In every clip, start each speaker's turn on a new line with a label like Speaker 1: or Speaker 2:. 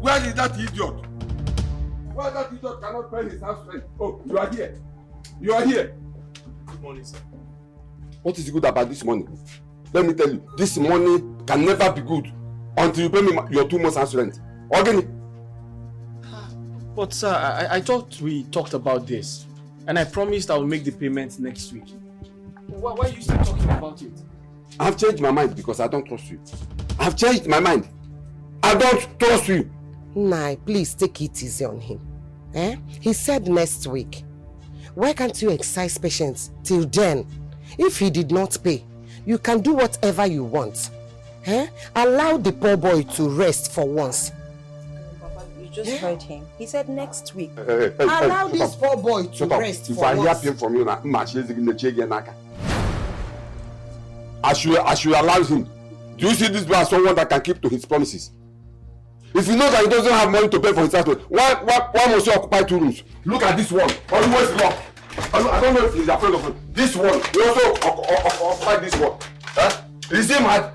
Speaker 1: Where is that idiot? Why that idiot cannot pay his house rent? Oh, you are here. You are here.
Speaker 2: Good morning, sir.
Speaker 1: What is good about this money? Let me tell you, this money can never be good until you pay me your 2 months house rent. Okay?
Speaker 2: But sir, I thought we talked about this, and I promised I will make the payment next week. Why are you still talking about it?
Speaker 1: I've changed my mind because I don't trust you. I've changed my mind. I don't trust you.
Speaker 3: Nah, please take it easy on him. He said next week. Why can't you exercise patience till then? If he did not pay, you can do whatever you want. Allow the poor boy to rest for once.
Speaker 4: Papa, you just heard him. He said next week.
Speaker 3: Allow this poor boy to rest for once.
Speaker 1: If I hear him from you, I should allow him. Do you see this boy as someone that can keep to his promises? If you know that he doesn't have money to pay for his house, why must you occupy 2 rooms? Look at this one. Always locked. I don't know if he's afraid of it. This one. He also occupy this one. Is he mad?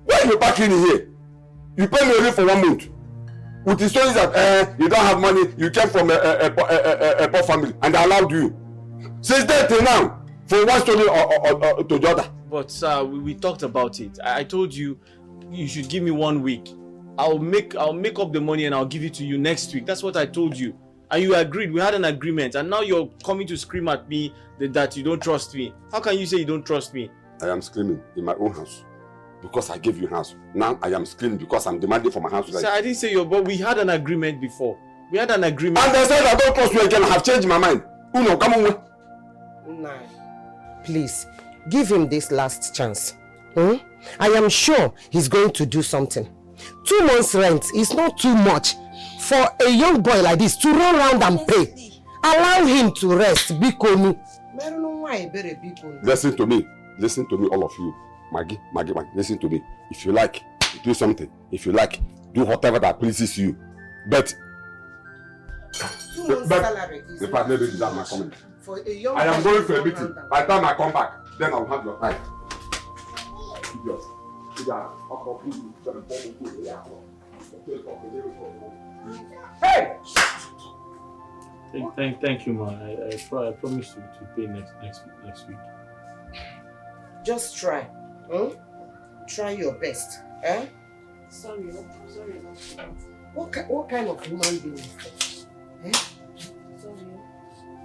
Speaker 1: Why are you parking in here? You pay me only for 1 month. With the stories that you don't have money, you came from a poor family, and I allowed you. Since then till now, for one story to the other.
Speaker 2: But sir, we talked about it. I told you you should give me 1 week. I'll make up the money and I'll give it to you next week. That's what I told you. And you agreed. We had an agreement. And now you're coming to scream at me that you don't trust me. How can you say you don't trust me?
Speaker 1: I am screaming in my own house because I gave you house. Now I am screaming because I'm demanding for my house.
Speaker 2: Sir, I didn't say but we had an agreement before. We had an agreement.
Speaker 1: And I said I don't trust you again. I have changed my mind. Uno, come on.
Speaker 3: Nah. Please, give him this last chance. I am sure he's going to do something. 2 months rent is not too much for a young boy like this to run around and pay. Allow him to rest. Bikomi.
Speaker 1: Listen to me. Listen to me, all of you. Maggie, listen to me. If you like, do something. If you like, do whatever that pleases you. But
Speaker 3: 2 months salary is not
Speaker 1: maybe that's my comment.
Speaker 3: For a young
Speaker 1: I am going for a meeting. By the time I come back, then I'll have your time.
Speaker 3: Hey!
Speaker 2: Thank you, man. I promise to pay next week.
Speaker 3: Just try. Try your best.
Speaker 4: Sorry.
Speaker 3: What kind of human being is that?
Speaker 4: Sorry.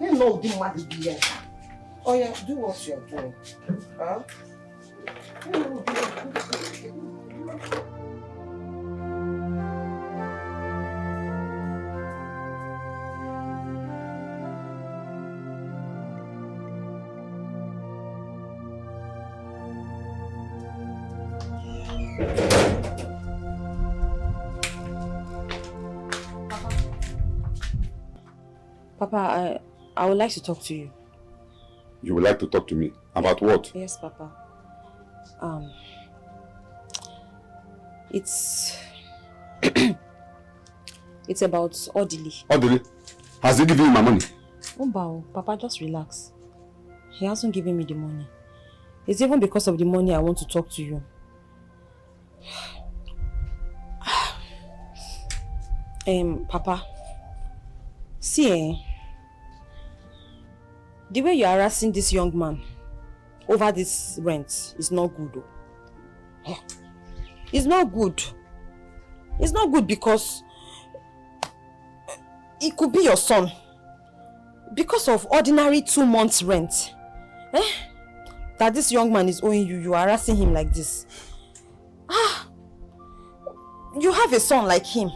Speaker 3: You know the mad being. Oh yeah, do what you're doing.
Speaker 4: Papa, I would like to talk to you.
Speaker 1: You would like to talk to me? About what?
Speaker 4: Yes, Papa. It's it's about Odili.
Speaker 1: Odili? Has he given you my money?
Speaker 4: Oh, Papa, just relax. He hasn't given me the money. It's even because of the money I want to talk to you. Papa, see, the way you are harassing this young man over this rent is not good. It's not good. It's not good because it could be your son. Because of ordinary 2 months rent, that this young man is owing you, you are harassing him like this. You have a son like him.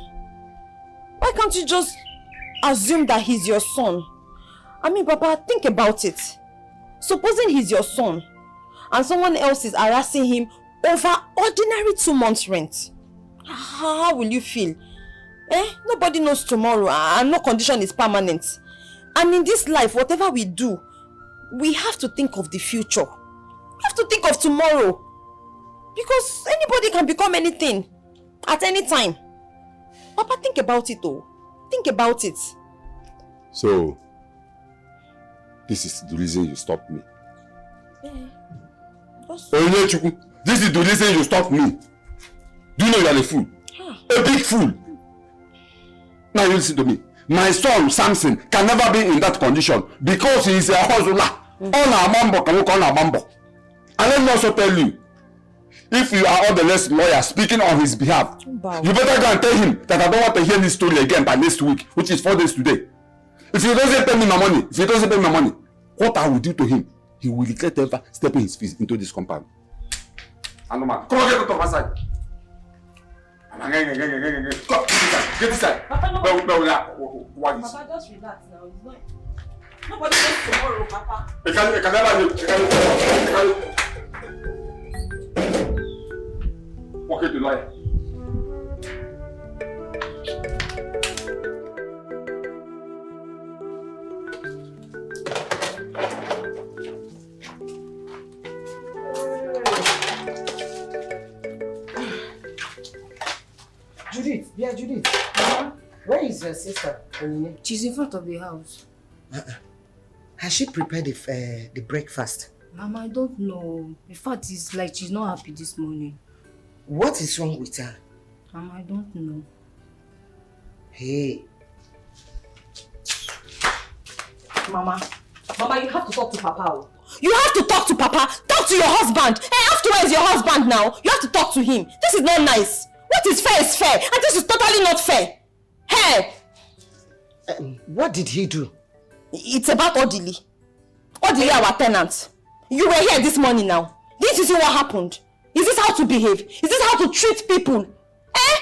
Speaker 4: Why can't you just assume that he's your son? I mean, Papa, think about it. Supposing he's your son and someone else is harassing him over ordinary 2 months rent, how will you feel? Nobody knows tomorrow and no condition is permanent. And in this life, whatever we do, we have to think of the future. We have to think of tomorrow. Because anybody can become anything at any time. Papa, think about it though. Think about it.
Speaker 1: So, this is the reason you stopped me.
Speaker 3: This is the reason you stopped me. Do you know you are a fool? A big fool.
Speaker 1: Now you listen to me. My son Samson can never be in that condition because he is a hustler. On our mambo, can we call our mambo? And let me also tell you, if you are all the less lawyer speaking on his behalf, you better go and tell him that I don't want to hear this story again by next week, which is 4 days today. If he doesn't pay me my money, what I will do to him, he will regret ever stepping his feet into this compound. And man, come on, get out of my side. Get this side.
Speaker 4: Papa, no.
Speaker 1: What is?
Speaker 4: Papa, just relax now. It's not. Nobody knows tomorrow, Papa.
Speaker 1: It can never. Walk it to lawyer.
Speaker 3: Judith, yeah, Judith. Where is your sister?
Speaker 5: She's in front of the house.
Speaker 3: Has she prepared the breakfast?
Speaker 5: Mama, I don't know. In fact, it's like she's not happy this morning.
Speaker 3: What is wrong with her?
Speaker 5: Mama, I don't know.
Speaker 3: Hey.
Speaker 4: Mama, you have to talk to Papa. You have to talk to Papa. Talk to your husband. Hey, afterwards, your husband now. You have to talk to him. This is not nice. What is fair is fair, and this is totally not fair. Hey!
Speaker 3: What did he do?
Speaker 4: It's about Odili. Odili, our tenant. You were here this morning now. Didn't you see what happened? Is this how to behave? Is this how to treat people? Eh?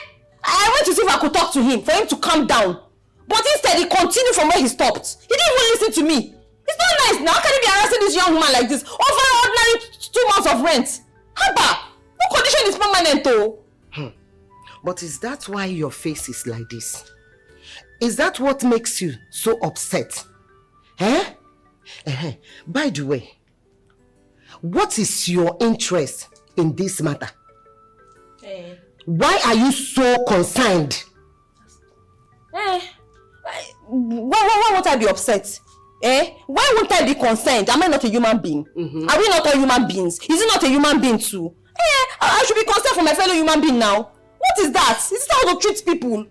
Speaker 4: I went to see if I could talk to him, for him to calm down. But instead, he continued from where he stopped. He didn't even listen to me. It's not nice now. How can he be harassing this young man like this? Over ordinary 2 months of rent. Haba! No condition is permanent though.
Speaker 3: But is that why your face is like this? Is that what makes you so upset? Eh? By the way, what is your interest in this matter? Why are you so concerned?
Speaker 4: Why won't I be upset? Why won't I be concerned? Am I not a human being? Are we not all human beings? Is he not a human being too? I should be concerned for my fellow human being now. What is that? Is this how to treat people? Is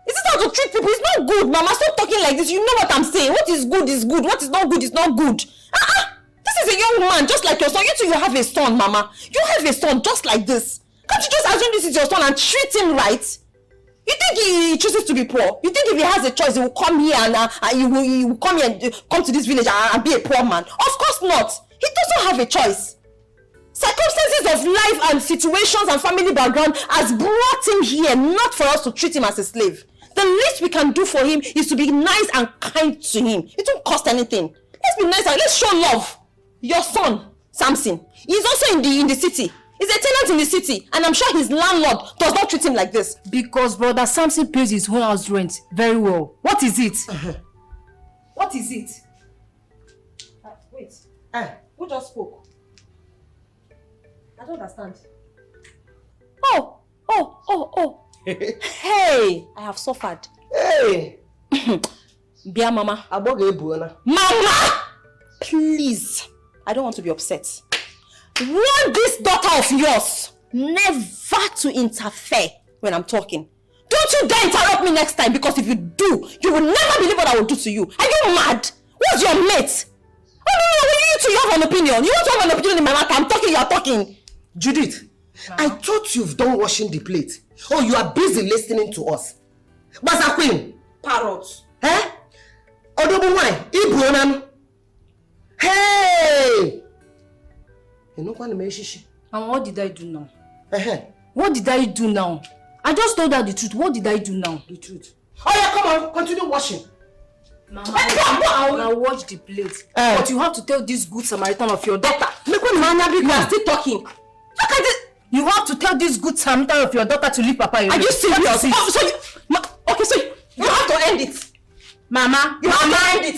Speaker 4: this how to treat people? It's not good, Mama. Stop talking like this. You know what I'm saying. What is good is good. What is not good is not good. This is a young man just like your son. You have a son, Mama. You have a son just like this. Can't you just assume this is your son and treat him right? You think he chooses to be poor? You think if he has a choice, he will come here and he will come here and come to this village and be a poor man? Of course not. He doesn't have a choice. Circumstances of life and situations and family background has brought him here, not for us to treat him as a slave. The least we can do for him is to be nice and kind to him. It won't cost anything. Let's be nice and let's show love. Your son, Samson, he's also in the city. He's a tenant in the city, and I'm sure his landlord does not treat him like this.
Speaker 5: Because brother Samson pays his own house rent very well. What is it?
Speaker 4: What is it? Wait. Who just spoke? I don't understand. Oh. Hey, I have suffered.
Speaker 3: Hey!
Speaker 4: Bia Mama. Mama! Please. I don't want to be upset. Warn this daughter of yours never to interfere when I'm talking. Don't you dare interrupt me next time, because if you do, you will never believe what I will do to you. Are you mad? What's your mate? Oh no, you two have an opinion. You want to have an opinion in my matter? I'm talking, you are talking.
Speaker 3: Judith, I thought you've done washing the plate. Oh, you are busy listening to us. Basa Queen.
Speaker 4: Parrot.
Speaker 3: Odobo wine. Ibu. Hey!
Speaker 5: And what did I do now? What did I do now? I just told her the truth. What did I do now?
Speaker 3: The truth. Oh yeah, come on. Continue washing.
Speaker 5: Mama, I'll wash the plate. But you have to tell this good Samaritan of your daughter.
Speaker 4: You are still talking. Look at it.
Speaker 5: You have to tell this good Samaritan of your daughter to leave Papa alone.
Speaker 4: Are you serious? So you have to end it. Mama, you have to end it.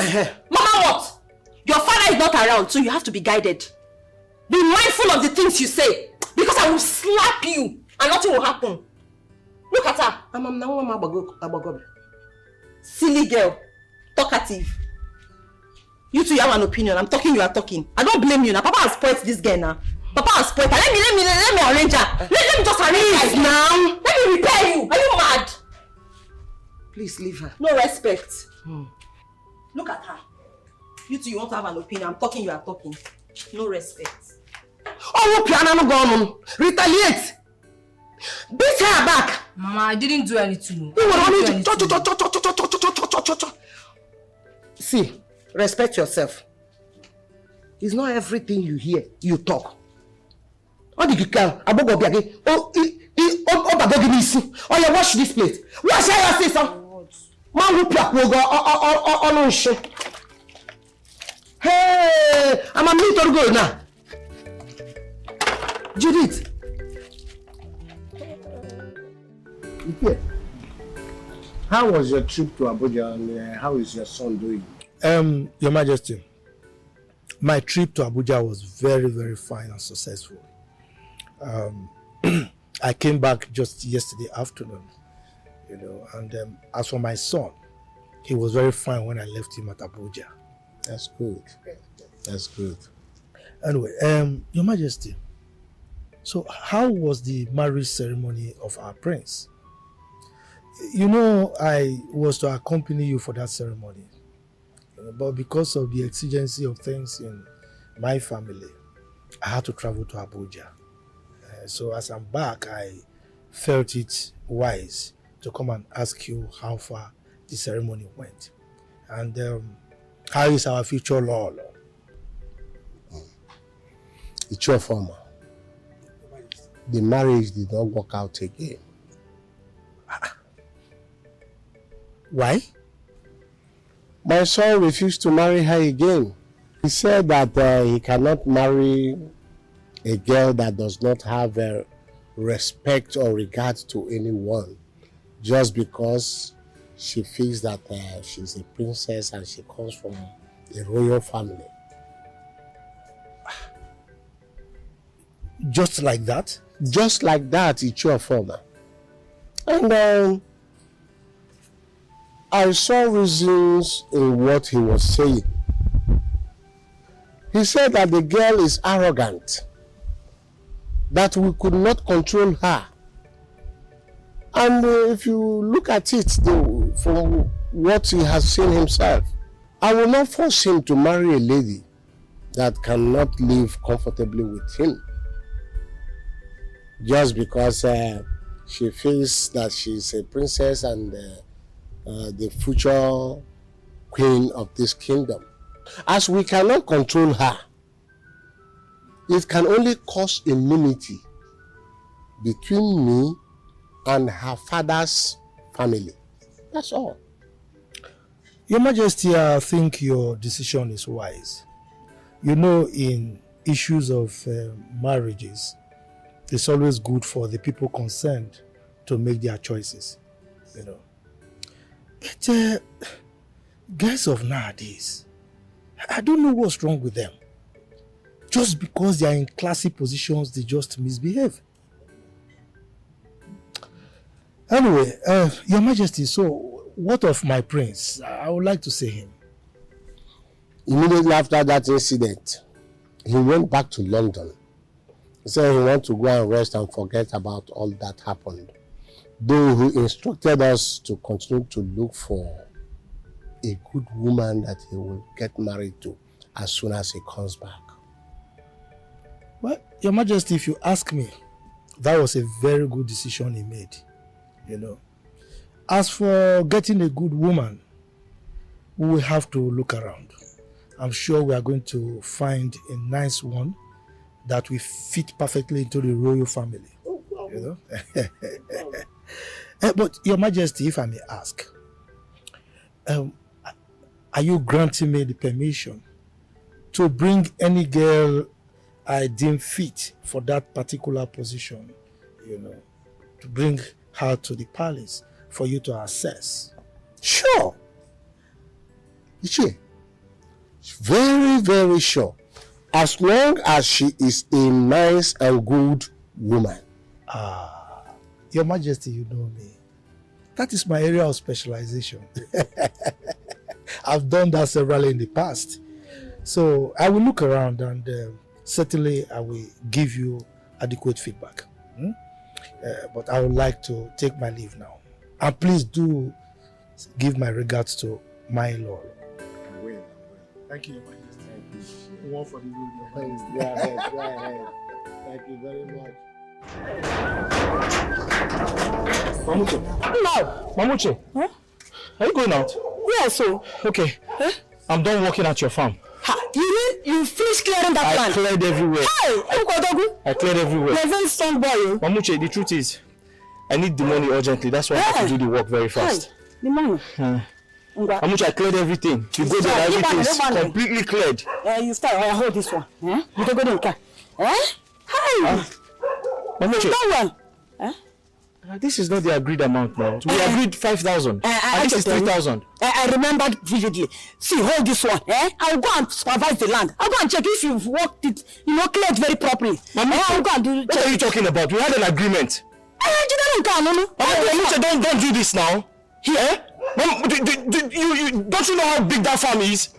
Speaker 4: Mama, what? Your father is not around, so you have to be guided. Be mindful of the things you say, because I will slap you and nothing will happen. Look at her. Silly girl. Talkative. You two have an opinion. I'm talking, you are talking. I don't blame you now. Papa has spoiled this girl now. Papa has spoiled her. Let me arrange her. Let me just arrange her now. Let me repair you. Are you mad?
Speaker 3: Please leave her.
Speaker 4: No respect. Look at her. You two, you want to have an opinion. I'm talking, you are talking. No respect.
Speaker 3: Oh, piano no gone. Retaliate. Beat her back.
Speaker 5: Mama, I didn't do anything.
Speaker 3: You were only See, respect yourself. It's not everything you hear, you talk. Oh, did you come? Oh, yeah, wash this plate. Wash your sister. Man, who pluck will go on shit. Hey, I'm a little good now. Judith.
Speaker 6: Yeah. How was your trip to Abuja and how is your son doing?
Speaker 7: Your Majesty, my trip to Abuja was very, very fine and successful. I came back just yesterday afternoon, you know, and as for my son, he was very fine when I left him at Abuja.
Speaker 6: That's good. That's good.
Speaker 7: Anyway, Your Majesty, so how was the marriage ceremony of our prince? You know, I was to accompany you for that ceremony, you know, but because of the exigency of things in my family, I had to travel to Abuja. So as I'm back, I felt it wise to come and ask you how far the ceremony went. And how is our future law?
Speaker 6: It's your former. The marriage did not work out again.
Speaker 7: Why?
Speaker 6: My son refused to marry her again. He said that he cannot marry a girl that does not have respect or regard to anyone just because she feels that she's a princess and she comes from a royal family.
Speaker 7: Just like that?
Speaker 6: Just like that, it's your former. And I saw reasons in what he was saying. He said that the girl is arrogant, that we could not control her. And if you look at it from what he has seen himself, I will not force him to marry a lady that cannot live comfortably with him. Just because she feels that she's a princess and the future queen of this kingdom. As we cannot control her, it can only cause enmity between me and her father's family. That's all.
Speaker 7: Your Majesty, I think your decision is wise. You know, in issues of marriages, it's always good for the people concerned to make their choices, you know. But guys of nowadays, I don't know what's wrong with them. Just because they are in classy positions, they just misbehave. Anyway, Your Majesty, so what of my prince? I would like to see him.
Speaker 6: Immediately after that incident, he went back to London. He said he wanted to go and rest and forget about all that happened. Though he instructed us to continue to look for a good woman that he will get married to as soon as he comes back.
Speaker 7: Well, Your Majesty, if you ask me, that was a very good decision he made, you know. As for getting a good woman, we will have to look around. I'm sure we are going to find a nice one that will fit perfectly into the royal family, you know. But Your Majesty, if I may ask, are you granting me the permission to bring any girl I deem fit for that particular position, you know, to bring her to the palace for you to assess?
Speaker 6: Sure. Ichie, very, very sure. As long as she is a nice and good woman.
Speaker 7: Your Majesty, you know me. That is my area of specialization. I've done that severally in the past. So I will look around and certainly I will give you adequate feedback. But I would like to take my leave now. And please do give my regards to my lord.
Speaker 6: I will.
Speaker 7: Thank you, Your Majesty. Thank you. One for the road, Your Majesty.
Speaker 6: Go ahead, go ahead. Thank you very much.
Speaker 8: Mamuche.
Speaker 3: No.
Speaker 8: Mamuche.
Speaker 3: Huh?
Speaker 8: Are you going out?
Speaker 3: Yeah, so.
Speaker 8: Okay.
Speaker 3: Huh?
Speaker 8: I'm done working at your farm.
Speaker 3: You finished clearing that land?
Speaker 8: I cleared everywhere.
Speaker 3: Hey,
Speaker 8: I cleared everywhere.
Speaker 3: You're a very strong boy.
Speaker 8: Mamuche, the truth is, I need the money urgently. That's why I have to do the work very fast.
Speaker 3: Hey, the money.
Speaker 8: Mamuche, I cleared everything. You go there, everything is completely cleared.
Speaker 3: You start. I hold this one. You don't go there. Hey.
Speaker 8: Mamuche.
Speaker 3: That one.
Speaker 8: This is not the agreed amount now. We agreed 5,000. And this is 3,000.
Speaker 3: I remembered vividly. See, hold this one. I'll go and supervise the land. I'll go and check if you've worked it, cleared very properly. I'll go and do.
Speaker 8: What are you talking about? We had an agreement. Mamuche, don't do this now.
Speaker 3: Here?
Speaker 8: Don't you know how big that farm is?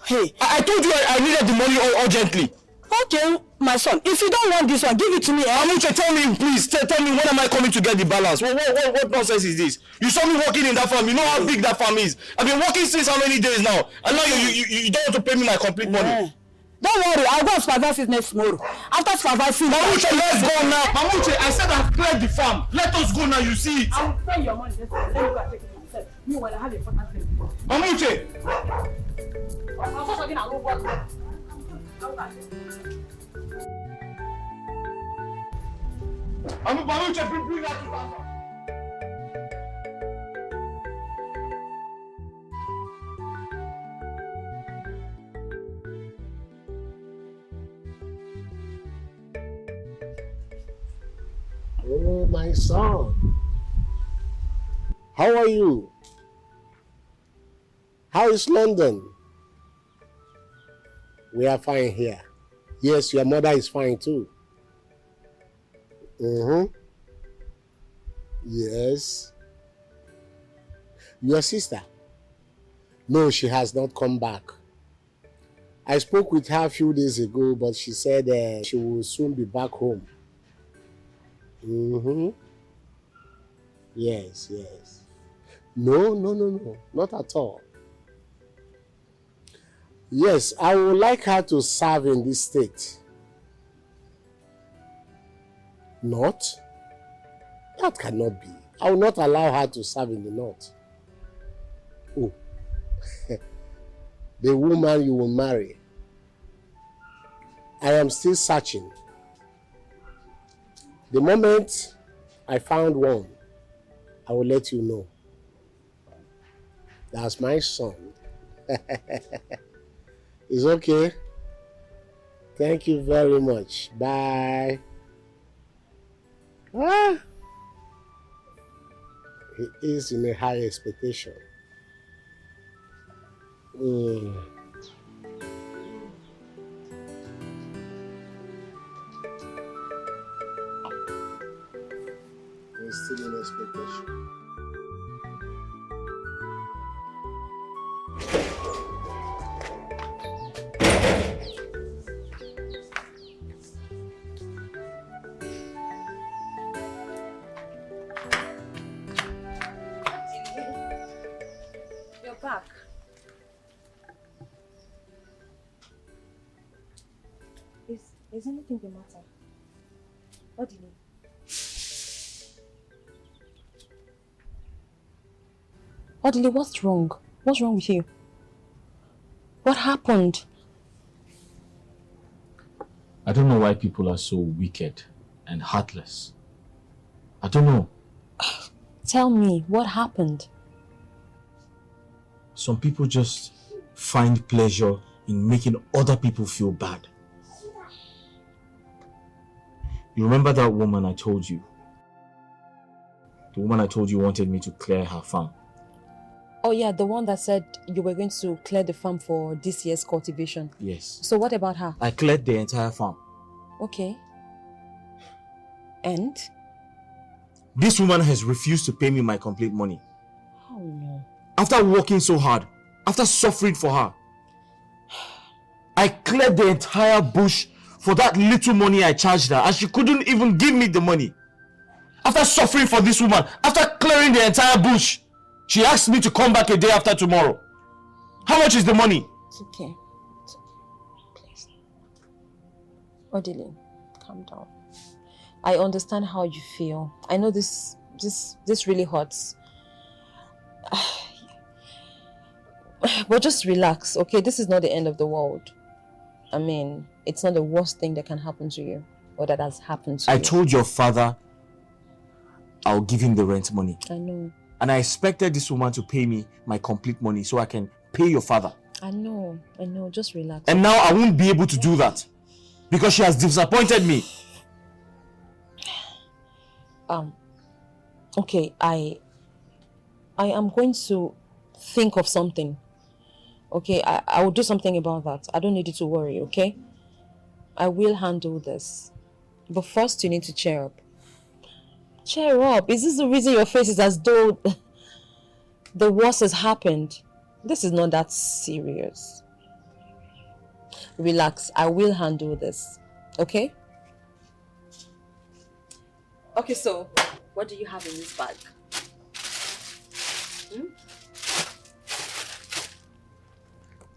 Speaker 3: Hey.
Speaker 8: I told you I needed the money urgently.
Speaker 3: Okay, my son, if you don't want this one, give it to me.
Speaker 8: Mamuche, tell me, please, tell me, when am I coming to get the balance? What nonsense is this? You saw me working in that farm. You know how big that farm is. I've been working since how many days now? And now you don't want to pay me my complete money.
Speaker 3: Don't worry, I'll go and supervise it next tomorrow. After supervising...
Speaker 8: Mamuche, let's go now. Mamuche, I said I've cleared the farm. Let us go now, you see it.
Speaker 5: I will spend your money. Let me go and take it myself. Meanwhile, I have a important thing.
Speaker 8: Mamuche!
Speaker 5: I'll go again, I'll go back.
Speaker 8: Mamuche, bring that 2,000.
Speaker 6: Oh, my son. How are you? How is London? We are fine here. Yes, your mother is fine too. Yes. Your sister? No, she has not come back. I spoke with her a few days ago, but she said she will soon be back home. Yes. No, not at all. Yes, I would like her to serve in this state. Not? That cannot be. I will not allow her to serve in the north. Oh, the woman you will marry. I am still searching. The moment I found one, I will let you know. That's my son. It's okay. Thank you very much. Bye. He is in a high expectation. He's still in expectation.
Speaker 4: You're back. Is anything the matter? What do you need? Odile, what's wrong? What's wrong with you? What happened?
Speaker 2: I don't know why people are so wicked and heartless. I don't know.
Speaker 4: Tell me, what happened?
Speaker 2: Some people just find pleasure in making other people feel bad. You remember that woman I told you? The woman I told you wanted me to clear her farm.
Speaker 4: Oh yeah, the one that said you were going to clear the farm for this year's cultivation.
Speaker 2: Yes.
Speaker 4: So what about her?
Speaker 2: I cleared the entire farm.
Speaker 4: Okay. And?
Speaker 2: This woman has refused to pay me my complete money.
Speaker 4: Oh no.
Speaker 2: After working so hard, after suffering for her, I cleared the entire bush for that little money I charged her, and she couldn't even give me the money. After suffering for this woman, after clearing the entire bush,
Speaker 8: She asked me to come back a day after tomorrow. How much is the money?
Speaker 4: It's okay. Please. Odile, calm down. I understand how you feel. I know this really hurts. But just relax, okay? This is not the end of the world. I mean, it's not the worst thing that can happen to you or that has happened to you.
Speaker 8: I told your father I'll give him the rent money.
Speaker 4: I know.
Speaker 8: And I expected this woman to pay me my complete money so I can pay your father.
Speaker 4: I know. Just relax.
Speaker 8: And now I won't be able to do that because she has disappointed me.
Speaker 4: Okay, I am going to think of something. Okay, I will do something about that. I don't need you to worry, okay? I will handle this. But first, you need to cheer up. Cheer up. Is this the reason your face is as though the worst has happened? This is not that serious. Relax. I will handle this. Okay? Okay, so what do you have in this bag?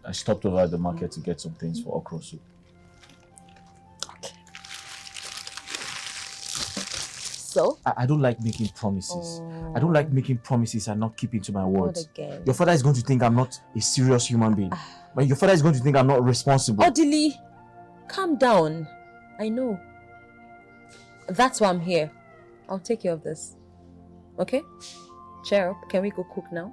Speaker 8: I stopped over at the market to get some things for okra soup.
Speaker 4: Okay. So?
Speaker 8: I don't like making promises. I don't like making promises and not keeping to my words.
Speaker 4: Again.
Speaker 8: Your father is going to think I'm not a serious human being. But your father is going to think I'm not responsible.
Speaker 4: Odile, calm down. I know. That's why I'm here. I'll take care of this. Okay? Cheer up. Can we go cook now?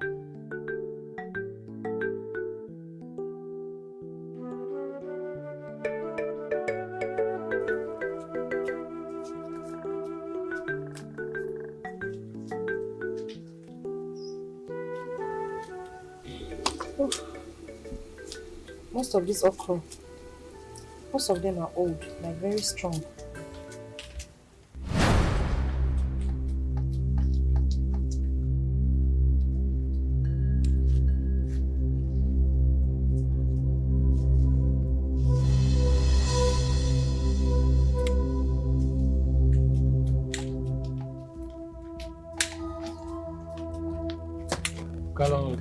Speaker 4: Oh. Most of these okra, most of them are old, like very strong.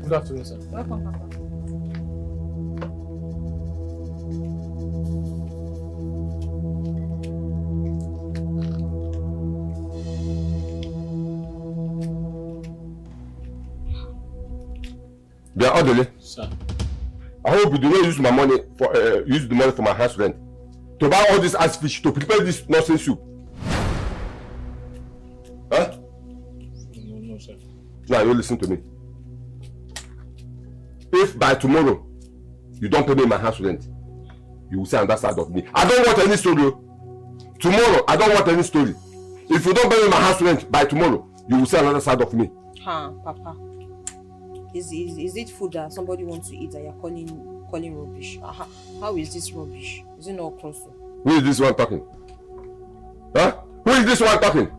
Speaker 2: Good afternoon, sir.
Speaker 4: Welcome, Papa.
Speaker 1: They are orderly.
Speaker 2: Sir.
Speaker 1: I hope you do not use my money for use the money for my house rent to buy all this ice fish to prepare this nonsense soup. Huh?
Speaker 2: No, sir.
Speaker 1: Now you listen to me. If by tomorrow you don't pay me my house rent, you will say on that side of me. I don't want any story. Tomorrow, I don't want any story. If you don't pay me my house rent by tomorrow, you will say another side of me.
Speaker 4: Papa. Is it food that somebody wants to eat that you're calling rubbish? How is this rubbish? Is it not close?
Speaker 1: Who is this one talking? Huh? Who is this one talking?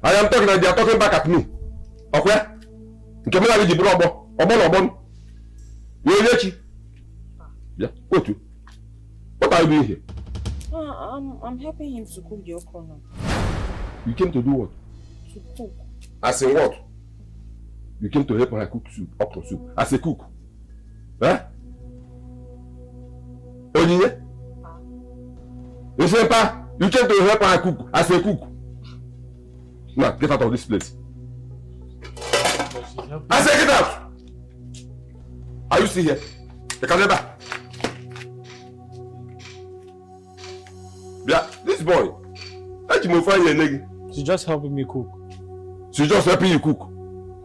Speaker 1: I am talking and they are talking back at me. Okay? Yeah, go to. What are you doing here?
Speaker 4: I'm helping him to cook the okra now.
Speaker 1: You came to do what?
Speaker 4: To cook.
Speaker 1: As in what? You came to help her cook soup, okra soup. As a cook. Huh? Onyinye? You say, Pa, you came to help her cook as a cook. Now, get out of this place. I say get out! Are you still here? You can never. Yeah, this boy.
Speaker 2: She's just helping me cook.
Speaker 1: She's just helping you cook.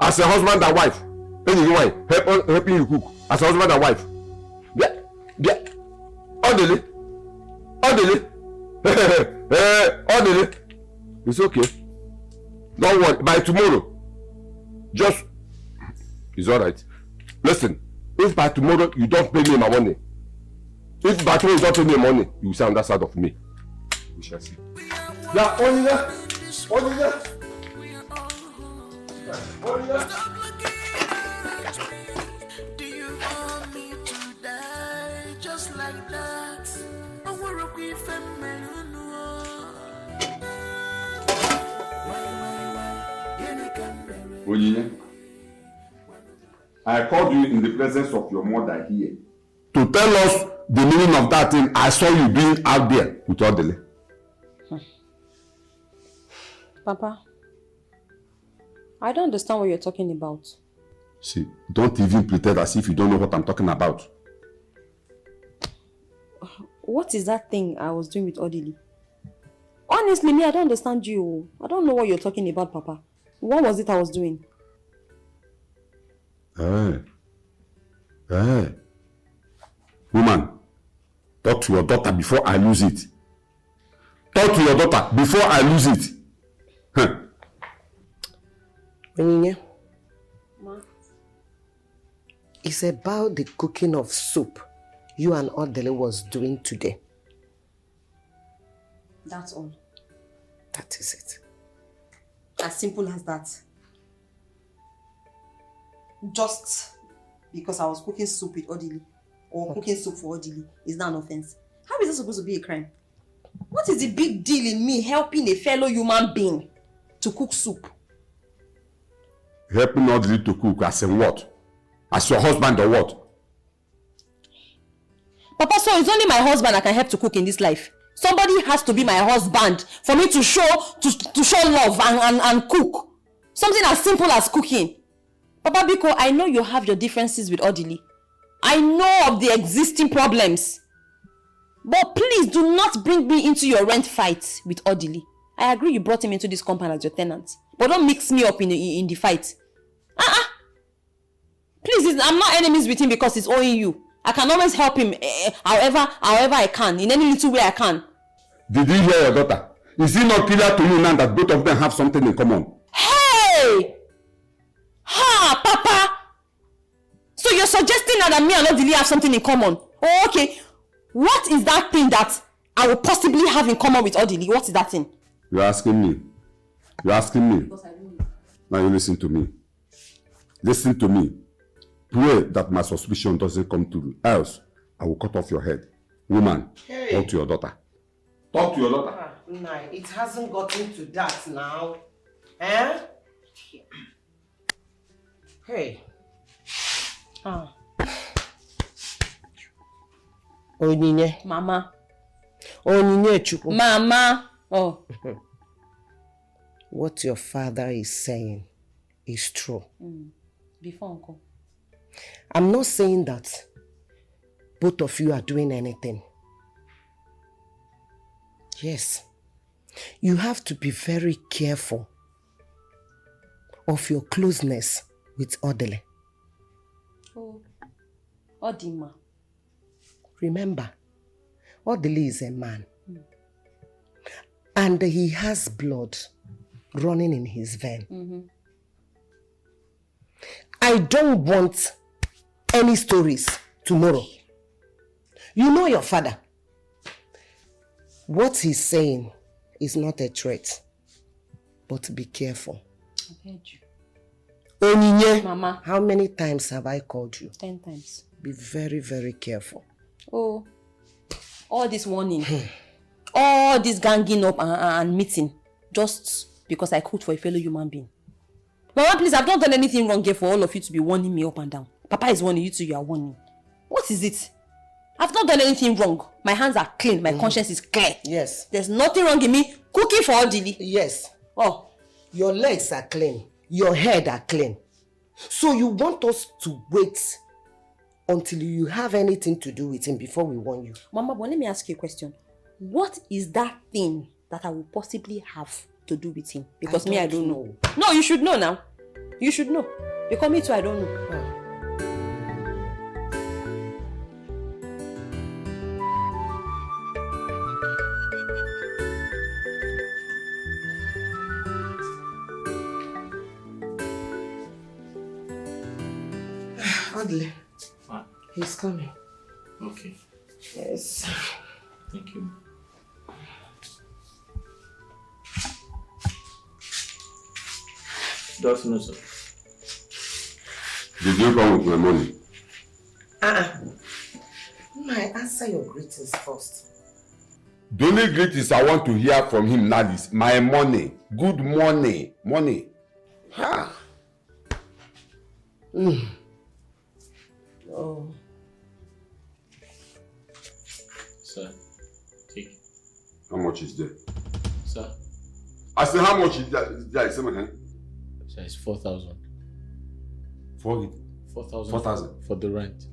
Speaker 1: As a husband and wife. Helping you cook. As a husband and wife. Yeah. Orderly. Orderly. It's okay. Don't worry. By tomorrow. Just. It's alright. Listen. If by tomorrow you don't pay me my money. If by tomorrow you don't pay me money, you will say on that side of me. We shall see. Yeah, only that.
Speaker 9: Do you want me to die just like that? I wanna be feminine.
Speaker 1: Onyinye, I called you in the presence of your mother here to tell us the meaning of that thing I saw you doing out there without delay.
Speaker 4: Papa, I don't understand what you're talking about.
Speaker 1: See, don't even pretend as if you don't know what I'm talking about.
Speaker 4: What is that thing I was doing with Odili? Honestly, me, I don't understand you. I don't know what you're talking about, Papa. What was it I was doing?
Speaker 1: Woman, talk to your daughter before I lose it. Talk to your daughter before I lose it.
Speaker 3: Onyinye, it's about the cooking of soup you and Odele was doing today.
Speaker 4: That's all.
Speaker 3: That is it.
Speaker 4: As simple as that. Just because I was cooking soup with Odili or cooking soup for Odili is not an offense. How is that supposed to be a crime? What is the big deal in me helping a fellow human being to cook soup?
Speaker 1: Helping Odili to cook as in what? As your husband or what?
Speaker 4: Papa, so it's only my husband I can help to cook in this life. Somebody has to be my husband for me to show love and cook. Something as simple as cooking. Papa Biko, I know you have your differences with Odili. I know of the existing problems. But please do not bring me into your rent fight with Odili. I agree you brought him into this compound as your tenant. But don't mix me up in the fight. Please, I'm not enemies with him because he's owing you. I can always help him however I can, in any little way I can.
Speaker 1: Did you hear your daughter? Is it not clear to you now that both of them have something in common?
Speaker 4: Hey! Ha, Papa! So you're suggesting now that me and Odili have something in common? Oh, okay. What is that thing that I will possibly have in common with Odili? What is that thing?
Speaker 1: You're asking me. You're asking me.
Speaker 4: Because I don't know.
Speaker 1: Now you listen to me. Listen to me. Pray that my suspicion doesn't come true. Else, I will cut off your head. Woman, talk to your daughter. Talk to your daughter.
Speaker 3: Nah, it hasn't gotten to that now. Eh? Hey. Onyinye.
Speaker 4: Mama.
Speaker 3: Onyinye Chukwu.
Speaker 4: Mama. Oh.
Speaker 3: What your father is saying is true.
Speaker 4: Before Uncle.
Speaker 3: I'm not saying that both of you are doing anything. Yes. You have to be very careful of your closeness with Odele.
Speaker 4: Oh. Odima.
Speaker 3: Remember, Odele is a man. And he has blood running in his vein. I don't want any stories tomorrow. You know your father. What he's saying is not a threat. But be careful.
Speaker 4: I heard you.
Speaker 3: Onyinye,
Speaker 4: Mama.
Speaker 3: how many times have I called you?
Speaker 4: 10 times.
Speaker 3: Be very, very careful.
Speaker 4: Oh. All this warning. All this ganging up and meeting. Just because I cooked for a fellow human being. Mama, please, I've not done anything wrong here for all of you to be warning me up and down. Papa is warning you too, you are warning. What is it? I've not done anything wrong. My hands are clean. My conscience is clear.
Speaker 3: Yes.
Speaker 4: There's nothing wrong in me cooking for Odili.
Speaker 3: Yes.
Speaker 4: Oh.
Speaker 3: Your legs are clean. Your head are clean. So you want us to wait until you have anything to do with him before we warn you.
Speaker 4: Mama, but let me ask you a question. What is that thing that I will possibly have to do with him? Because I don't know. No, you should know now. You should know. Because me too, I don't know.
Speaker 3: Adley. He's coming.
Speaker 8: Okay.
Speaker 3: Yes.
Speaker 8: Thank you. Good afternoon, sir.
Speaker 1: Did you come with my money?
Speaker 3: No, I answer your greetings first.
Speaker 1: The only greetings I want to hear from him now is my money. Good money. Money. Ha.
Speaker 3: Oh.
Speaker 2: Sir, take it.
Speaker 1: How much is there?
Speaker 2: Sir?
Speaker 1: I said, how much is there?
Speaker 2: Sir, it's 4,000. 4,000 for the rent.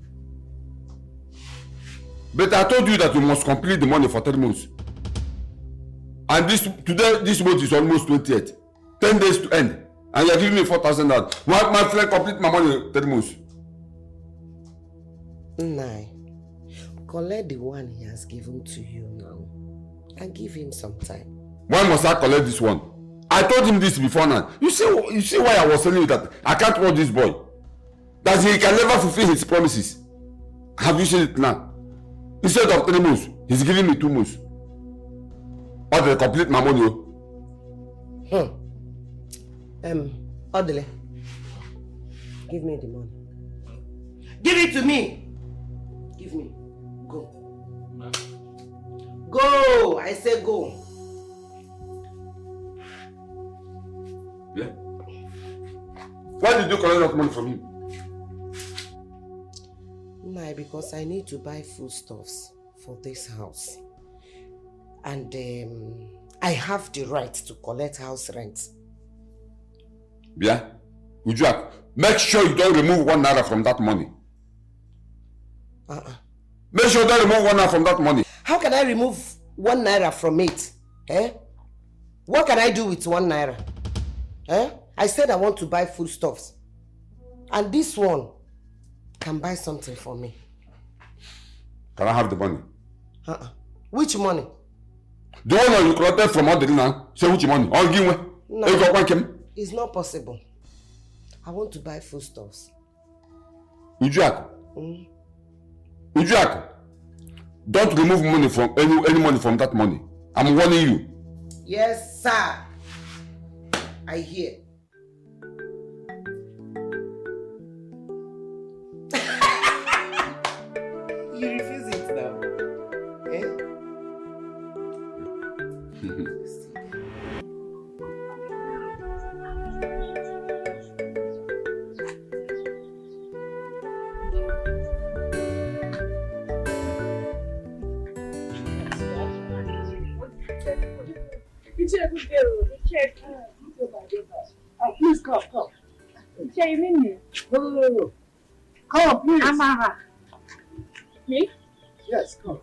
Speaker 1: But I told you that you must complete the money for 3 months. And this month is almost 28th. 10 days to end. And you are giving me 4,000. My friend complete my money in 3 months.
Speaker 3: Nai, collect the one he has given to you now. And give him some time.
Speaker 1: Why must I collect this one? I told him this before now. You see why I was telling you that I can't watch this boy? That he can never fulfill his promises. Have you seen it now? Instead of 3 months, he's giving me 2 months. Or they complete my money.
Speaker 3: Odile, give me the money. Give it to me. Give me. Go. Go! I say go.
Speaker 1: Yeah? Why did you collect that money from him?
Speaker 3: Nah, because I need to buy foodstuffs for this house. And I have the right to collect house rent.
Speaker 1: Yeah? Ujuak, make sure you don't remove 1 naira from that money. Make sure you don't remove 1 naira from that money.
Speaker 3: How can I remove 1 naira from it? Eh? What can I do with 1 naira? Eh? I said I want to buy foodstuffs. And this one can buy something for me.
Speaker 1: Can I have the money?
Speaker 3: Which money?
Speaker 1: The one that you collected from Odile now. Say which money? I'll give you.
Speaker 3: No, it's not possible. I want to buy foodstuffs.
Speaker 1: Ujuak. Ujuak. Don't remove money from any money from that money. I'm warning you.
Speaker 3: Yes, sir. I hear. You refuse it now. Eh?
Speaker 10: Please come. You mean me? No. Come, please. Amara. Me? Yes, come.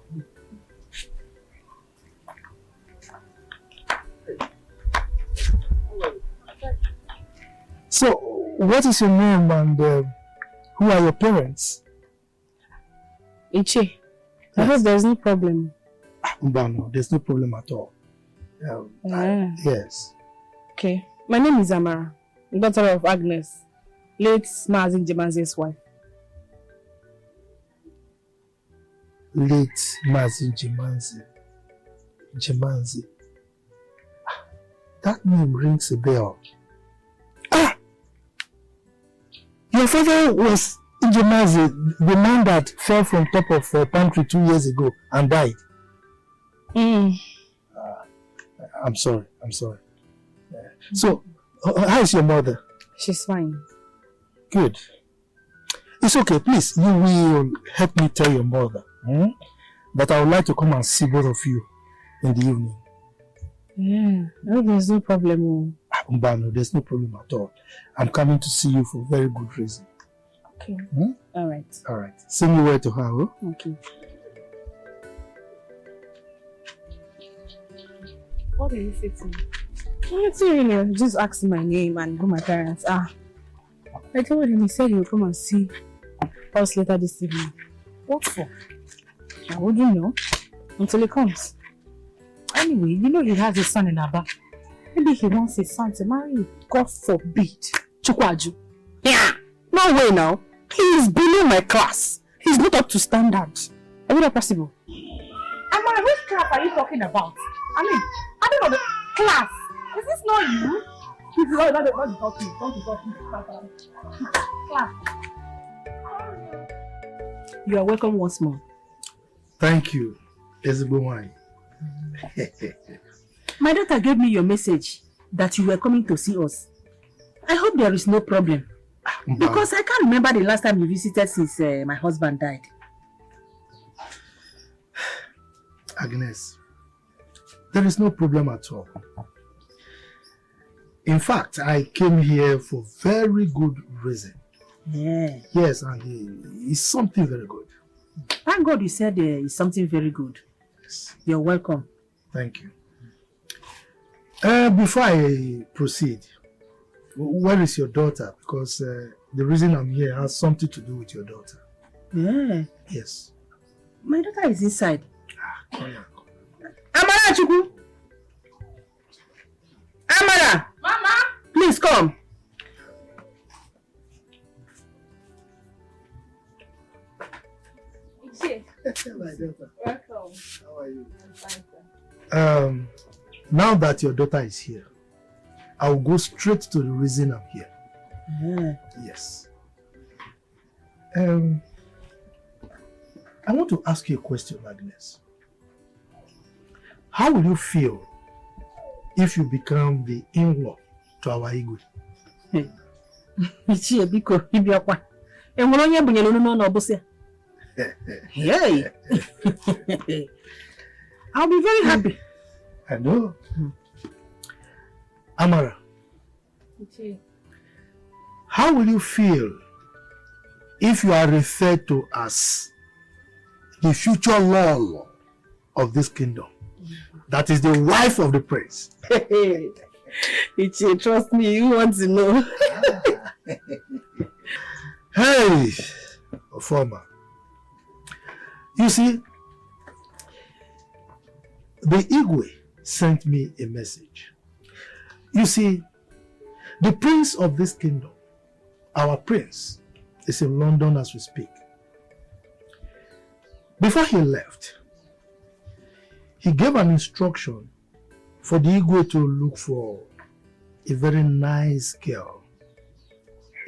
Speaker 7: So, what is your name and who are your parents?
Speaker 5: Ichi, I hope there's no problem.
Speaker 7: No, there's no problem at all. Yes.
Speaker 5: Okay. My name is Amara, daughter of Agnes, late Mazin Jemanzi's wife.
Speaker 7: Late Mazin Jemanzi. That name rings a bell. Your father was Jemanzi, the man that fell from top of a palm tree 2 years ago and died. I'm sorry. So, how is your mother?
Speaker 5: She's fine.
Speaker 7: Good. It's okay, please. You will help me tell your mother that I would like to come and see both of you in the evening.
Speaker 5: No, there's no problem.
Speaker 7: No, there's no problem at all. I'm coming to see you for very good reason.
Speaker 5: Okay. All right.
Speaker 7: Send me where to her.
Speaker 5: Okay. What did you say to me? Nothing, just asked my name and who my parents are. I told him, he said he will come and see us later this evening. What for? I wouldn't know until he comes. Anyway, you know he has a son in Aba. Maybe he wants his son to marry you. God forbid. Chukwaju. Yeah. No way now. He is below my class. He's not up to standards. Is that possible?
Speaker 10: Amara, which class are you talking about? I mean, I don't know the class. Is this not you? If you don't talk to me. Class.
Speaker 5: You are welcome once more.
Speaker 7: Thank you. Ezebowai.
Speaker 5: My daughter gave me your message that you were coming to see us. I hope there is no problem.
Speaker 10: Because I can't remember the last time you visited since my husband died.
Speaker 7: Agnes, there is no problem at all. In fact, I came here for very good reason.
Speaker 10: Yeah.
Speaker 7: Yes, and it's something very good.
Speaker 10: Thank God you said it's something very good.
Speaker 7: Yes.
Speaker 10: You're welcome.
Speaker 7: Thank you. Before I proceed, where is your daughter? Because the reason I'm here has something to do with your daughter.
Speaker 10: Yeah.
Speaker 7: Yes.
Speaker 10: My daughter is inside.
Speaker 7: Come on.
Speaker 10: Amara Chukwu! Amara!
Speaker 5: Mama!
Speaker 10: Please come.
Speaker 5: Ichie.
Speaker 7: My daughter.
Speaker 5: Welcome.
Speaker 7: How are you?
Speaker 5: I'm fine, sir.
Speaker 7: Now that your daughter is here, I'll go straight to the reason I'm here.
Speaker 10: Yeah.
Speaker 7: Yes. I want to ask you a question, Agnes. How will you feel if you become the in-law to our Igwe?
Speaker 10: Ichie, biko, ibiakwa. Enwere onye bunyere unu n'ọnụ ọbụsị. Hey! I'll be very happy.
Speaker 7: I know. Amara,
Speaker 5: Ichie.
Speaker 7: how will you feel if you are referred to as the future law of this kingdom? That is the wife of the prince.
Speaker 10: Ichie, trust me, you want to know.
Speaker 7: Hey, Ofoma. You see, the Igwe sent me a message. You see, the prince of this kingdom, our prince, is in London as we speak. Before he left, he gave an instruction for the Igwe to look for a very nice girl,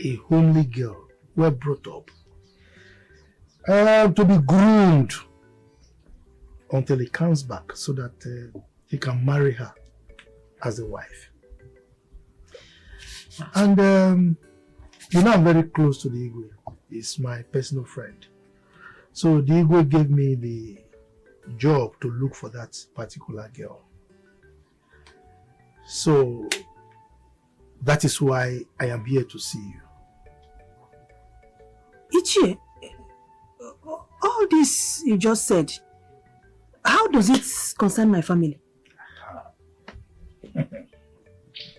Speaker 7: a homely girl, well brought up, to be groomed until he comes back so that he can marry her as a wife. And you know, I'm very close to the Igwe. He's my personal friend. So the Igwe gave me the job to look for that particular girl. So that is why I am here to see you.
Speaker 10: Ichie, all this you just said, how does it concern my family?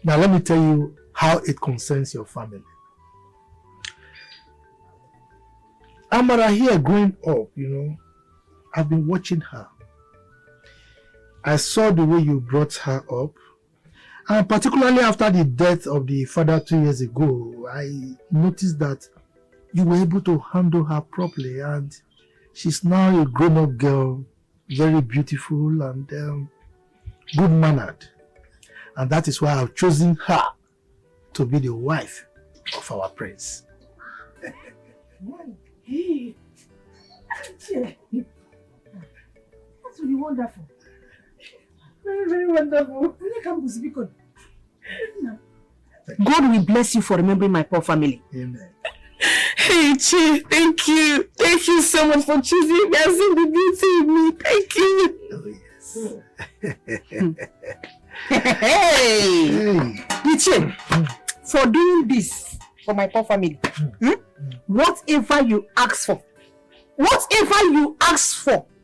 Speaker 7: Now let me tell you how it concerns your family. Amara here growing up, you know, I've been watching her. I saw the way you brought her up. And particularly after the death of the father 2 years ago, I noticed that you were able to handle her properly, and she's now a grown-up girl, very beautiful and good-mannered. And that is why I've chosen her to be the wife of our prince.
Speaker 10: Hey, that's really wonderful. Very, very wonderful. God will bless you for remembering my poor family.
Speaker 7: Amen.
Speaker 10: Hey, Chi, thank you. Thank you so much for choosing me and seeing the beauty in me. Thank you.
Speaker 7: Oh, yes.
Speaker 10: Hey! Ichie, for doing this for my poor family, whatever you ask for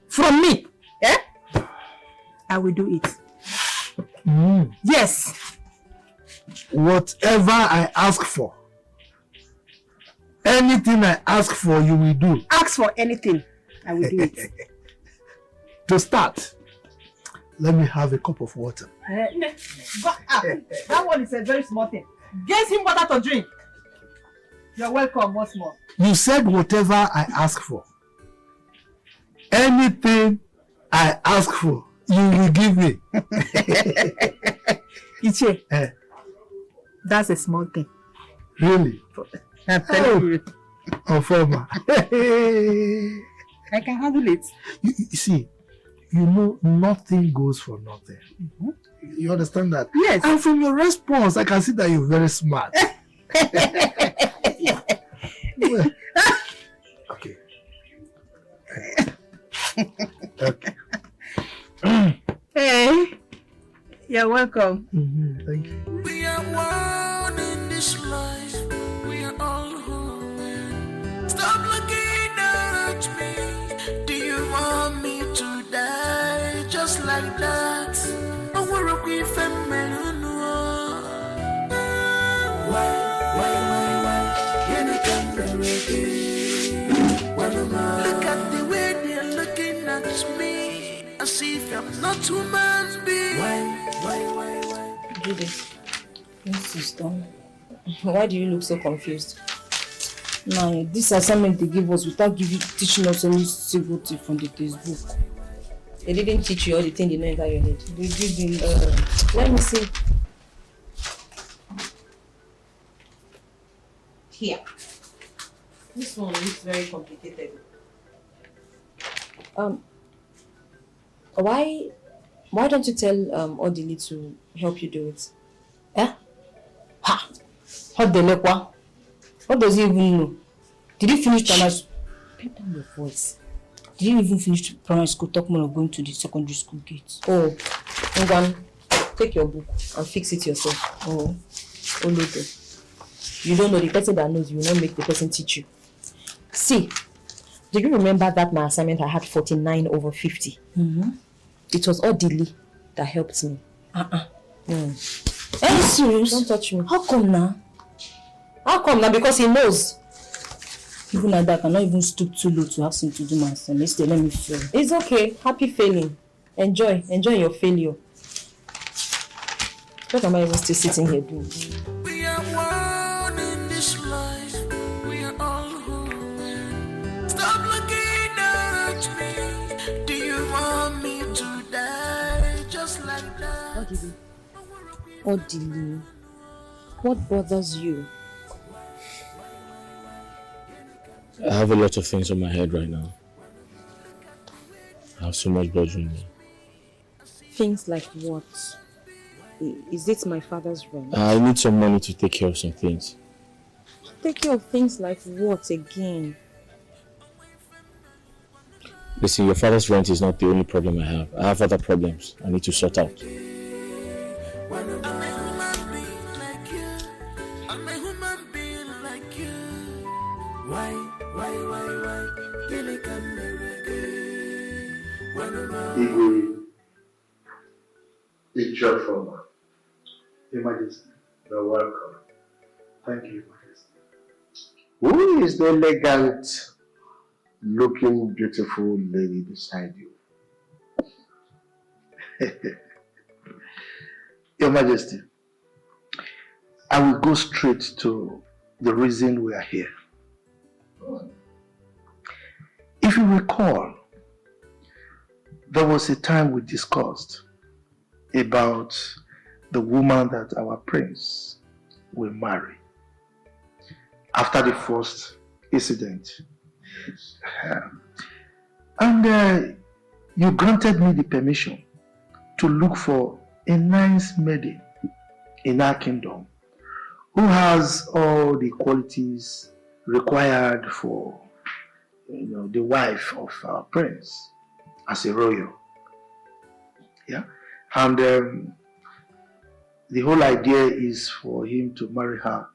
Speaker 10: from me, I will do it. Yes.
Speaker 7: Whatever I ask for, anything I ask for, you will do.
Speaker 10: Ask for anything, I will do it.
Speaker 7: To start, let me have a cup of water.
Speaker 10: That one is a very small thing. Get him water to drink. You're welcome once more.
Speaker 7: You said whatever I ask for. Anything I ask for, you will give me.
Speaker 10: Ichie, that's a small thing.
Speaker 7: Really?
Speaker 10: I'm telling you.
Speaker 7: Ofoma.
Speaker 10: I can handle it.
Speaker 7: You see, you know nothing goes for nothing. You understand that?
Speaker 10: Yes.
Speaker 7: And from your response, I can see that you're very smart.
Speaker 5: You're welcome.
Speaker 7: Thank you.
Speaker 9: We are one in this life. We are all human. Stop looking at me. Do you want me to die just like that? I wanna be feminine. Why? Can you come look at the way they're looking at me as if I'm not human being. Why?
Speaker 4: Judith, your sister, why do you look so confused? Now, this assignment they give us without teaching us any single thing from the textbook. They didn't teach you all the things they know inside your head. They didn't. Let me see. Here. This one looks very complicated. Why don't you tell Odili to help you do it? Eh? Ha! Odili, what does he even know? Did you finish primary school? Bring down your voice. Did you even finish primary school? Talk more of going to the secondary school gate. Oh, Ngwan, take your book and fix it yourself. Oh, later. You don't know the person that knows you will not make the person teach you. See, do you remember that my assignment I had 49 over 50? It was Odili that helped me. Are you serious? Don't touch me. How come now? Because he knows. Even like that, I cannot even stoop too low to ask him to do my assignment. Instead, let me fail. It's okay. Happy failing. Enjoy your failure. What am I even still sitting here doing?
Speaker 9: We are one in this life. We are all human. Stop looking at me. Do you want me to die just like that?
Speaker 4: Odili, what bothers you?
Speaker 8: I have a lot of things on my head right now. I have so much bothering me.
Speaker 4: Things like what? Is it my father's rent?
Speaker 8: I need some money to take care of some things.
Speaker 4: Take care of things like what again?
Speaker 8: Listen, your father's rent is not the only problem I have. I have other problems I need to sort out.
Speaker 11: It's your former. Your Majesty. You're welcome. Thank you, Your Majesty.
Speaker 6: Who is the elegant looking beautiful lady beside you?
Speaker 11: Your Majesty, I will go straight to the reason we are here. If you recall, there was a time we discussed about the woman that our prince will marry after the first incident. And you granted me the permission to look for a nice maiden in our kingdom who has all the qualities required for the wife of our prince as a royal. Yeah? And the whole idea is for him to marry her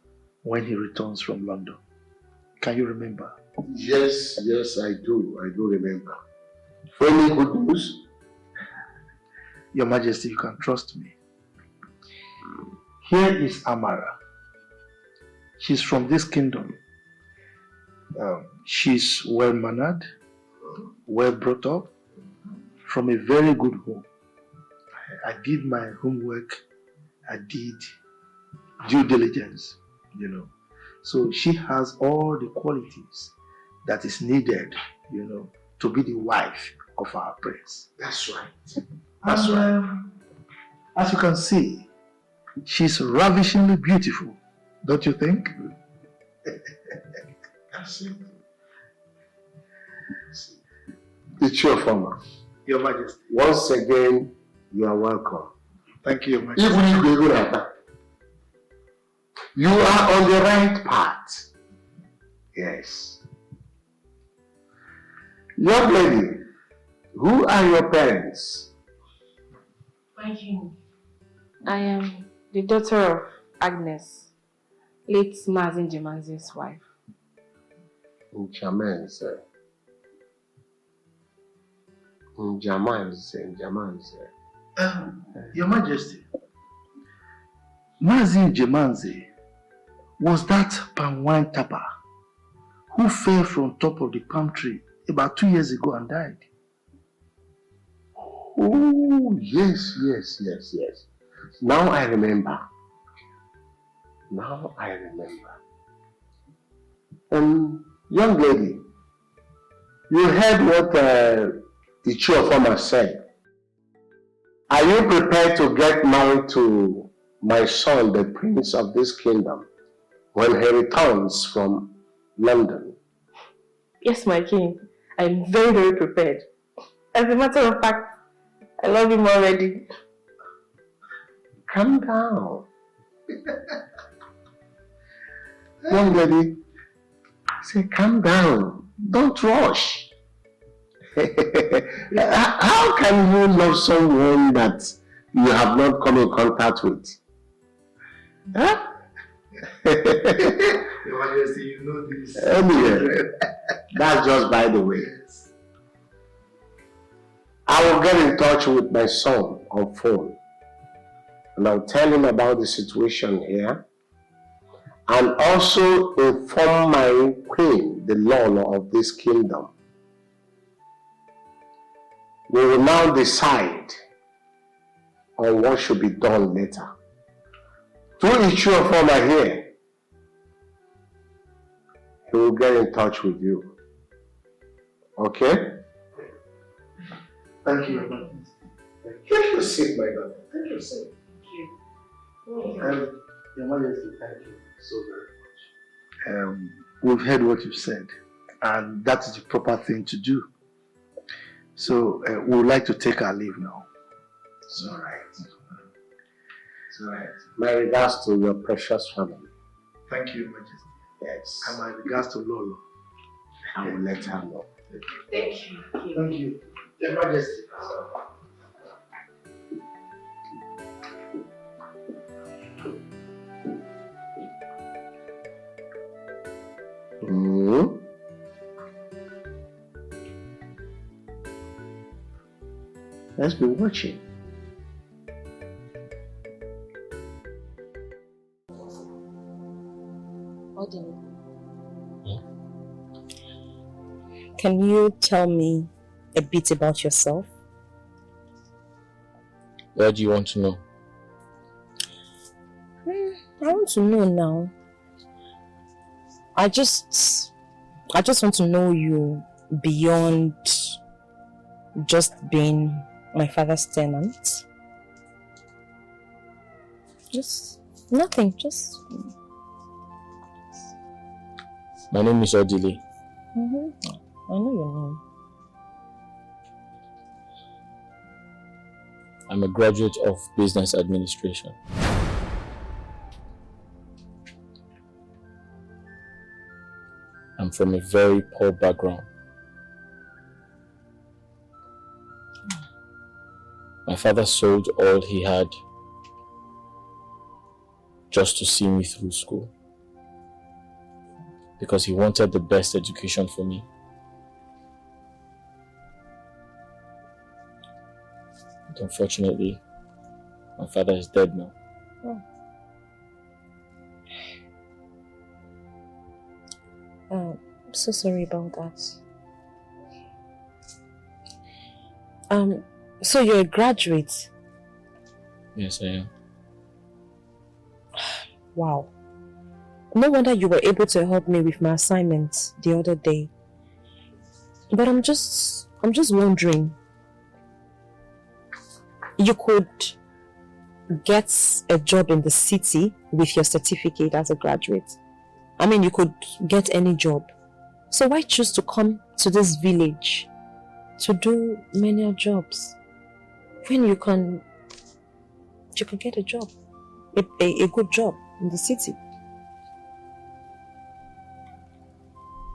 Speaker 11: when he returns from London. Can you remember?
Speaker 6: Yes, I do. I do remember. For any good news?
Speaker 11: Your Majesty, you can trust me. Here is Amara. She's from this kingdom. She's well-mannered, well-brought up, from a very good home. I did my homework. I did due diligence, So she has all the qualities that is needed, to be the wife of our prince.
Speaker 6: That's right.
Speaker 11: That's right. As you can see, she's ravishingly beautiful, don't you think?
Speaker 6: That's it. It's your former.
Speaker 11: Your Majesty.
Speaker 6: Once again, you are welcome.
Speaker 11: Thank you, Your Majesty.
Speaker 6: Even if you go like that, you are on the right path. Yes. Young lady, who are your parents?
Speaker 4: My king.
Speaker 5: I am the daughter of Agnes, late Mazin Jemanze's wife.
Speaker 6: Jamanze.
Speaker 11: Your Majesty, Mazin Jemanze was that palm wine tapper who fell from top of the palm tree about 2 years ago and died.
Speaker 6: Oh, yes. Now I remember. Young lady, you heard what the Chiofoma said. Are you prepared to get married to my son, the prince of this kingdom, when he returns from London?
Speaker 5: Yes, my king. I'm very, very prepared. As a matter of fact, I love him already.
Speaker 6: Calm down. Young lady, say calm down. Don't rush. How can you love someone that you have not come in contact with? Huh?
Speaker 11: Your Majesty, you know this.
Speaker 6: Anyway, that's just by the way. I will get in touch with my son on phone and I'll tell him about the situation here and also inform my queen, the Lolo of this kingdom. We will now decide on what should be done later. Through each of them are here, he will get in touch with you. Okay?
Speaker 11: Thank you, Your Majesty.
Speaker 6: Take your seat, my daughter. Take your seat.
Speaker 11: Your Majesty, thank you so very much. We've heard what you've said, and that is the proper thing to do. So we would like to take our leave now.
Speaker 6: It's all right. It's all right. My regards to your precious family.
Speaker 11: Thank you, Your Majesty.
Speaker 6: Yes.
Speaker 11: And my regards to Lolo.
Speaker 6: I will let her know.
Speaker 5: Thank you.
Speaker 11: Thank you. Your Majesty.
Speaker 6: Let's be watching.
Speaker 4: Can you tell me a bit about yourself?
Speaker 8: Where do you want to know?
Speaker 4: I want to know now. I just want to know you beyond just being my father's tenant. Just nothing, just...
Speaker 8: My name is Odile.
Speaker 4: I know your name.
Speaker 8: I'm a graduate of business administration. I'm from a very poor background. My father sold all he had just to see me through school, because he wanted the best education for me. But unfortunately, my father is dead now.
Speaker 4: I'm so sorry about that. So you're a graduate?
Speaker 8: Yes, I am.
Speaker 4: Wow. No wonder you were able to help me with my assignment the other day. But I'm just wondering, you could get a job in the city with your certificate as a graduate. I mean, you could get any job. So why choose to come to this village to do menial jobs when you can get a job, a good job in the city?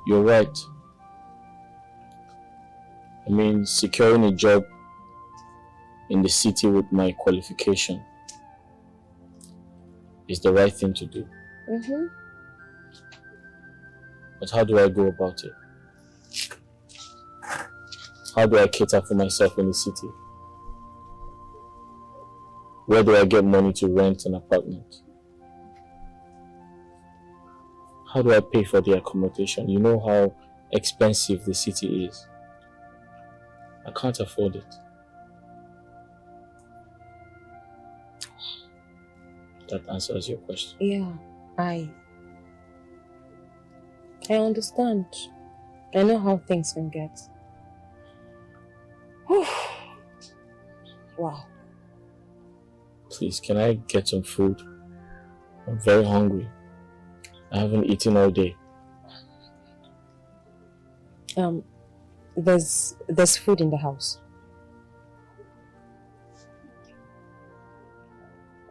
Speaker 8: You're right. I mean, securing a job in the city with my qualification
Speaker 2: is the right thing to do. But how do I go about it? How do I cater for myself in the city? Where do I get money to rent an apartment? How do I pay for the accommodation? You know how expensive the city is. I can't afford it. That answers your question.
Speaker 3: Yeah, I understand. I know how things can get. Wow.
Speaker 2: Please, can I get some food? I'm very hungry. I haven't eaten all day.
Speaker 3: There's food in the house.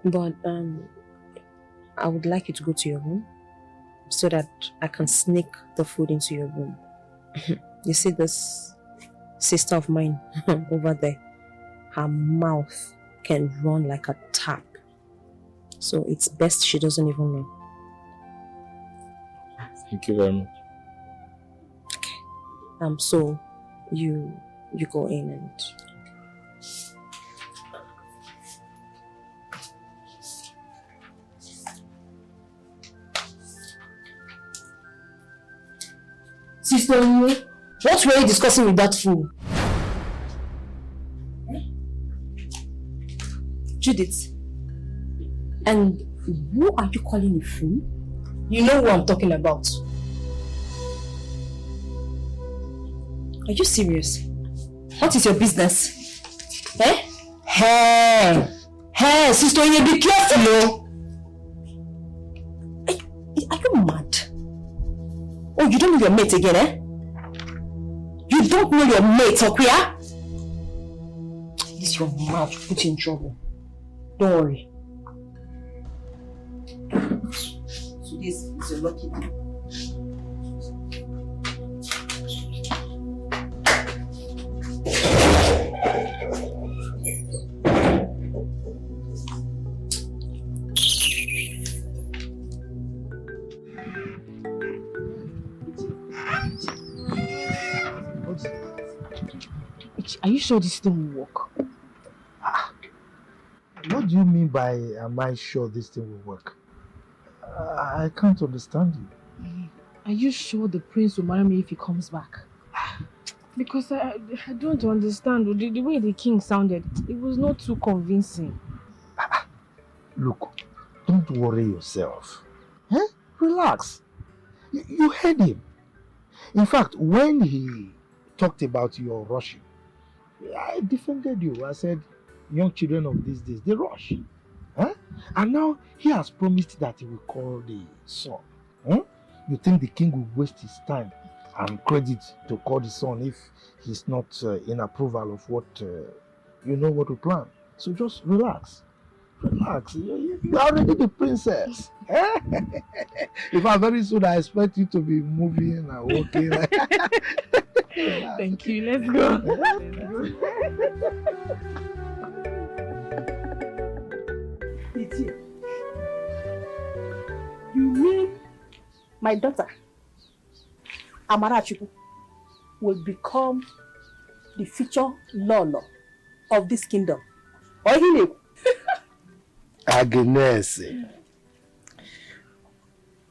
Speaker 3: But I would like you to go to your room so that I can sneak the food into your room. You see this sister of mine over there? Her mouth can run like a tap. So it's best she doesn't even know.
Speaker 2: Thank you very much.
Speaker 3: Okay. So you go in and...
Speaker 12: Sister, what were you discussing with that fool?
Speaker 3: Judith, and who are you calling a fool?
Speaker 12: You know who I'm talking about.
Speaker 3: Are you serious? What is your business? Eh?
Speaker 12: Hey, sister, you be careful,
Speaker 3: Are you mad? Oh, you don't know your mate again, eh? You don't know your mate, Okuya? This your mouth will put you in trouble. Don't worry. So this is your lucky day.
Speaker 5: Are you sure this thing will work?
Speaker 7: What do you mean by am I sure this thing will work? I can't understand you.
Speaker 5: Are you sure the prince will marry me if he comes back? Because I don't understand. The way the king sounded, it was not too convincing.
Speaker 7: Look, don't worry yourself. Relax. You heard him. In fact, when he talked about your rushing, I defended you. I said, young children of these days, they rush. And now he has promised that he will call the son. You think the king will waste his time and credit to call the son if he's not in approval of what you know what we plan? So just relax. Relax. You are already the princess. In fact, very soon I expect you to be moving and walking.
Speaker 5: Thank you. Let's go.
Speaker 10: You mean my daughter, Amarachuku, will become the future Lolo of this kingdom? Or he knew?
Speaker 7: Agnes,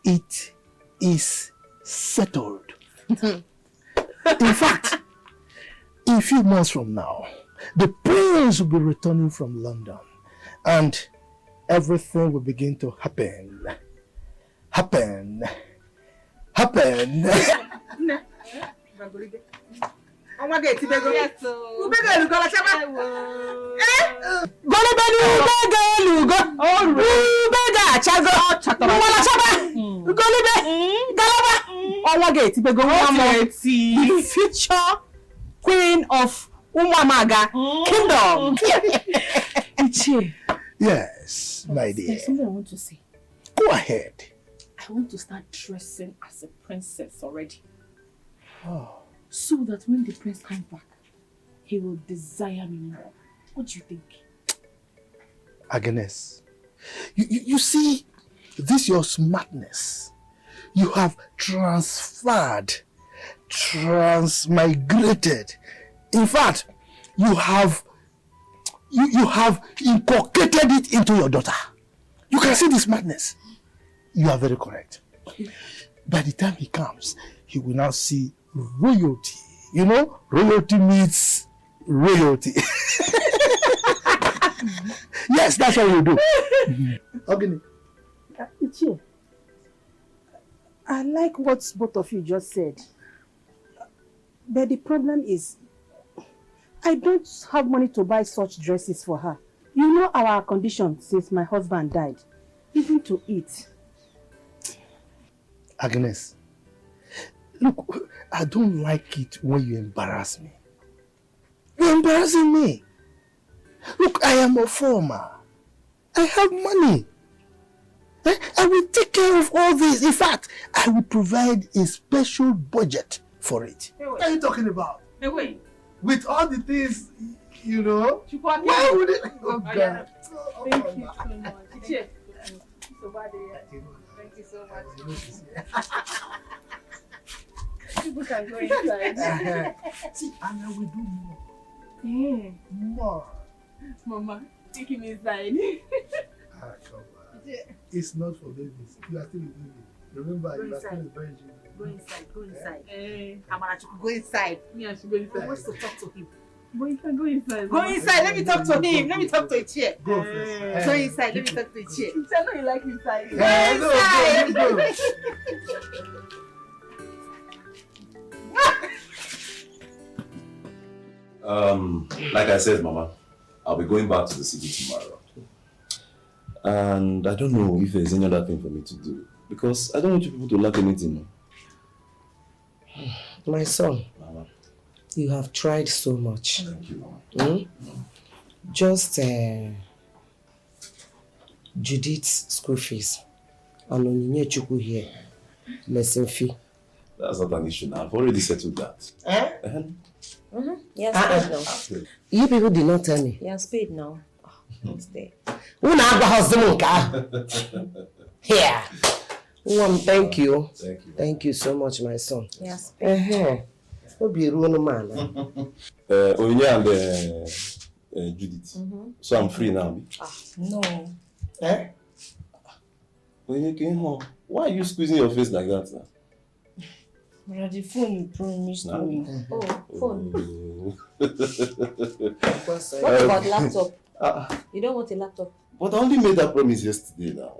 Speaker 7: it is settled. In fact, in a few months from now, the prince will be returning from London and everything will begin to happen.
Speaker 10: The future queen of Umamaga kingdom.
Speaker 7: Yes, my dear.
Speaker 10: There's something I want to say.
Speaker 7: Go ahead.
Speaker 10: I want to start dressing as a princess already.
Speaker 7: Oh.
Speaker 10: So that when the prince comes back, he will desire me more. What do you think?
Speaker 7: Agnes, you see, this your smartness, you have transmigrated. In fact, you have inculcated it into your daughter. You can see the smartness. You are very correct. By the time he comes, he will now see royalty. You know, royalty meets royalty. Yes, that's what you do. Okay.
Speaker 10: Ichie, I like what both of you just said. But the problem is, I don't have money to buy such dresses for her. You know our condition since my husband died. Even to eat.
Speaker 7: Agnes, look, I don't like it when you embarrass me. You're embarrassing me. Look, I am a farmer. I have money. I will take care of all this. In fact, I will provide a special budget for it.
Speaker 10: Hey,
Speaker 7: what are you talking about?
Speaker 10: Hey, wait.
Speaker 7: With all the things, you know,
Speaker 10: Chukwu,
Speaker 7: why would it? Oh,
Speaker 10: God.
Speaker 7: God.
Speaker 10: Thank you so much. Ichie, thank you so much. People can go inside.
Speaker 7: See, and I will do more.
Speaker 10: Yeah.
Speaker 7: More.
Speaker 10: Mama, take him inside.
Speaker 7: Ah, come on. It's not for babies. You are still a baby. Remember, you are still a virgin.
Speaker 12: Go inside, go inside.
Speaker 10: Amarachuku,
Speaker 12: Go inside.
Speaker 10: me and she go
Speaker 12: I
Speaker 10: inside.
Speaker 12: want to talk to him.
Speaker 10: But you can go inside.
Speaker 12: Go inside, let me talk to him. Let me talk to a chair.
Speaker 7: Go first.
Speaker 12: Go inside, let me talk to a chair.
Speaker 10: I know you like inside.
Speaker 7: Go.
Speaker 13: Like I said, Mama, I'll be going back to the city tomorrow. And I don't know if there's any other thing for me to do. Because I don't want you people to lack anything.
Speaker 3: My son,
Speaker 13: Mama.
Speaker 3: you have tried so much.
Speaker 13: Thank you, Mama.
Speaker 3: Just Judith's school fees and Onyinye Chukwu here, lesson fee.
Speaker 13: That's not an issue now. I've already settled that.
Speaker 4: Yes, paid now.
Speaker 3: You people did not tell me.
Speaker 4: Yes, paid now. It's there.
Speaker 3: Here. Thank you.
Speaker 13: Thank you.
Speaker 3: Thank you so much, my son.
Speaker 4: Yes,
Speaker 3: Be a real man.
Speaker 13: Onyinye and Judith. So I'm free now.
Speaker 4: No.
Speaker 13: Onyinye, why are you squeezing your face like that now?
Speaker 12: The phone you promised me.
Speaker 4: Oh, phone.
Speaker 13: What
Speaker 4: What about laptop? You don't want a laptop?
Speaker 13: But I only made that promise yesterday now.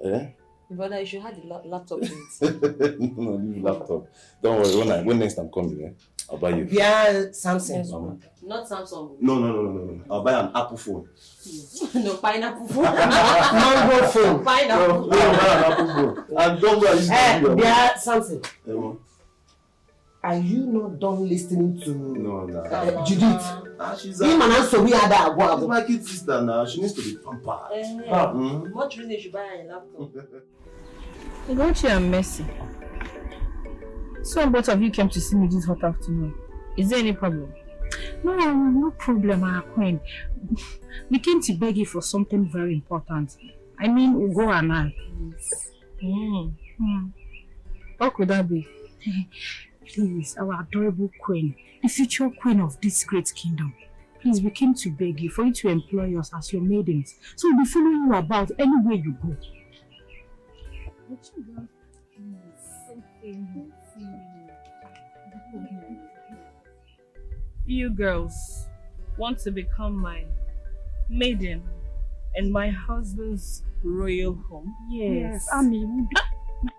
Speaker 4: Brother, you should have the laptop in it.
Speaker 13: No, leave laptop. Don't worry, when next I'm coming, I'll buy you.
Speaker 3: Yeah, Samsung.
Speaker 13: Mama.
Speaker 4: Not Samsung.
Speaker 13: No. I'll buy an Apple phone.
Speaker 4: No, pineapple phone.
Speaker 3: Mango phone.
Speaker 4: Pineapple.
Speaker 13: No, I'll buy an Apple phone. And don't go and
Speaker 3: Yeah, Samsung. Are you not done listening to Judith?
Speaker 13: She's my kid sister now. She needs to be pampered.
Speaker 4: What reason you should buy a laptop?
Speaker 5: Don't you are messy. So both of you came to see me this hot afternoon. Is there any problem?
Speaker 10: No problem, our queen. We came to beg you for something very important. I mean, Ugo and I. What could that be? Please, our adorable queen, the future queen of this great kingdom. Please, we came to beg you for you to employ us as your maidens. So we'll be following you about anywhere you go.
Speaker 5: You girls want to become my maiden in my husband's royal home?
Speaker 10: Yes.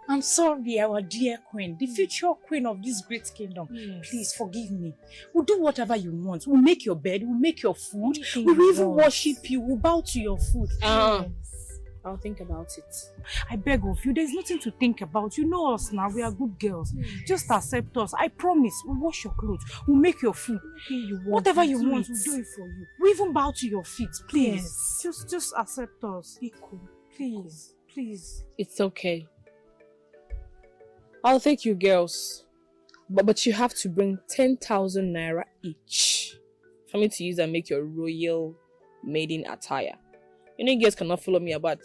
Speaker 12: I'm sorry, our dear queen, the future queen of this great kingdom.
Speaker 10: Yes.
Speaker 12: Please forgive me. We'll do whatever you want. We'll make your bed, we'll make your food, we will even worship you, we'll bow to your foot.
Speaker 5: I'll think about it.
Speaker 10: I beg of you, there's nothing to think about. You know us now, we are good girls. Just accept us. I promise, we'll wash your clothes, we'll make your food. Whatever you want, we'll do it for you. We even bow to your feet, please.
Speaker 5: Yes.
Speaker 10: Just accept us. Be cool. Please.
Speaker 5: It's okay. I'll take you girls. But you have to bring 10,000 naira each for me to use and make your royal maiden attire. You know, you guys cannot follow me about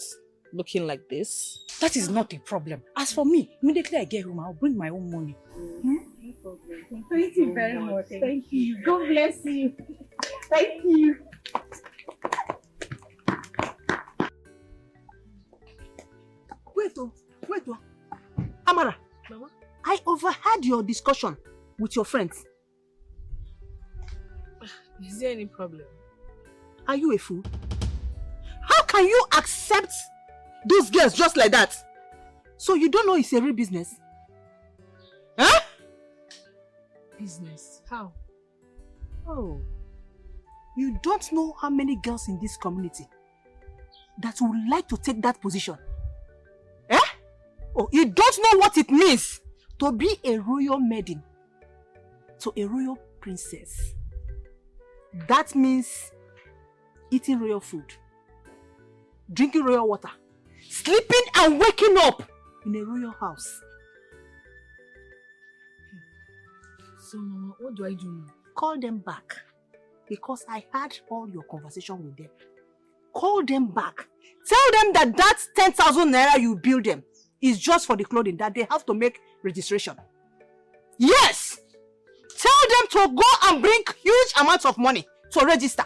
Speaker 12: looking like this.
Speaker 5: That is not a problem. As for me, immediately I get home, I'll bring my own money.
Speaker 10: No problem. Thank you very much. Thank you. God bless you. Thank you. Wait. Amara. Mama? I overheard your discussion with your friends.
Speaker 12: Is there any problem?
Speaker 10: Are you a fool? How can you accept those girls just like that? So you don't know it's a real business? Huh?
Speaker 12: Business? How?
Speaker 10: Oh. You don't know how many girls in this community that would like to take that position? Eh? Oh, you don't know what it means to be a royal maiden, to a royal princess. That means eating royal food, drinking royal water, sleeping and waking up in a royal house.
Speaker 12: So, Mama, what do I do now?
Speaker 10: Call them back, because I had all your conversation with them. Call them back. Tell them that that 10,000 naira you bill them is just for the clothing, that they have to make registration. Yes! Tell them to go and bring huge amounts of money to register.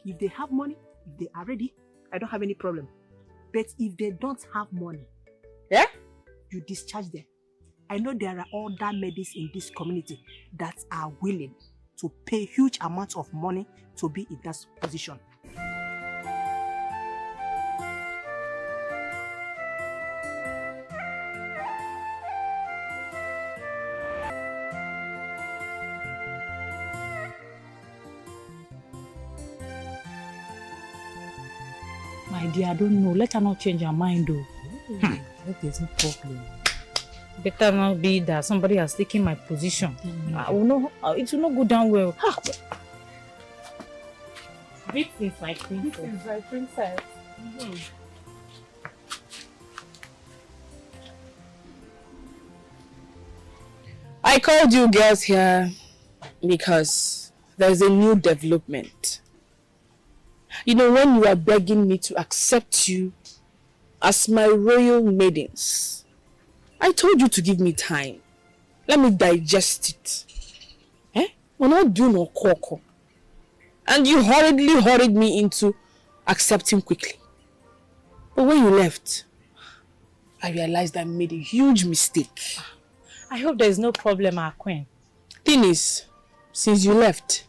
Speaker 10: If they have money, if they are ready, I don't have any problem. But if they don't have money, you discharge them. I know there are other maidens in this community that are willing to pay huge amounts of money to be in that position.
Speaker 5: My dear, I don't know. Let her not change her mind though.
Speaker 12: That is no problem.
Speaker 5: Better not be that somebody has taken my position. I will know, it will not go down well. This is my princess.
Speaker 10: This is my princess.
Speaker 12: I called you girls here because there's a new development. You know, when you are begging me to accept you as my royal maidens, I told you to give me time. Let me digest it. We're not doing no cocoa. And you hurried me into accepting quickly. But when you left, I realized I made a huge mistake.
Speaker 5: I hope there is no problem, our queen.
Speaker 12: Thing is, since you left,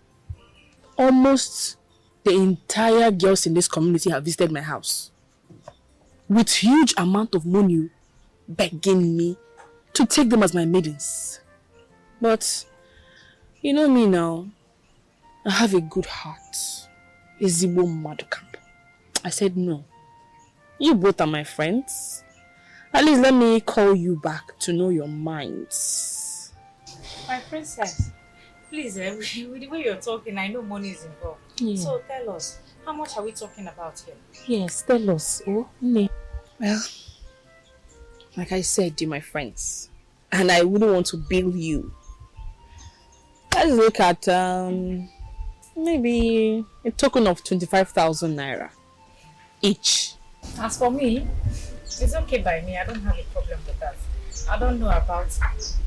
Speaker 12: almost the entire girls in this community have visited my house with huge amount of money begging me to take them as my maidens. But you know me now, I have a good heart. A Zibo Madukam. I said no. You both are my friends. At least let me call you back to know your minds.
Speaker 5: My princess, please, with the way you're talking, I know money is involved. Yeah. So tell us, how much are we talking about here?
Speaker 12: Yes, tell us. Oh, me. Well, like I said, you're my friends. And I wouldn't want to bill you. Let's look at maybe a token of 25,000 naira each.
Speaker 5: As for me, it's okay by me. I don't have a problem with that. I don't know about it.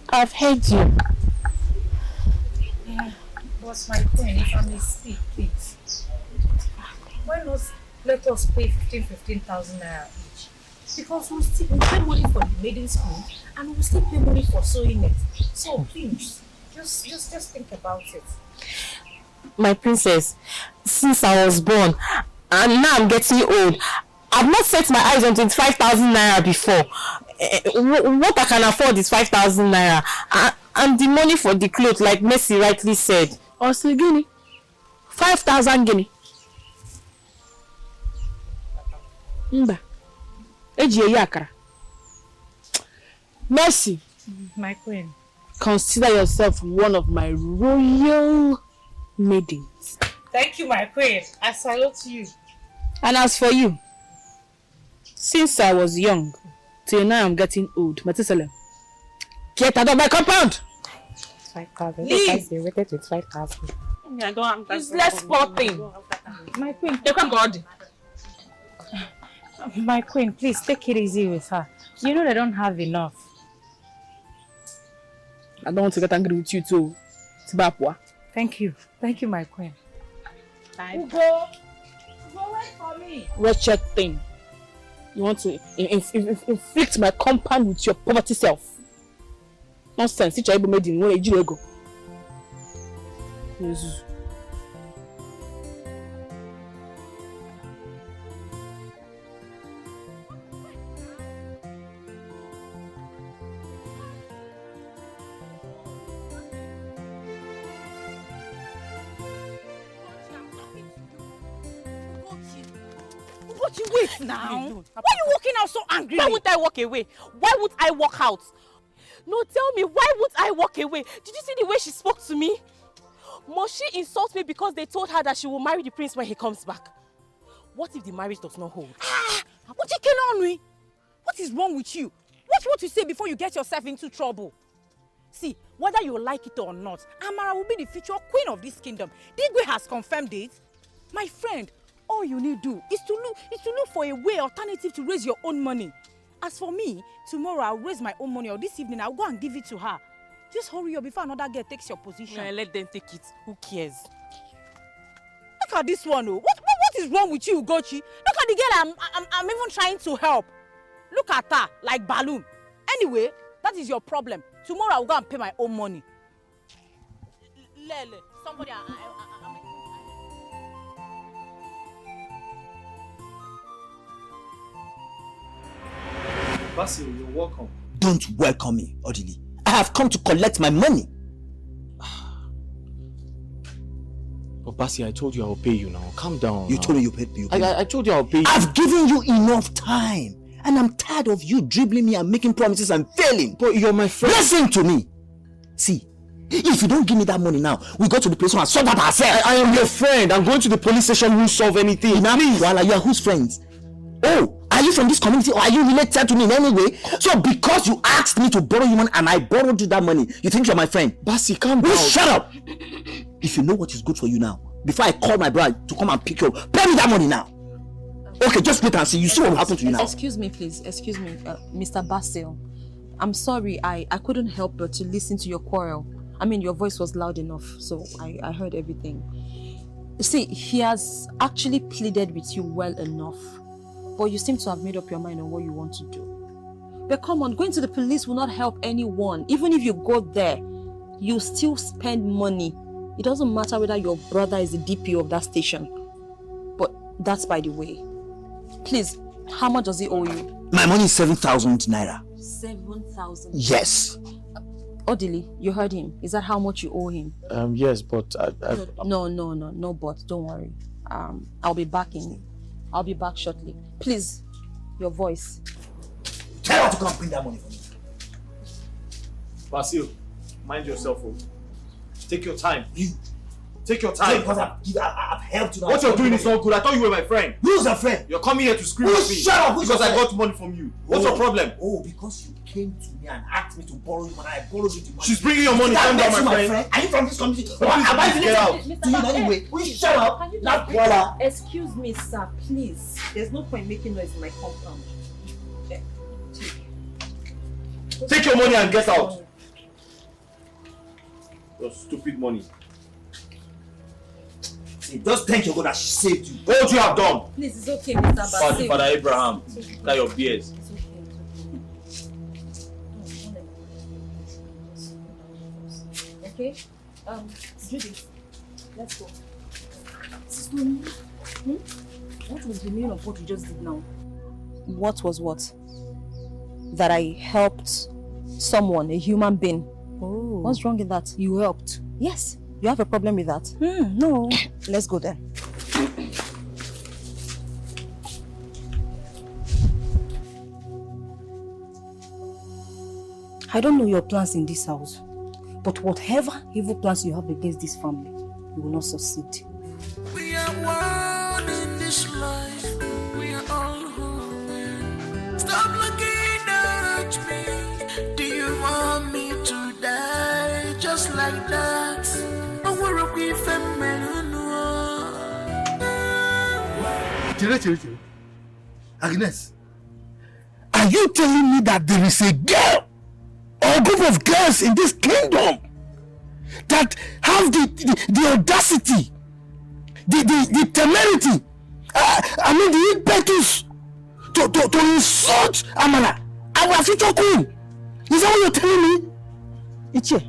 Speaker 12: I've heard you.
Speaker 5: Yeah, what's my point? If I may speak, please. Why not let us pay 15,000 naira each? Because we'll pay money for the maiden school and we'll still pay money for sewing it. So please, just think about it.
Speaker 12: My princess, since I was born and now I'm getting old, I've not set my eyes on 25,000 naira before. What I can afford is 5,000 naira. And the money for the clothes, like Messi rightly said, also guinea. 5,000 guinea. Mba. Messi.
Speaker 5: My queen.
Speaker 12: Consider yourself one of my royal maidens.
Speaker 5: Thank you, my queen. I salute you.
Speaker 12: And as for you, since I was young, till now I'm getting old. Matisalem, get out of my compound!
Speaker 5: 5,000.
Speaker 12: Leave!
Speaker 5: They rated with 5,000.
Speaker 12: I don't have that. Useless poor thing.
Speaker 5: My queen.
Speaker 12: You can go.
Speaker 5: My queen, please take it easy with her. You know they don't have enough.
Speaker 12: I don't want to get angry with you too. Tibapwa.
Speaker 5: Thank you, my queen.
Speaker 12: Ugo, wait for me. Wretched thing. You want to inflict my compound with your poverty self. Nonsense. Which I made in 1 year ago. Jesus.
Speaker 14: Wait now. Why are you walking out so angry? Why would I walk away? Why would I walk out? No, tell me, why would I walk away? Did you see the way she spoke to me? Must she insult me because they told her that she will marry the prince when he comes back? What if the marriage does not hold?
Speaker 15: What you can on me? What is wrong with you? Watch what you say before you get yourself into trouble. See, whether you like it or not, Amara will be the future queen of this kingdom. Digwe has confirmed it. My friend, all you need to do is to look for a way alternative to raise your own money. As for me, tomorrow I'll raise my own money, or this evening I'll go and give it to her. Just hurry up before another girl takes your position.
Speaker 14: Yeah, let them take it. Who cares?
Speaker 15: Look at this one, oh. What is wrong with you, Gochi? Look at the girl I'm even trying to help. Look at her, like balloon. Anyway, that is your problem. Tomorrow I'll go and pay my own money. Lele, somebody
Speaker 2: Basil, you're welcome.
Speaker 16: Don't welcome me, Odili. I have come to collect my money.
Speaker 2: But Basil, I told you I'll pay you now. Calm down.
Speaker 16: You told me you paid me.
Speaker 2: I told you I'll pay you.
Speaker 16: I've given you enough time. And I'm tired of you dribbling me and making promises and failing.
Speaker 2: But you're my friend.
Speaker 16: Listen to me. See, if you don't give me that money now, we go to the police and solve that ourselves.
Speaker 2: I am your friend. I'm going to the police station. Won't solve anything.
Speaker 16: Now, please. Well, you are whose friends? Oh, are you from this community or are you related to me in any way? So because you asked me to borrow you money and I borrowed you that money, you think you're my friend?
Speaker 2: Basi, calm down.
Speaker 16: Shut up! If you know what is good for you now, before I call my brother to come and pick you up, pay me that money now. Okay, just wait and see. You see what will happen to you now.
Speaker 4: Excuse me, please. Excuse me, Mr. Basil. I'm sorry. I couldn't help but to listen to your quarrel. I mean, your voice was loud enough, so I heard everything. See, he has actually pleaded with you well enough. But you seem to have made up your mind on what you want to do. But come on, going to the police will not help anyone. Even if you go there, you still spend money. It doesn't matter whether your brother is the DPO of that station. But that's by the way. Please, how much does he owe you?
Speaker 16: My money is 7,000 naira.
Speaker 4: 7,000?
Speaker 16: Yes.
Speaker 4: Odili, you heard him. Is that how much you owe him?
Speaker 2: Yes, but
Speaker 4: No, but don't worry. I'll be back shortly. Please, your voice.
Speaker 16: Tell her to come bring that money for me.
Speaker 2: Basil, mind yourself. Take your time. Take your time.
Speaker 16: Because I've helped you.
Speaker 2: What you're doing is not good. I thought you were my friend.
Speaker 16: Who's a friend?
Speaker 2: You're coming here to scream at me.
Speaker 16: Shut up!
Speaker 2: Because I got money from you. What's your problem?
Speaker 16: Oh, because you came to me and asked me to borrow you money. I borrowed you the money.
Speaker 2: She's bringing your money. Calm down, my friend.
Speaker 16: Are you from this community?
Speaker 2: Please get out.
Speaker 16: To you anyway. Will you shut up? Not Bola.
Speaker 4: Excuse me, sir, please. There's no point making noise in my compound.
Speaker 2: Take your money and get out. Your stupid money.
Speaker 16: See, just thank your God that she saved you.
Speaker 2: What you have done?
Speaker 4: Please, it's okay, Mr. Basil.
Speaker 2: Father Abraham, that your beers.
Speaker 4: Okay? Judith, let's go. What was the meaning of what you just did now? What was what? That I helped someone, a human being. Oh. What's wrong with that? You helped? Yes. You have a problem with that? No. Let's go then. I don't know your plans in this house, but whatever evil plans you have against this family, you will not succeed.
Speaker 9: We are one in this life. We are all human. Stop looking at me. Do you want me to die just like that? Or we're a wee feminine.
Speaker 6: Agnes, are you telling me that there is a girl or a group of girls in this kingdom that have the audacity, the temerity, the impetus to insult Amala, our future queen? Is that what you're telling me?
Speaker 10: Iche,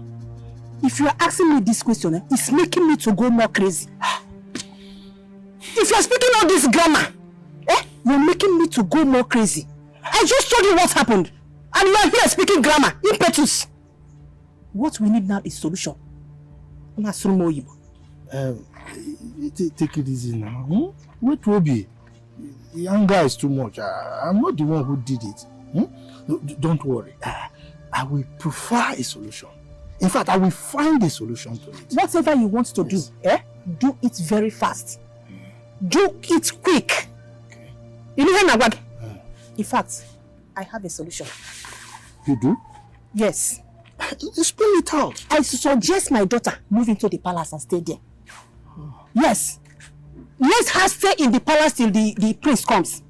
Speaker 10: if you are asking me this question, it's making me to go more crazy. If you are speaking all this grammar, you're making me to go more crazy. I just told you what happened, and you are here speaking grammar, impetus. What we need now is solution.
Speaker 7: Take it easy now. Wait, Robbie. The anger is too much. I'm not the one who did it. Don't worry. I will prefer a solution. In fact, I will find a solution to it.
Speaker 10: Whatever you want to do, do it very fast. Do it quick.
Speaker 7: Okay.
Speaker 10: In fact, I have a solution.
Speaker 7: You do?
Speaker 10: Yes.
Speaker 7: Spell it out.
Speaker 10: I suggest my daughter move into the palace and stay there. Yes. Let her stay in the palace till the prince comes.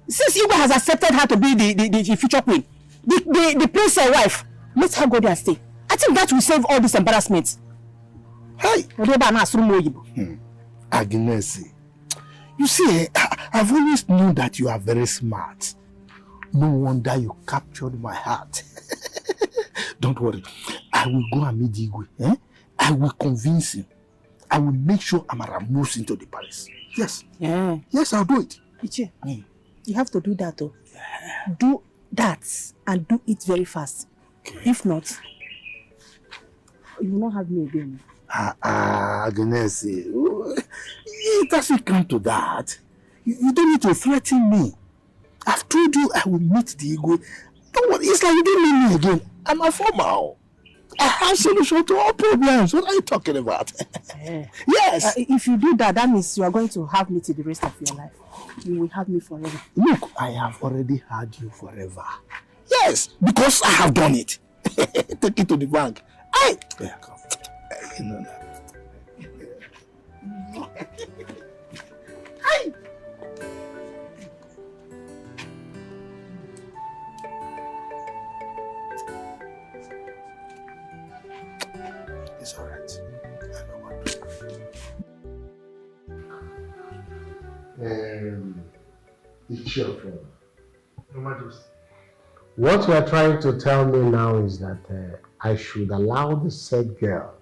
Speaker 10: Since Igwe has accepted her to be the future queen, the prince's wife, let her go there and stay. I think that will save all this embarrassment.
Speaker 7: Hey! Agnes, you see, I've always known that you are very smart. No wonder you captured my heart. Don't worry. I will go and meet Igwe. I will convince him. I will make sure Amara moves into the palace. Yes.
Speaker 10: Yeah.
Speaker 7: Yes, I'll do it.
Speaker 10: Iche, you have to do that though. Do that and do it very fast. Okay. If not, you will not have me again.
Speaker 7: Agnes, it doesn't come to that. You don't need to threaten me. I've told you I will meet the Igwe. Don't worry, it's like you don't need me again. I'm a formal. I have solution to all problems. What are you talking about? Yes.
Speaker 10: If you do that, that means you are going to have me till the rest of your life. You will have me forever.
Speaker 7: Look, I have already had you forever. Yes, because I have done it. Take it to the bank. Yeah, come. You know that. It's all right. I know what to do.
Speaker 6: It's your fault. What you are trying to tell me now is that I should allow the said girl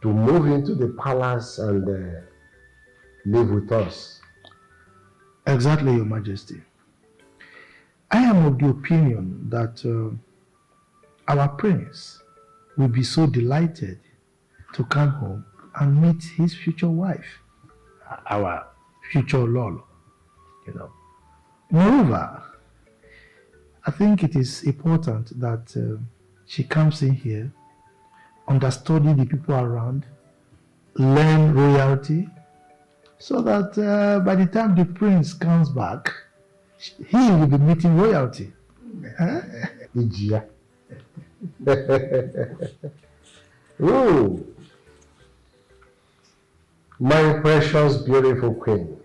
Speaker 6: to move into the palace and live with us.
Speaker 7: Exactly, Your Majesty. I am of the opinion that our prince will be so delighted to come home and meet his future wife, our future Lolo, you know. Moreover, I think it is important that she comes in here, understudy the people around, learn royalty, so that by the time the prince comes back, he will be meeting royalty.
Speaker 6: Nigerian. Ooh. My precious, beautiful queen.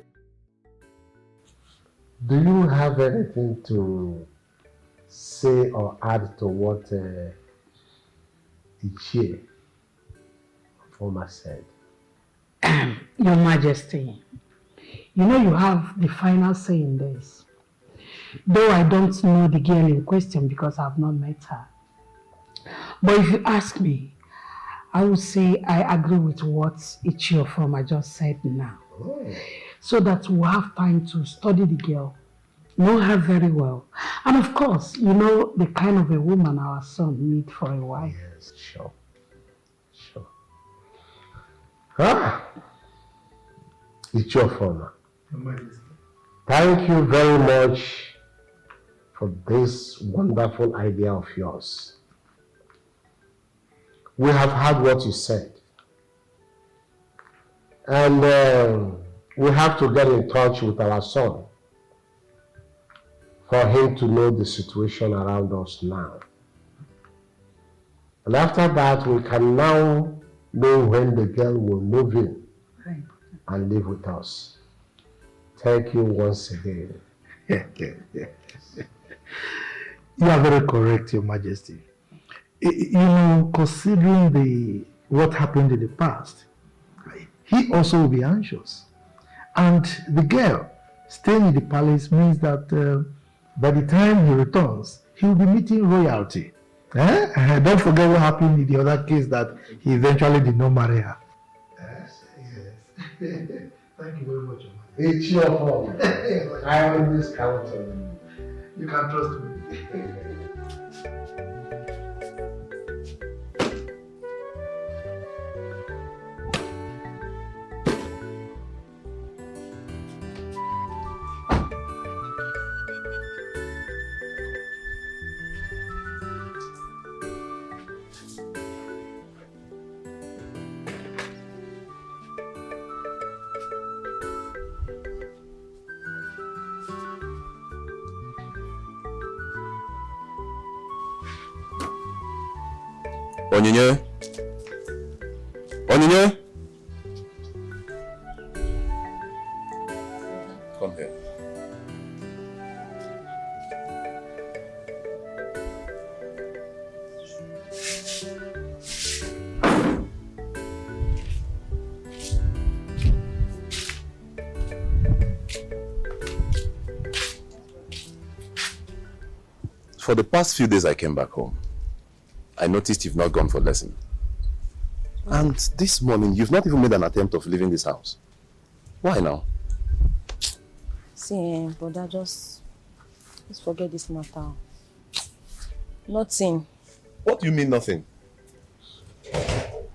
Speaker 6: Do you have anything to say or add to what Ichie former said?
Speaker 17: Your Majesty, you know you have the final say in this. Though I don't know the girl in question because I've not met her. But if you ask me, I would say I agree with what Ichie Ofoma just said now. Oh. So that we'll have time to study the girl, know her very well. And of course, you know the kind of a woman our son needs for a wife.
Speaker 6: Yes, sure. Sure. Ichie Ofoma. Thank you very much for this wonderful idea of yours. We have heard what you said. And we have to get in touch with our son for him to know the situation around us now. And after that, we can now know when the girl will move in and live with us. Thank you once again.
Speaker 11: You are very correct, Your Majesty. You know, considering what happened in the past, he also will be anxious. And the girl staying in the palace means that by the time he returns, he will be meeting royalty. Don't forget what happened in the other case that he eventually did not marry her. Yes. Thank you very much, Your Majesty. It's your fault. I always count on you. You can trust me.
Speaker 1: Onyinye? Onyinye? Come here. For the past few days I came back home. I noticed you've not gone for lesson. And this morning, you've not even made an attempt of leaving this house. Why now?
Speaker 4: See, brother, just forget this matter. Nothing.
Speaker 1: What do you mean nothing?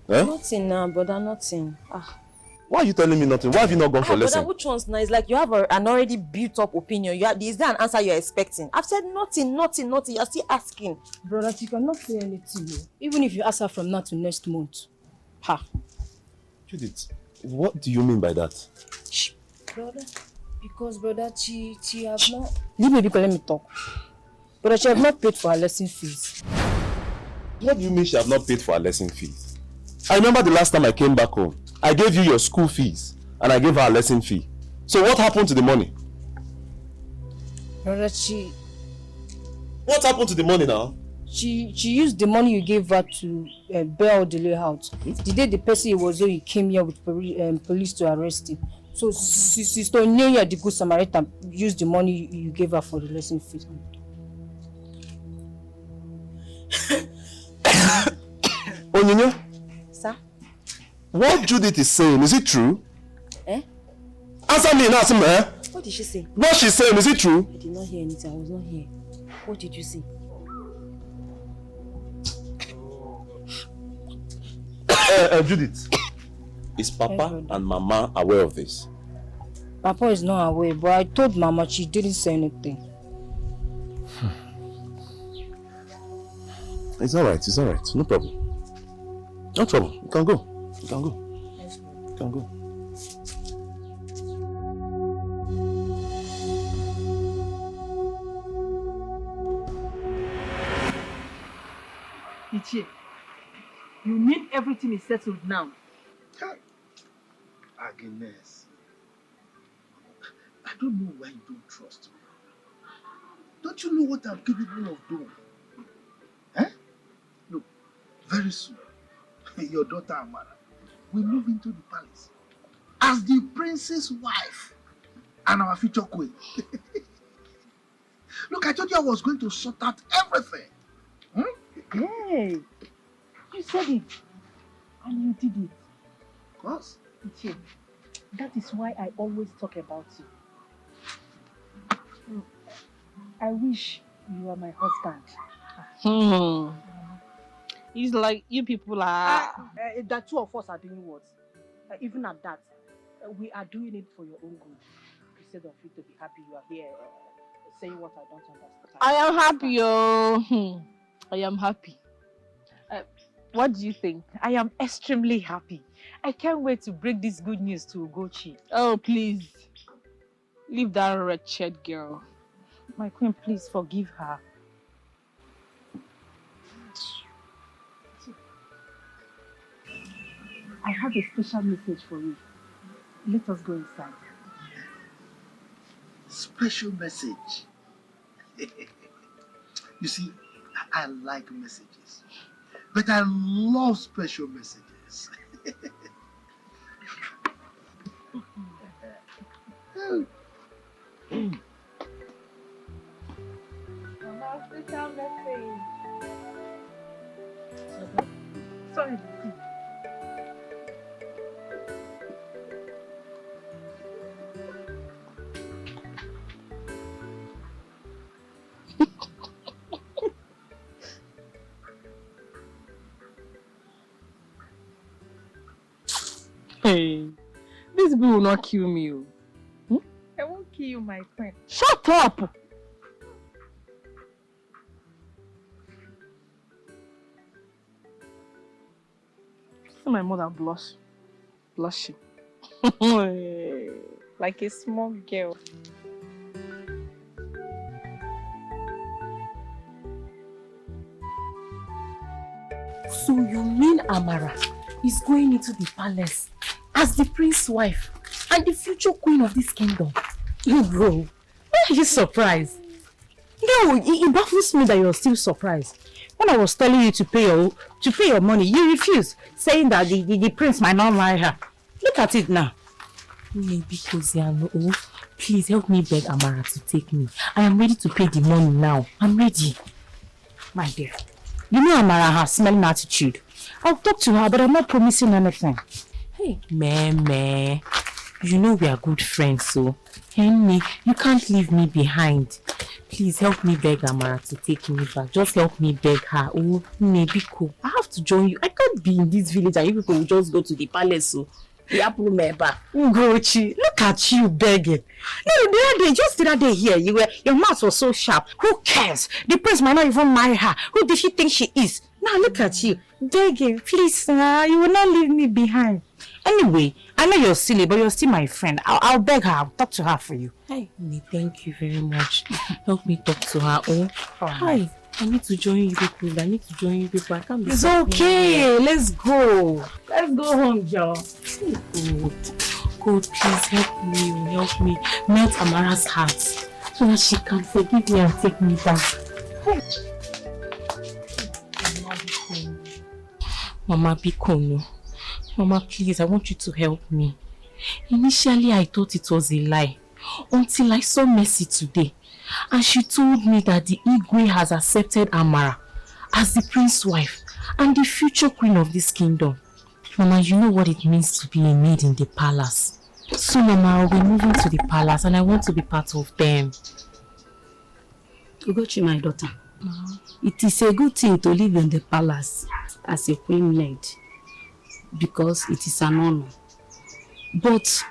Speaker 4: Nothing now, brother, nothing.
Speaker 1: Why are you telling me nothing? Why have you not gone for lesson?
Speaker 4: Brother, which one's now? It's like you have an already built up opinion. Is there an answer you're expecting? I've said nothing. You're still asking.
Speaker 15: Brother, you cannot say anything. Even if you ask her from now to next month. Ha.
Speaker 1: Judith, what do you mean by that?
Speaker 15: Shh, brother. Because, brother, she have not... Leave me because let me talk. Brother, she have not paid for her lesson fees.
Speaker 1: What do you mean she have not paid for her lesson fees? I remember the last time I came back home. I gave you your school fees and I gave her a lesson fee. So what happened to the money?
Speaker 15: Brother,
Speaker 1: What happened to the money now?
Speaker 15: She used the money you gave her to bail the layout. The day the person was there, he came here with police to arrest him. So Sister Onyenya, the good Samaritan, used the money you gave her for the lesson fee.
Speaker 1: Onyinye?
Speaker 4: Sir?
Speaker 1: What Judith is saying, is it true?
Speaker 4: Answer
Speaker 1: me now,
Speaker 4: What did she say?
Speaker 1: What she's saying, is it true?
Speaker 4: I did not hear anything. I was not here. What did you say?
Speaker 1: Judith, is Papa and Mama aware of this?
Speaker 15: Papa is not aware, but I told Mama, she didn't say anything.
Speaker 1: It's alright, no problem. No trouble, you can go. You can go. You can go.
Speaker 10: Ichie, you mean everything is settled now?
Speaker 11: Agnes, I don't know why you don't trust me. Don't you know what I'm capable of doing? Look, very soon, your daughter Amara will move into the palace as the princess wife and our future queen. Look, I told you I was going to sort out everything.
Speaker 10: Hey, you said it, and you did it.
Speaker 11: Of course.
Speaker 10: Ichie, that is why I always talk about you. I wish you were my husband.
Speaker 5: It's like you people are...
Speaker 10: the two of us are doing what? Even at that, we are doing it for your own good. Instead of you to be happy, you are here saying what I don't understand.
Speaker 5: I am happy, oh. I am happy. What do you think?
Speaker 10: I am extremely happy. I can't wait to break this good news to Ugochi.
Speaker 5: Oh, please. Leave that wretched girl.
Speaker 10: My queen, please forgive her. I have a special message for you. Let us go inside.
Speaker 11: special message. You see, I like messages, but I love special messages.
Speaker 5: Sorry.
Speaker 12: Hey, this bill will not kill me.
Speaker 5: I won't kill you, my friend.
Speaker 12: Shut up! See my mother blushing.
Speaker 5: Like a small girl.
Speaker 18: So you mean Amara is going into the palace as the prince's wife and the future queen of this kingdom?
Speaker 3: You bro, why are you surprised? No, it baffles me that you're still surprised. When I was telling you to pay your money, you refused, saying that the prince might not marry her. Look at it now.
Speaker 18: Maybe Kosiano, please help me beg Amara to take me. I am ready to pay the money now. I'm ready.
Speaker 3: My dear, you know Amara has smelling attitude. I'll talk to her, but I'm not promising anything.
Speaker 18: Hey, meh. You know we are good friends, so Henny, you can't leave me behind. Please help me beg Amara to take me back. Just help me beg her. Oh, maybe cool. I have to join you. I can't be in this village and you people will just go to the palace, so we have to me back.
Speaker 3: Ugochi, look at you begging. No, the other day, just the other day here, your mouth was so sharp. Who cares? The prince might not even marry her. Who does she think she is? Now look at you, begging. Please, you will not leave me behind. Anyway, I know you're silly, but you're still my friend. I'll beg her. I'll talk to her for you.
Speaker 18: Hi, thank you very much. Help me talk to her. Oh, hi. I need to join you people. I can't be.
Speaker 3: It's okay. Let's go. Let's go home, Joe.
Speaker 18: God, please help me. Melt Amara's heart so that she can forgive me and take me back. Mama, be cool. Mama, please, I want you to help me. Initially, I thought it was a lie until I saw Mercy today. And she told me that the Igwe has accepted Amara as the prince's wife and the future queen of this kingdom. Mama, you know what it means to be a maid in the palace. So, Mama, I'll be moving to the palace and I want to be part of them.
Speaker 19: Ugochi, my daughter, it is a good thing to live in the palace as a queen maid because it is an honor. But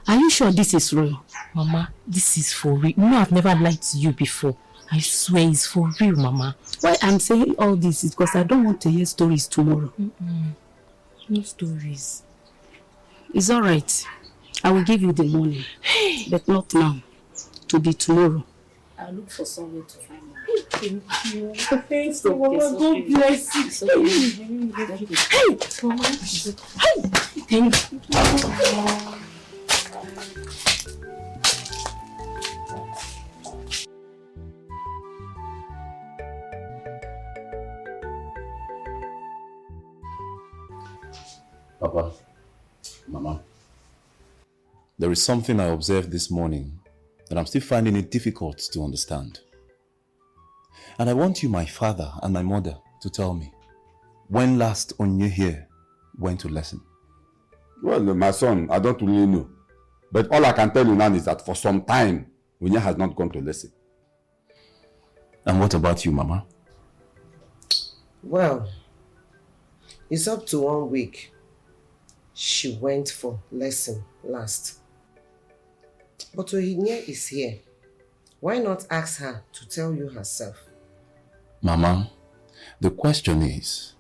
Speaker 19: are you sure this is real?
Speaker 18: Mama, this is for real. You know I've never lied to you before. I swear it's for real, Mama.
Speaker 19: Why I'm saying all this is because I don't want to hear stories tomorrow.
Speaker 18: No stories.
Speaker 19: It's alright. I will give you the money. But not now. To be tomorrow. I'll look for somewhere to find out.
Speaker 18: Thank you. Thanks, Mama. God bless you. Hey, Mama. Hey, thank you.
Speaker 20: Papa, Mama, there is something I observed this morning that I'm still finding it difficult to understand. And I want you, my father and my mother, to tell me, when last Onye here went to lesson?
Speaker 1: Well, my son, I don't really know. But all I can tell you now is that for some time, Onye has not gone to lesson.
Speaker 20: And what about you, Mama?
Speaker 3: Well, it's up to 1 week. She went for lesson last. But Ohinie is here. Why not ask her to tell you herself?
Speaker 20: Mama, the question is,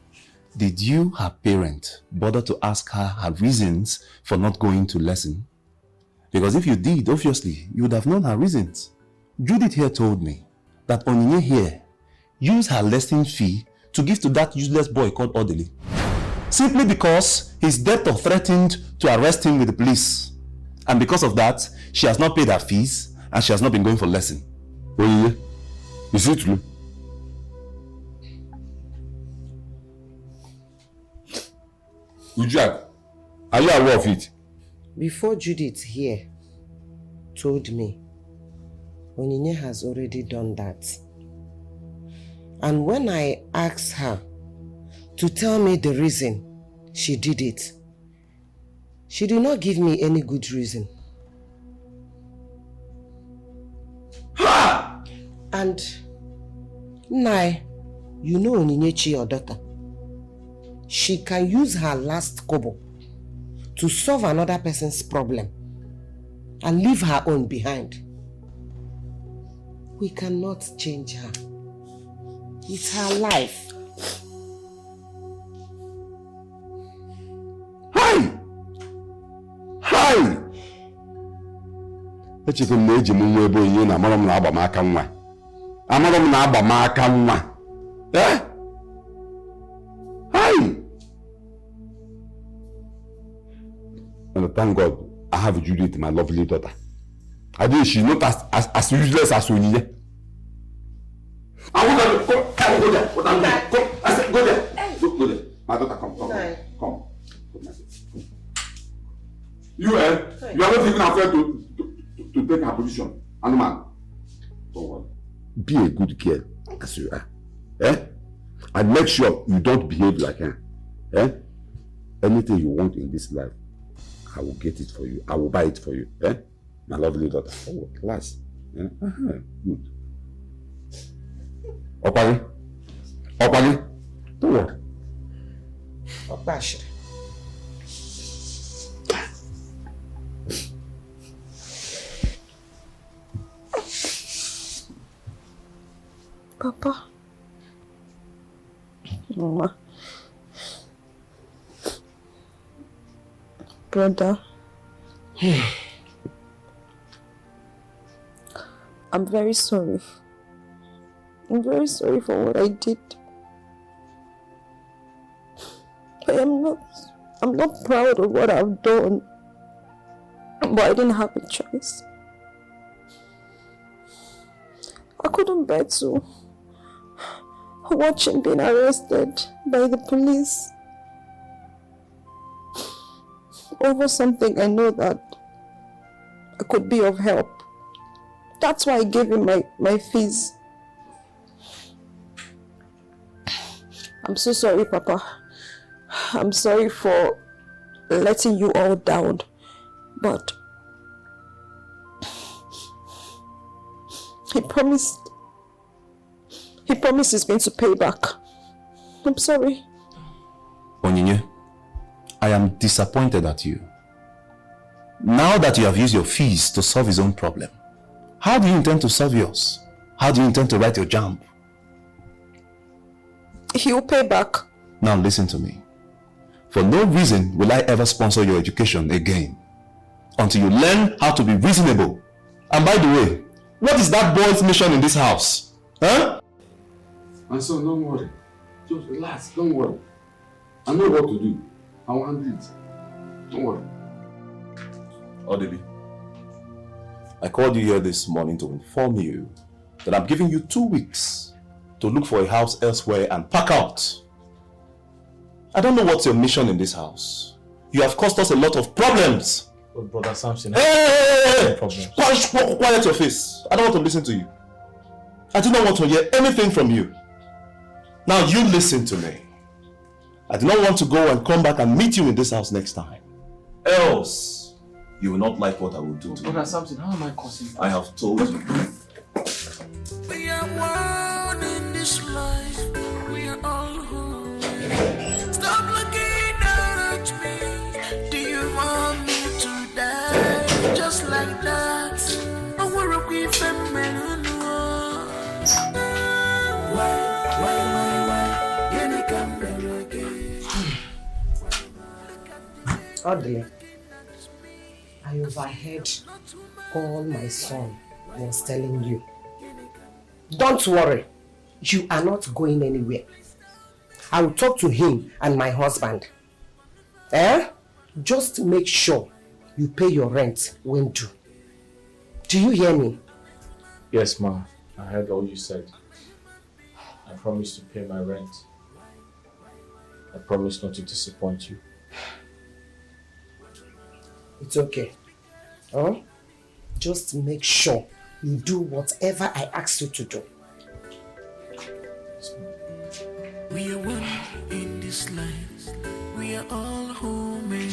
Speaker 20: did you, her parent, bother to ask her reasons for not going to lesson? Because if you did, obviously, you would have known her reasons. Judith here told me that Onyinye here used her lesson fee to give to that useless boy called Odili, simply because his debtor threatened to arrest him with the police. And because of that, she has not paid her fees and she has not been going for lesson.
Speaker 1: Onyinye, is it true? Uju, are you aware of it?
Speaker 3: Before Judith here told me, Onyinye has already done that. And when I asked her to tell me the reason she did it, she did not give me any good reason. And Nai, you know Onyinyechi, your daughter. She can use her last kobo to solve another person's problem and leave her own behind. We cannot change her. It's her life.
Speaker 1: Hi! Hi! Echekwa m na eji m nwa ebe Onyinye na amara m na agba m aka nwa. Amara m na agba m aka nwa. Eh? Hi! And thank God I have Judith, my lovely daughter. I think she's not as useless as Onyinye. I will go there. What am I? Come. I said, go there. Go there. My daughter, come. Come. You, you are not even afraid to take her position. And man, don't worry. Be a good girl as you are. And make sure you don't behave like her. Anything you want in this life, I will get it for you. I will buy it for you. My lovely daughter. Oh, class. Good. Opali. Don't worry.
Speaker 3: Opashi.
Speaker 4: Papa. Mama. Brother. I'm very sorry. I'm very sorry for what I did. I'm not proud of what I've done. But I didn't have a choice. I couldn't bear to watch him being arrested by the police over something I know that I could be of help. That's why I gave him my fees. I'm so sorry, Papa. I'm sorry for letting you all down, but he promised he's going to pay back. I'm sorry.
Speaker 20: Onyinye, I am disappointed at you. Now that you have used your fees to solve his own problem, how do you intend to solve yours? How do you intend to write your JAMB?
Speaker 4: He'll pay back.
Speaker 20: Now listen to me. For no reason will I ever sponsor your education again until you learn how to be reasonable. And by the way, what is that boy's mission in this house? Huh?
Speaker 1: And so don't worry. Just relax, don't worry. I know what to do. I will handle it. Don't worry.
Speaker 20: Odebi, I called you here this morning to inform you that I'm giving you 2 weeks to look for a house elsewhere and pack out. I don't know what's your mission in this house. You have caused us a lot of problems.
Speaker 2: But Brother Samson,
Speaker 20: hey! Quiet your face. I don't want to listen to you. I do not want to hear anything from you. Now you listen to me. I do not want to go and come back and meet you in this house next time. Else, you will not like what I will do to you.
Speaker 2: Brother Samson, how am I causing?
Speaker 20: I have told you.
Speaker 9: We are one in this life. We are all home. Stop looking at me. Do you want me to die just like that? I want to be feminine.
Speaker 3: Oddly, I overheard all my son was telling you. Don't worry, you are not going anywhere. I will talk to him and my husband. Just make sure you pay your rent when due. Do you hear me?
Speaker 2: Yes, ma. I heard all you said. I promise to pay my rent. I promise not to disappoint you.
Speaker 3: It's okay. Huh? Just make sure you do whatever I asked you to do.
Speaker 9: We are one in this life. We are all human.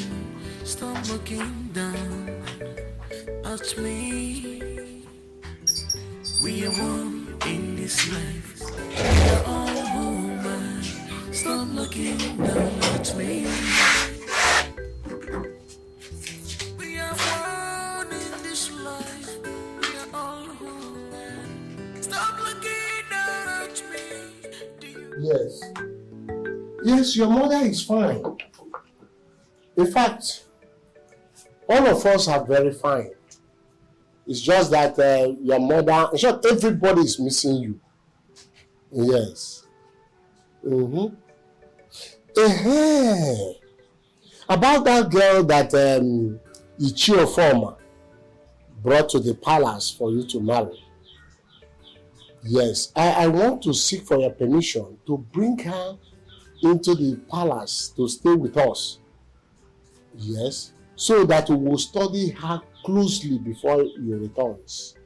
Speaker 9: Stop looking down at me. We are one in this life. We are all human. Stop looking down at me. We are one in this life. We are all human. Stop looking down at me.
Speaker 6: Yes. Yes, your mother is fine. In fact, all of us are very fine. It's just that your mother, in short, everybody is missing you. Yes. About that girl that Ichio Former brought to the palace for you to marry. Yes, I want to seek for your permission to bring her into the palace to stay with us. Yes, so that we will study her closely before you returns.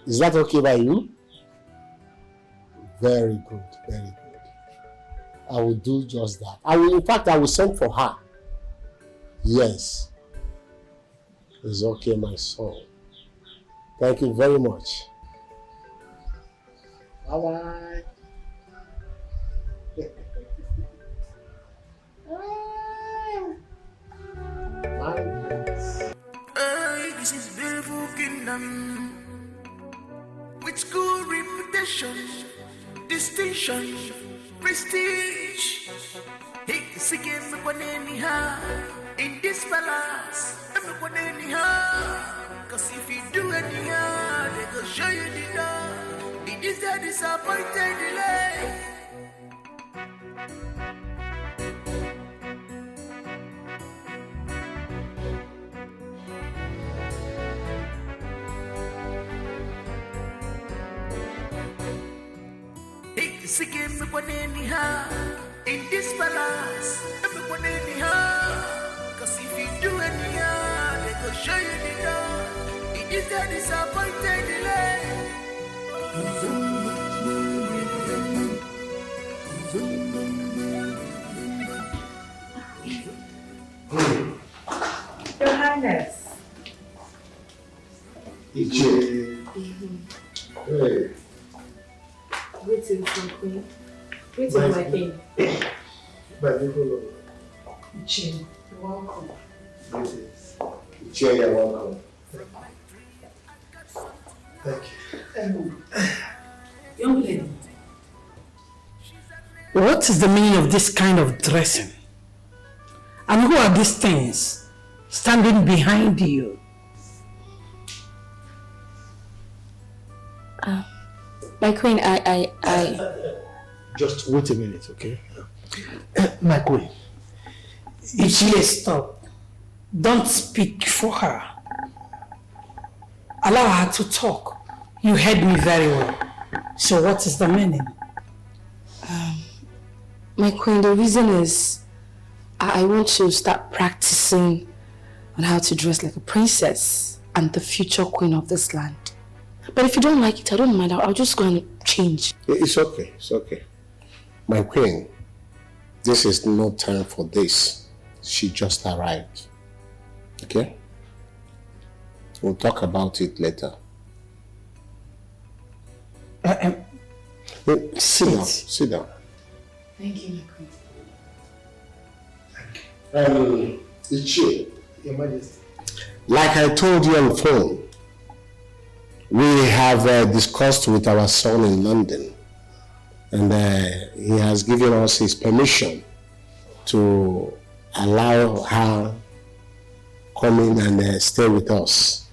Speaker 6: Is that okay by you? Very good, very good. I will do just that. In fact, I will send for her. Yes. It's okay, my son. Thank you very much. Bye-bye.
Speaker 9: This is beautiful kingdom with good reputation, distinction, prestige. Hey, seeking in this palace, cause if you do anyhow, they go show you the door. It is a disappointed delay. Seeking in this palace, cause if you do anyhow, they go show you the door. It is a disappointed delay.
Speaker 17: Your Highness.
Speaker 6: Hey.
Speaker 18: Greetings, my queen. Greetings, my king. Chin, you're welcome.
Speaker 6: Chin, you're welcome.
Speaker 11: Thank you.
Speaker 18: Young lady.
Speaker 17: What is the meaning of this kind of dressing? And who are these things standing behind you?
Speaker 18: My queen, I...
Speaker 7: Just wait a minute, okay? My queen.
Speaker 17: Ichie, stop. Don't speak for her. Allow her to talk. You heard me very well. So what is the meaning?
Speaker 18: My queen, the reason is I want to start practicing on how to dress like a princess and the future queen of this land. But if you don't like it, I don't mind. I'll just go and change.
Speaker 6: It's okay, it's okay. My queen, this is no time for this. She just arrived. Okay? We'll talk about it later. Sit down, sit down.
Speaker 18: Thank you, my queen.
Speaker 6: Ichie,
Speaker 11: Your Majesty.
Speaker 6: like I told you on the phone, we have discussed with our son in London, and he has given us his permission to allow her come in and stay with us,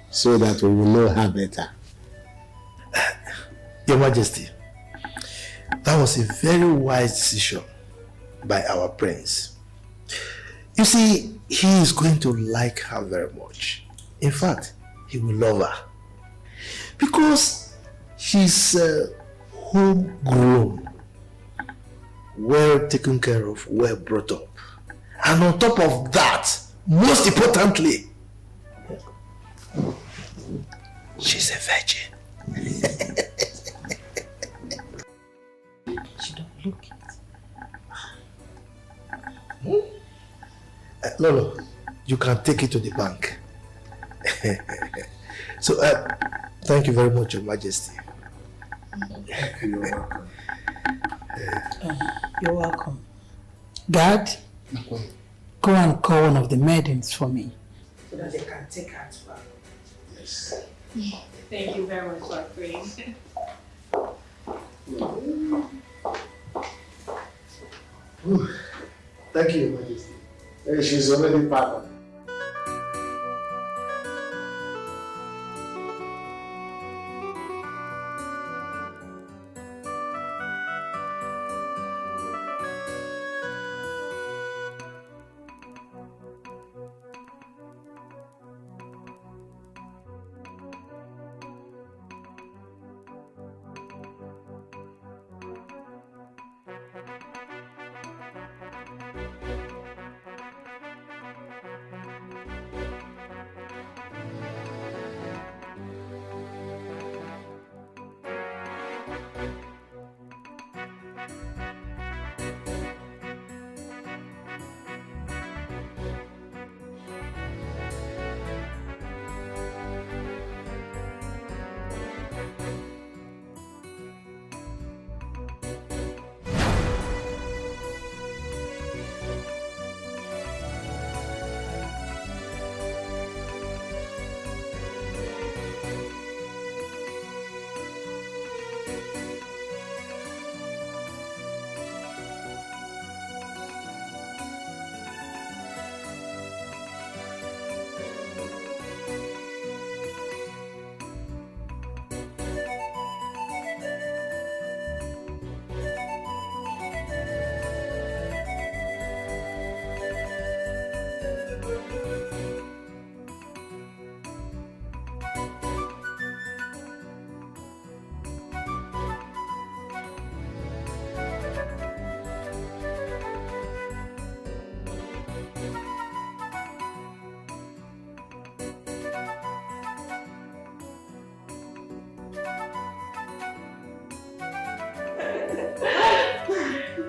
Speaker 6: so that we will know her better.
Speaker 7: Your Majesty, that was a very wise decision by our prince. You see, he is going to like her very much. In fact, he will love her. Because she's homegrown, well taken care of, well brought up. And on top of that, most importantly, she's a virgin.
Speaker 17: She don't look it.
Speaker 7: Lolo, you can take it to the bank. So, thank you very much, Your Majesty.
Speaker 11: You're welcome.
Speaker 17: You're welcome. Guard, go and call one of the maidens for me, so that they can take her to her.
Speaker 7: Yes.
Speaker 18: Thank you very much for praying.
Speaker 6: Thank you, Your Majesty. She's already part.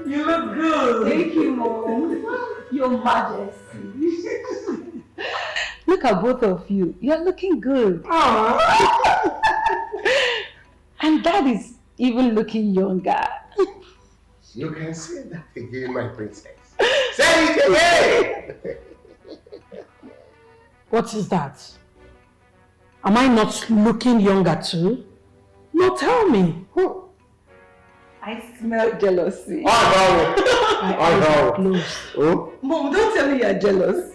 Speaker 17: You look good.
Speaker 10: Thank you, Mom. Your Majesty. Look at both of you. You're looking good. And Dad is even looking younger.
Speaker 6: You can say that again, my princess. Say it again!
Speaker 17: What is that? Am I not looking younger too? No, tell me.
Speaker 10: I smell jealousy.
Speaker 6: I know.
Speaker 10: Oh? Mom, don't tell me you're jealous.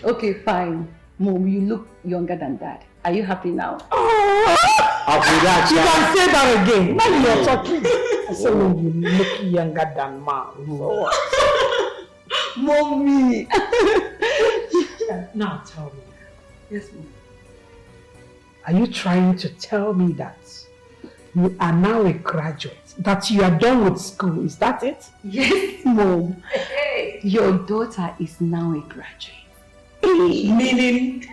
Speaker 10: Okay, fine. Mom, you look younger than Dad. Are you happy now?
Speaker 17: You can say that again. Now you're talking. I said when you look younger than Mom.
Speaker 10: Mommy.
Speaker 17: Now tell me.
Speaker 10: Yes, Mom.
Speaker 17: Are you trying to tell me that you are now a graduate? That you are done with school? Is that it?
Speaker 10: Yes, Mom. Your daughter is now a graduate.
Speaker 17: Meaning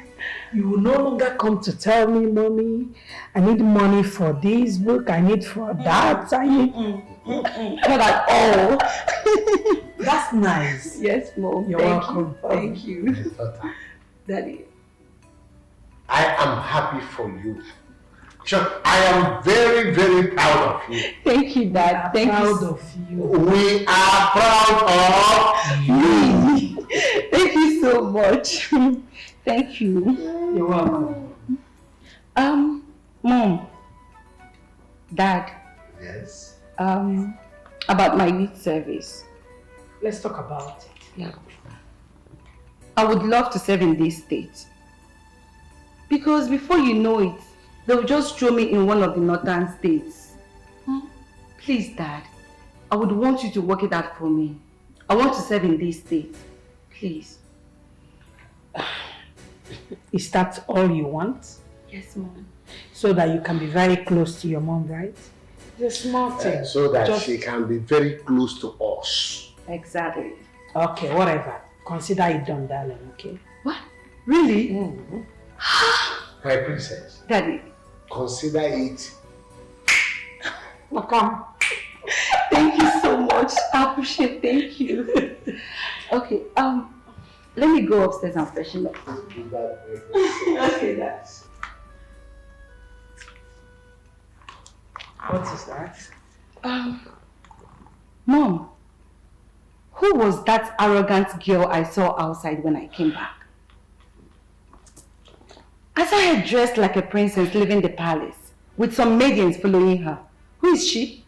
Speaker 17: you will no longer come to tell me, Mommy, I need money for this book, I need for that, I need... Not at all. That's nice.
Speaker 10: Yes, Mom.
Speaker 17: You're welcome.
Speaker 10: Thank you. Daddy.
Speaker 6: I am happy for you. Sure, I am very, very proud of you.
Speaker 10: Thank you, Dad. Thank
Speaker 17: proud
Speaker 10: you.
Speaker 17: of you.
Speaker 6: We are proud of you.
Speaker 10: Thank you so much. Thank you.
Speaker 17: You're welcome.
Speaker 10: Mom. Dad.
Speaker 6: Yes.
Speaker 10: About my youth service.
Speaker 17: Let's talk about it.
Speaker 10: Yeah. I would love to serve in this state. Because before you know it, they'll just throw me in one of the northern states. Please, Dad, I would want you to work it out for me.
Speaker 21: I want to serve in this state. Please.
Speaker 17: Is that all you want?
Speaker 21: Yes, Mom.
Speaker 17: So that you can be very close to your mom, right? It's a small thing.
Speaker 6: So that she can be very close to us.
Speaker 21: Exactly.
Speaker 17: Okay, whatever. Consider it done, darling, okay?
Speaker 21: What? Really?
Speaker 17: Mm-hmm.
Speaker 6: My princess.
Speaker 21: Daddy.
Speaker 6: Consider it.
Speaker 17: Welcome.
Speaker 21: Thank you so much. I appreciate it. Thank you. Okay, let me go upstairs and freshen up. Okay, Dad.
Speaker 17: What is that?
Speaker 21: Mom, who was that arrogant girl I saw outside when I came back? I saw her dressed like a princess leaving the palace, with some maidens following her. Who is she?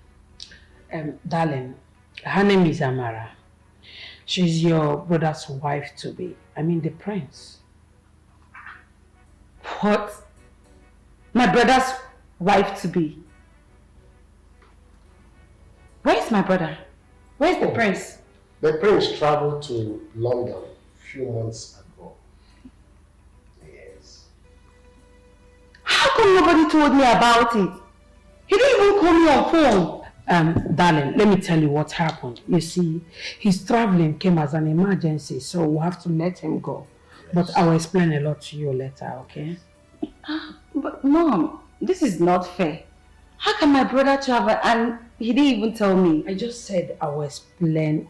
Speaker 17: Darling, her name is Amara. She's your brother's wife to be. I mean, the prince.
Speaker 21: What? My brother's wife to be? Where is my brother? Where is the prince?
Speaker 6: The prince traveled to London a few months ago. Yes.
Speaker 21: How come nobody told me about it? He didn't even call me on phone.
Speaker 17: Darling, let me tell you what happened. You see, his traveling came as an emergency, so we'll have to let him go. Yes. But I will explain a lot to you later, okay?
Speaker 21: But Mom, this is not fair. How can my brother travel and he didn't even tell me?
Speaker 17: I just said I will explain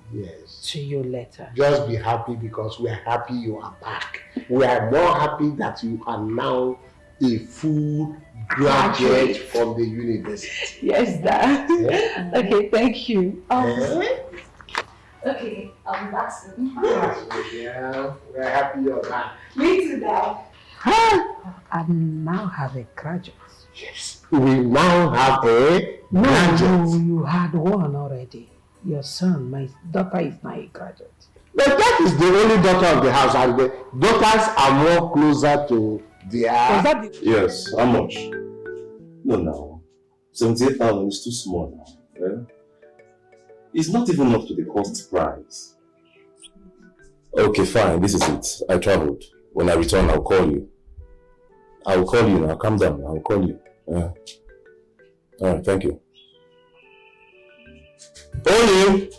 Speaker 17: to you later.
Speaker 6: Just be happy because we are happy you are back. We are more happy that you are now a full graduate from the university.
Speaker 21: Yes, Dad.
Speaker 6: Yeah.
Speaker 21: Okay, thank you. Okay, I'll be back soon.
Speaker 6: Yeah, we are happy you're back.
Speaker 21: Me too, Dad.
Speaker 17: I now have a graduate.
Speaker 6: Yes. We now have a graduate.
Speaker 17: No, you had one already. Your son, my daughter is now a graduate.
Speaker 6: But that is the only daughter of the house, and the daughters are more closer to their...
Speaker 20: Yes, how much? No, now. 78,000 is too small now. Yeah? It's not even up to the cost price. Okay, fine, this is it. I traveled. When I return, I'll call you. I will call you now. Calm down. I will call you. Yeah. All right. Thank you. Oni!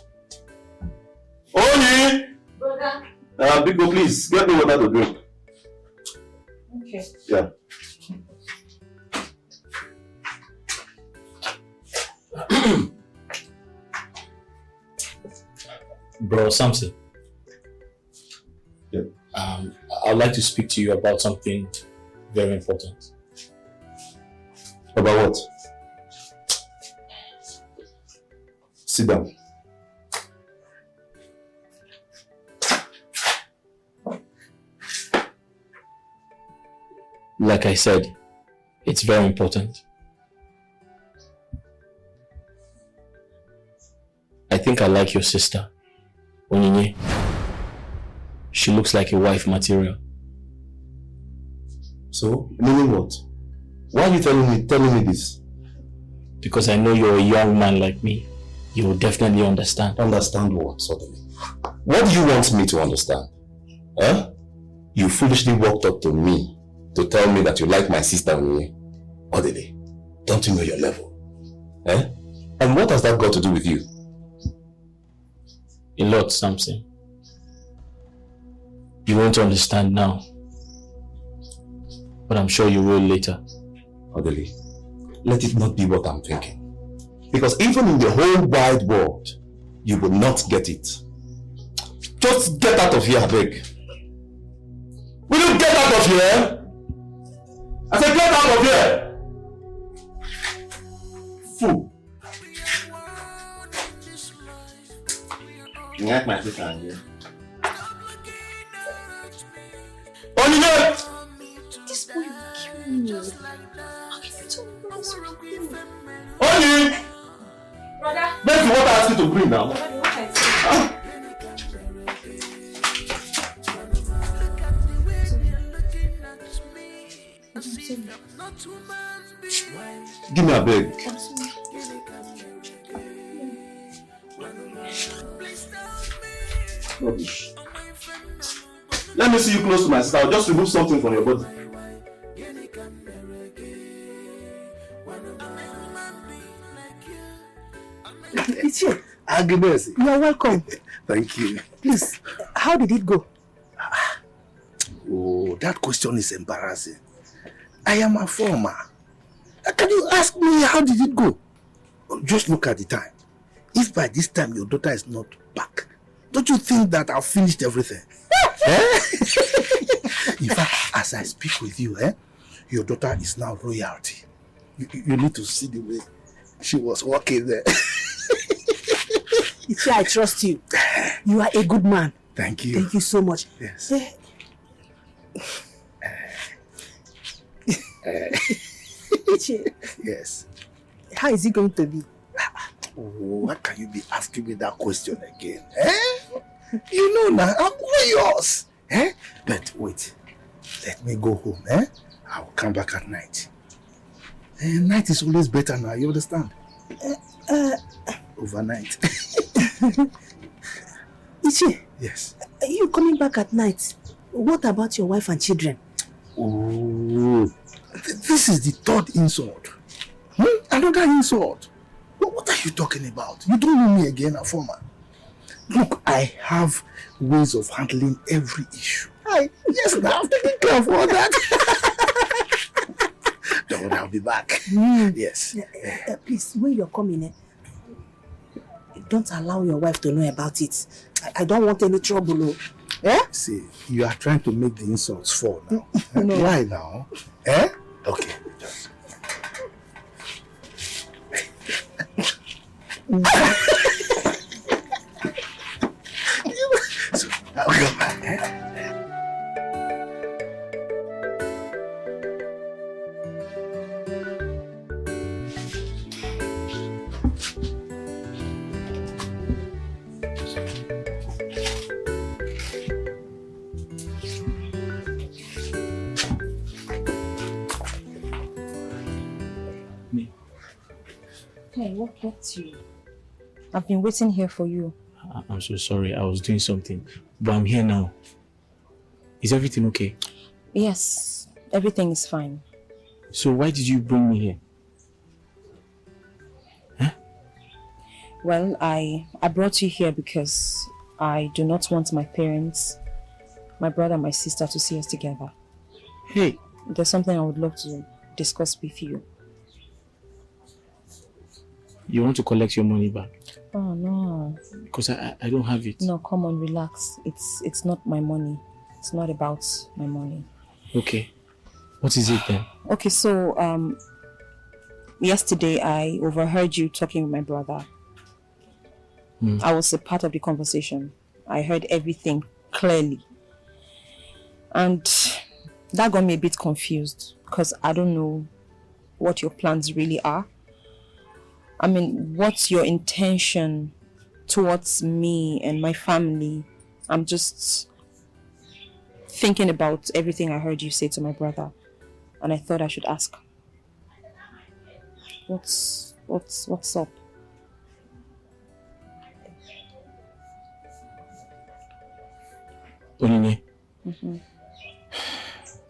Speaker 21: Brother.
Speaker 20: Biko, please get me water to drink.
Speaker 21: Okay.
Speaker 20: Yeah.
Speaker 8: Bro Samson.
Speaker 20: Yeah.
Speaker 8: I'd like to speak to you about something very important.
Speaker 20: About what? Sit down.
Speaker 8: Like I said, it's very important. I think I like your sister, Onyinye. She looks like a wife material.
Speaker 20: So, meaning what? Why are you telling me this?
Speaker 8: Because I know you're a young man like me. You will definitely understand.
Speaker 20: Understand what, suddenly? What do you want me to understand? Huh? You foolishly walked up to me to tell me that you like my sister Onyinye. Odele, don't you know your level? Eh? And what has that got to do with you?
Speaker 8: A lot, Samson. You won't understand now. But I'm sure you will later.
Speaker 20: Odele, let it not be what I'm thinking. Because even in the whole wide world, you will not get it. Just get out of here, I beg. Will you get out of here? I said get out of here! Fool. You like my sister here? Onyinye!
Speaker 18: This boy will kill me. How can you tell me what else to do?
Speaker 20: Onyinye!
Speaker 18: Brother.
Speaker 20: Where's the water I asked you to bring now?
Speaker 18: What I say?
Speaker 20: Give me a bag. Rubbish. Let me see you close to my sister. I'll just remove something from your body.
Speaker 10: It's you.
Speaker 6: Agnes.
Speaker 10: You are welcome.
Speaker 6: Thank you.
Speaker 10: Please, how did it go?
Speaker 6: Oh, that question is embarrassing. I am a former. Can you ask me how did it go? Just look at the time. If by this time your daughter is not back, don't you think that I've finished everything? In fact, as I speak with you, your daughter is now royalty. You need to see the way she was walking there.
Speaker 10: Ichi, I trust you. You are a good man.
Speaker 6: Thank you.
Speaker 10: Thank you so much.
Speaker 6: Yes.
Speaker 10: Ichi,
Speaker 6: Yes.
Speaker 10: how is it going to be?
Speaker 6: Oh, why can you be asking me that question again? You know now, I'm yours. But wait, let me go home. I will come back at night. Night is always better now, you understand? Overnight.
Speaker 10: Ichi,
Speaker 6: Yes.
Speaker 10: are you coming back at night? What about your wife and children?
Speaker 6: Oh, this is the third insult. Another insult. What are you talking about? You don't know me again, Afoma. Look, I have ways of handling every issue. Yes, now I'm taking care of all that. Don't worry, I'll be back. Yes.
Speaker 10: Please, when you're coming, don't allow your wife to know about it. I don't want any trouble.
Speaker 6: See, you are trying to make the insults fall now.
Speaker 10: No.
Speaker 6: Why now? Okay. So, I'll come back.
Speaker 4: Hey, what gets you? I've been waiting here for you.
Speaker 2: I'm so sorry. I was doing something, but I'm here now. Is everything okay?
Speaker 4: Yes, everything is fine.
Speaker 2: So why did you bring me here?
Speaker 4: Well, I brought you here because I do not want my parents, my brother and my sister to see us together.
Speaker 2: Hey.
Speaker 4: There's something I would love to discuss with you.
Speaker 2: You want to collect your money back?
Speaker 4: Oh, no.
Speaker 2: Because I don't have it.
Speaker 4: No, come on, relax. It's not my money. It's not about my money.
Speaker 2: Okay. What is it then?
Speaker 4: Okay, so, yesterday I overheard you talking with my brother. I was a part of the conversation. I heard everything clearly. And that got me a bit confused because I don't know what your plans really are. I mean, what's your intention towards me and my family? I'm just thinking about everything I heard you say to my brother, and I thought I should ask. What's up?
Speaker 2: Onine,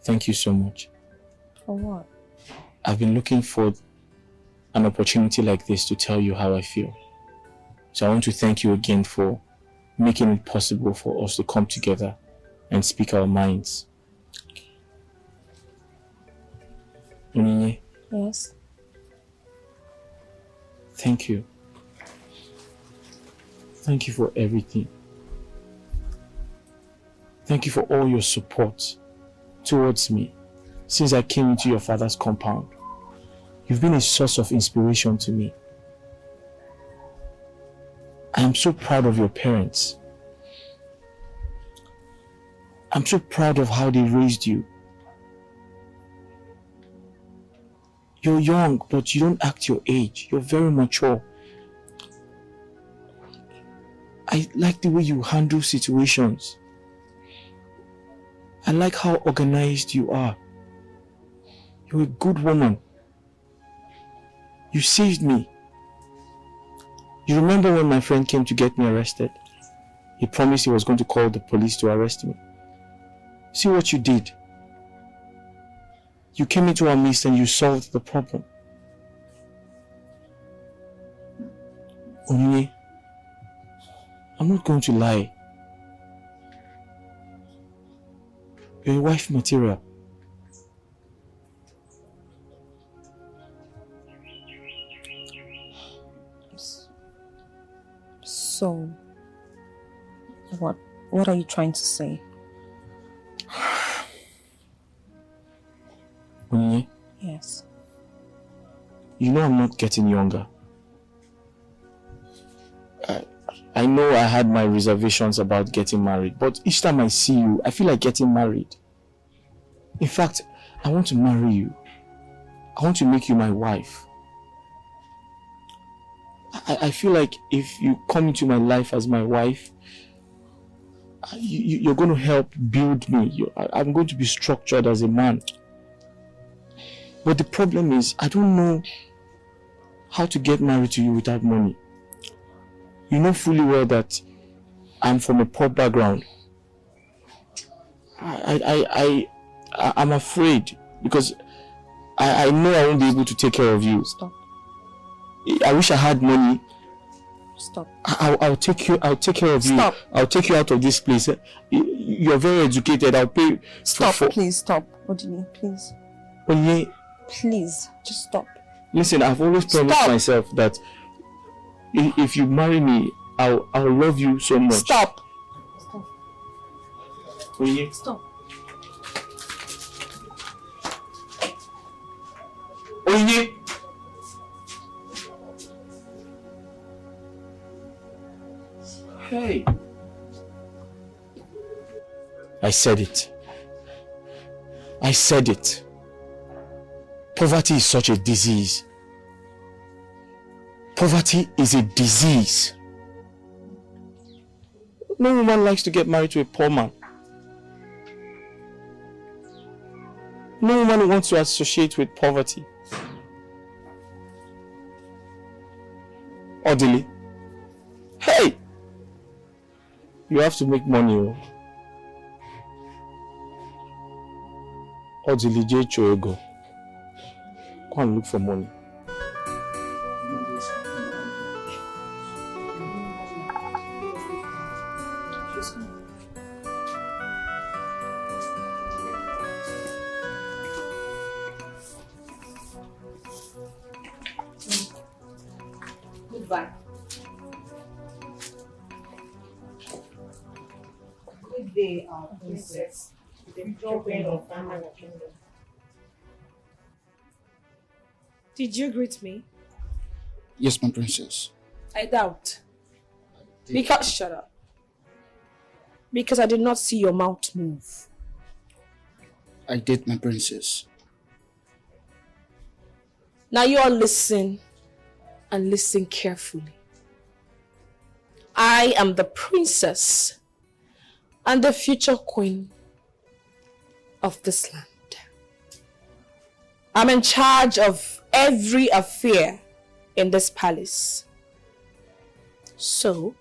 Speaker 2: thank you so much.
Speaker 4: For what?
Speaker 2: I've been looking for an opportunity like this to tell you how I feel. So I want to thank you again for making it possible for us to come together and speak our minds. Onine,
Speaker 4: Yes?
Speaker 2: thank you. Thank you for everything. Thank you for all your support towards me since I came into your father's compound. You've been a source of inspiration to me. I am so proud of your parents. I'm so proud of how they raised you. You're young, but you don't act your age. You're very mature. I like the way you handle situations. I like how organized you are. You're a good woman. You saved me. You remember when my friend came to get me arrested? He promised he was going to call the police to arrest me. See what you did. You came into our midst and you solved the problem. Onyinye, I'm not going to lie. You're a wife material.
Speaker 4: So, what are you trying to say?
Speaker 2: Onyinye,
Speaker 4: Yes.
Speaker 2: you know I'm not getting younger. I know I had my reservations about getting married, but each time I see you, I feel like getting married. In fact, I want to marry you. I want to make you my wife. I feel like if you come into my life as my wife, you're going to help build me. I'm going to be structured as a man. But the problem is, I don't know how to get married to you without money. You know fully well that I'm from a poor background. I'm afraid because I know I won't be able to take care of you.
Speaker 4: Stop.
Speaker 2: I wish I had money.
Speaker 4: Stop.
Speaker 2: I'll take care of you.
Speaker 4: Stop.
Speaker 2: I'll take you out of this place. You're very educated. I'll pay.
Speaker 4: Stop, please stop. Odini, please.
Speaker 2: Onyinye,
Speaker 4: Please, just stop.
Speaker 2: listen, I've always promised myself that if you marry me, I'll love you so much.
Speaker 4: Stop.
Speaker 2: Onyinye.
Speaker 4: Stop.
Speaker 2: Onyinye. Hey. I said it. I said it. Poverty is such a disease. Poverty is a disease. No woman likes to get married to a poor man. No woman wants to associate with poverty. Orderly. Hey! You have to make money. Orderly J. Choego. Go and look for money.
Speaker 21: Goodbye. Good day, our princess. The children of Danga Kingdom.
Speaker 12: Did you greet me?
Speaker 13: Yes, my princess.
Speaker 12: I doubt. Because shut up. Because I did not see your mouth move.
Speaker 13: I did, my princess.
Speaker 12: Now you all listen and listen carefully. I am the princess and the future queen of this land. I'm in charge of every affair in this palace. So,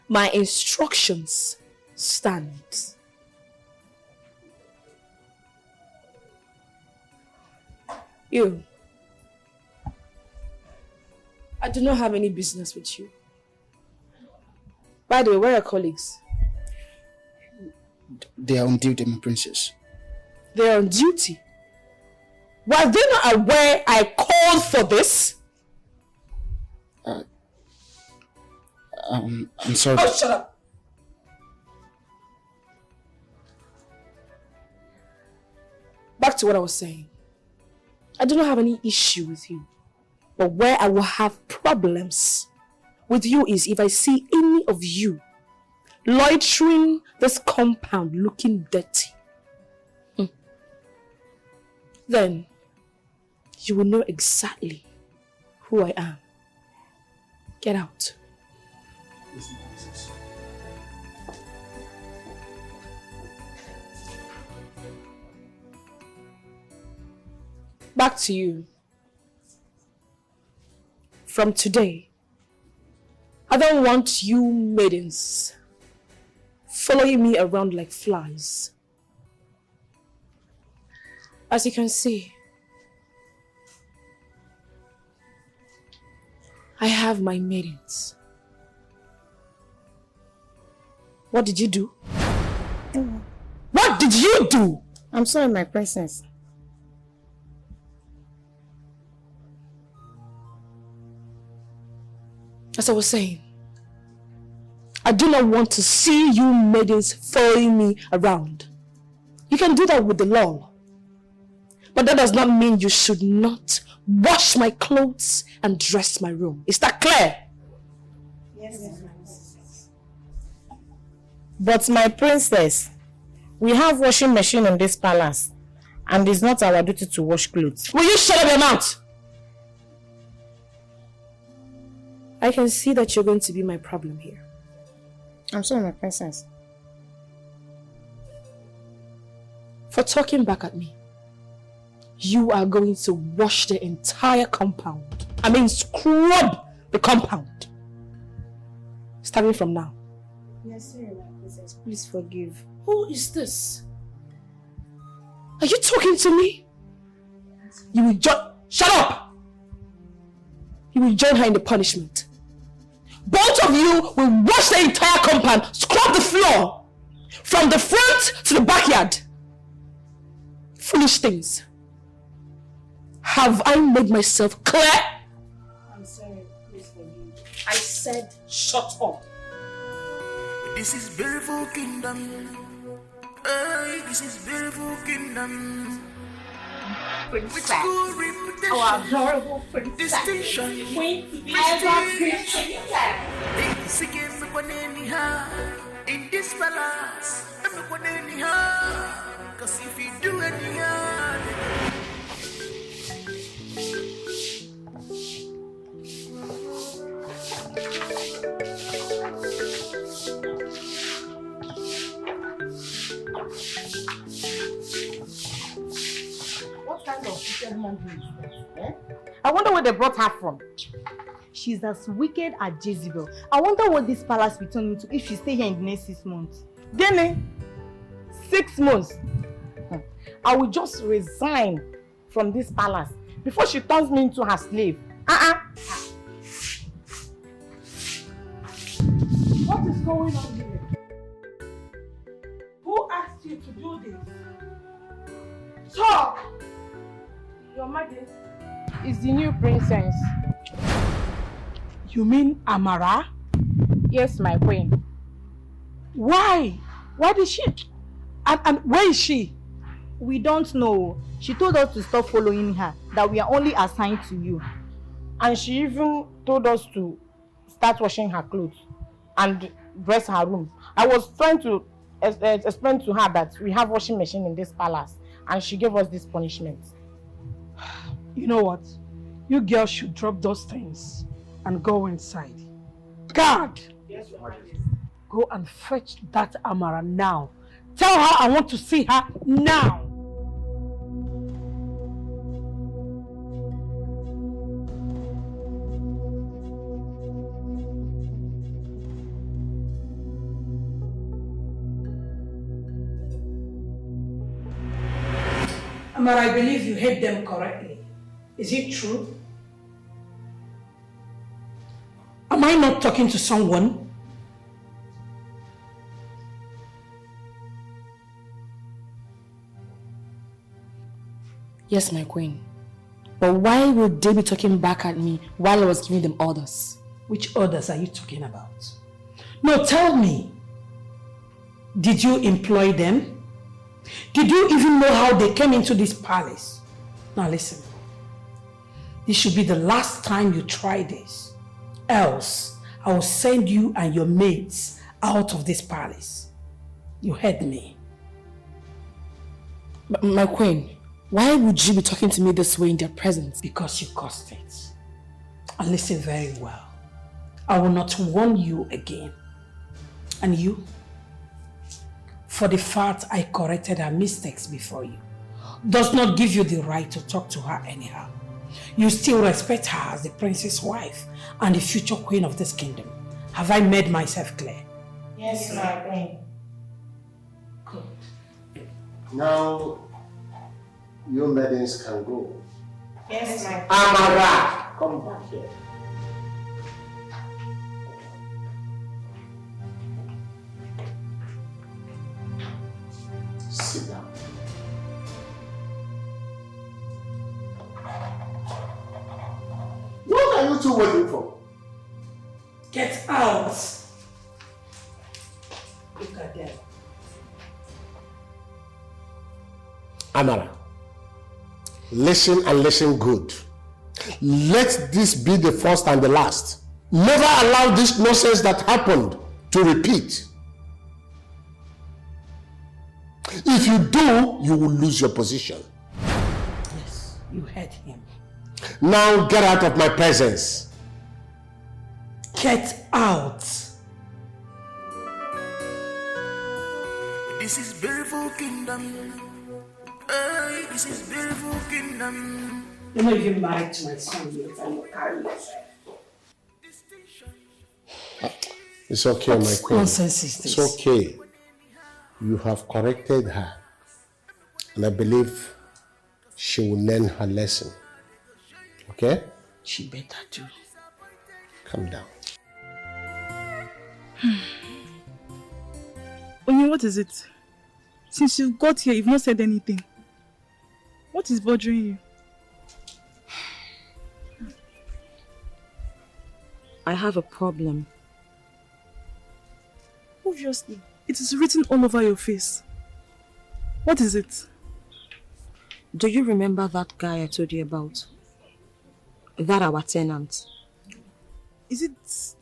Speaker 12: my instructions stand. You. I do not have any business with you. By the way, where are your colleagues?
Speaker 13: They are on duty, my princess.
Speaker 12: They are on duty. Were they not aware I called for this?
Speaker 13: I'm sorry.
Speaker 12: Oh, shut up. Back to what I was saying. I do not have any issue with you. But where I will have problems with you is if I see any of you loitering this compound looking dirty. Then you will know exactly who I am. Get out. Back to you. From today, I don't want you maidens following me around like flies. As you can see, I have my maidens. What did you do? What did you do?
Speaker 3: I'm sorry, my princess.
Speaker 12: As I was saying, I do not want to see you maidens following me around. You can do that with the law. But that does not mean you should not wash my clothes and dress my room. Is that clear?
Speaker 3: Yes, but my princess, we have washing machine in this palace, and it's not our duty to wash clothes.
Speaker 12: Will you shut up your mouth? I can see that you're going to be my problem here.
Speaker 3: I'm sorry, my princess.
Speaker 12: For talking back at me, you are going to wash the entire compound. I mean, scrub the compound. Starting from now.
Speaker 3: Yes, sir, my princess. Please forgive.
Speaker 12: Who is this? Are you talking to me? You will shut up! You will join her in the punishment. Both of you will wash the entire compound, scrub the floor, from the front to the backyard. Foolish things. Have I made myself clear?
Speaker 3: I'm sorry, please forgive.
Speaker 12: I said shut up.
Speaker 9: This is beautiful kingdom. Hey, this is beautiful kingdom.
Speaker 15: Princess,
Speaker 9: good reputation,
Speaker 15: our adorable princess,
Speaker 9: distinction,
Speaker 15: Queen ever princess.
Speaker 9: In this palace, cause if you do anyhow.
Speaker 3: What kind of wicked monkey is that? Eh? I wonder where they brought her from.
Speaker 4: She's as wicked as Jezebel. I wonder what this palace will turn into if she stay here in the next 6 months.
Speaker 3: Then, 6 months. I will just resign from this palace before she turns me into her slave.
Speaker 10: What is going on here? Who asked you to do this? Talk! Your Majesty.
Speaker 3: It's the new princess.
Speaker 10: You mean Amara?
Speaker 3: Yes, my queen.
Speaker 10: Why? Why did she? And where is she?
Speaker 4: We don't know. She told us to stop following her, that we are only assigned to you.
Speaker 3: And she even told us to start washing her clothes and dress her room. I was trying to explain to her that we have washing machine in this palace, and she gave us this punishment.
Speaker 10: You know what? You girls should drop those things and go inside. Guard!
Speaker 3: Yes, Your Majesty.
Speaker 10: Go and fetch that Amara now. Tell her I want to see her now. Amara, I believe you hate them correctly. Is it true? Am I not talking to someone?
Speaker 12: Yes, my queen. But why would they be talking back at me while I was giving them orders?
Speaker 10: Which orders are you talking about? No, tell me. Did you employ them? Did you even know how they came into this palace? Now listen. This should be the last time you try this. Else, I will send you and your mates out of this palace. You heard me.
Speaker 12: My queen, why would you be talking to me this way in their presence?
Speaker 10: Because you caused it. And listen very well. I will not warn you again. And you? For the fact I corrected her mistakes before you, does not give you the right to talk to her anyhow. You still respect her as the princess wife and the future queen of this kingdom. Have I made myself clear?
Speaker 3: Yes, my queen.
Speaker 6: Now, you maidens can go.
Speaker 3: Yes, my
Speaker 6: Amara, come back here. Sit down. What are you two waiting for?
Speaker 3: Get out! Look at them.
Speaker 6: Amara, listen and listen good. Let this be the first and the last. Never allow this nonsense that happened to repeat. If you do, you will lose your position.
Speaker 3: Yes, you heard him.
Speaker 6: Now get out of my presence.
Speaker 3: Get out!
Speaker 9: This is beautiful kingdom. Hey, this is beautiful kingdom.
Speaker 17: You're not even married to my son yet. I'm not carrying it.
Speaker 6: It's okay, my queen.
Speaker 17: Nonsense is this?
Speaker 6: It's okay. You have corrected her. And I believe she will learn her lesson. Okay?
Speaker 17: She better do.
Speaker 6: Calm down.
Speaker 5: Onye, what is it? Since you got here, you've not said anything. What is bothering you?
Speaker 4: I have a problem.
Speaker 5: Obviously. It is written all over your face. What is it?
Speaker 4: Do you remember that guy I told you about? That our tenant.
Speaker 5: Is it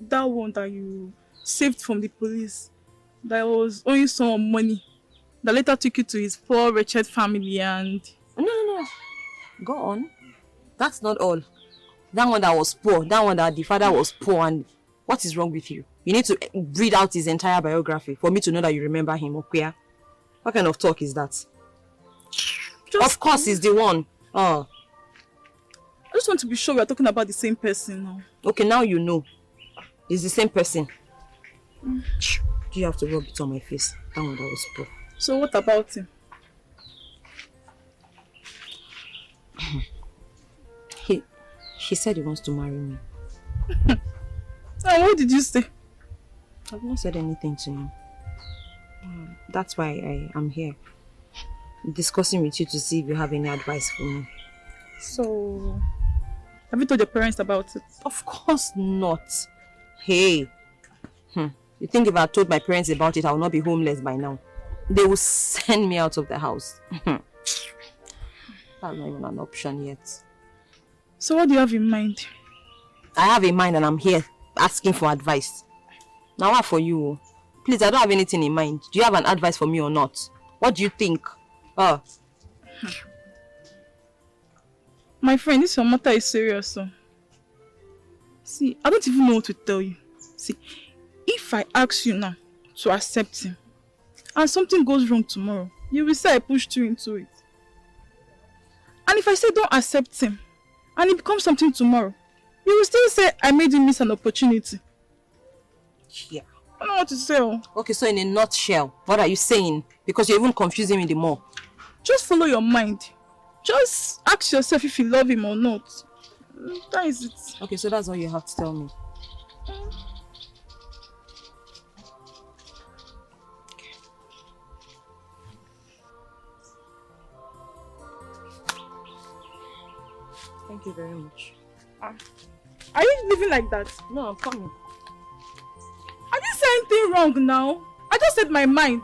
Speaker 5: that one that you saved from the police? That was owing some money? That later took you to his poor, wretched family and...
Speaker 4: No. Go on. That's not all. That one that was poor. That one that the father was poor and... What is wrong with you? You need to read out his entire biography for me to know that you remember him, okay? What kind of talk is that? Of course, he's the one. Oh.
Speaker 5: I just want to be sure we are talking about the same person now.
Speaker 4: Okay, now you know. It's the same person. Do you have to rub it on my face? That one that was poor.
Speaker 5: So what about him?
Speaker 4: He said he wants to marry me.
Speaker 5: And what did you say?
Speaker 4: I've not said anything to him. That's why I am here. Discussing with you to see if you have any advice for me.
Speaker 5: So, have you told your parents about it?
Speaker 4: Of course not. Hey. You think if I told my parents about it, I will not be homeless by now? They will send me out of the house. That's not even an option yet.
Speaker 5: So what do you have in mind?
Speaker 4: I have in mind and I'm here asking for advice. Now what for you? Please, I don't have anything in mind. Do you have an advice for me or not? What do you think?
Speaker 5: My friend, this matter is serious. So. See, I don't even know what to tell you. See, if I ask you now to accept him and something goes wrong tomorrow, you will say I pushed you into it. And if I say don't accept him and it becomes something tomorrow, you will still say I made you miss an opportunity.
Speaker 4: Yeah.
Speaker 5: I don't know what to say.
Speaker 4: Okay, so in a nutshell, what are you saying? Because you're even confusing me the more.
Speaker 5: Just follow your mind. Just ask yourself if you love him or not. That is it.
Speaker 4: Okay, so that's all you have to tell me. Thank you very much.
Speaker 5: Are you living like that?
Speaker 4: No, I'm coming.
Speaker 5: I didn't say anything wrong now. I just said my mind.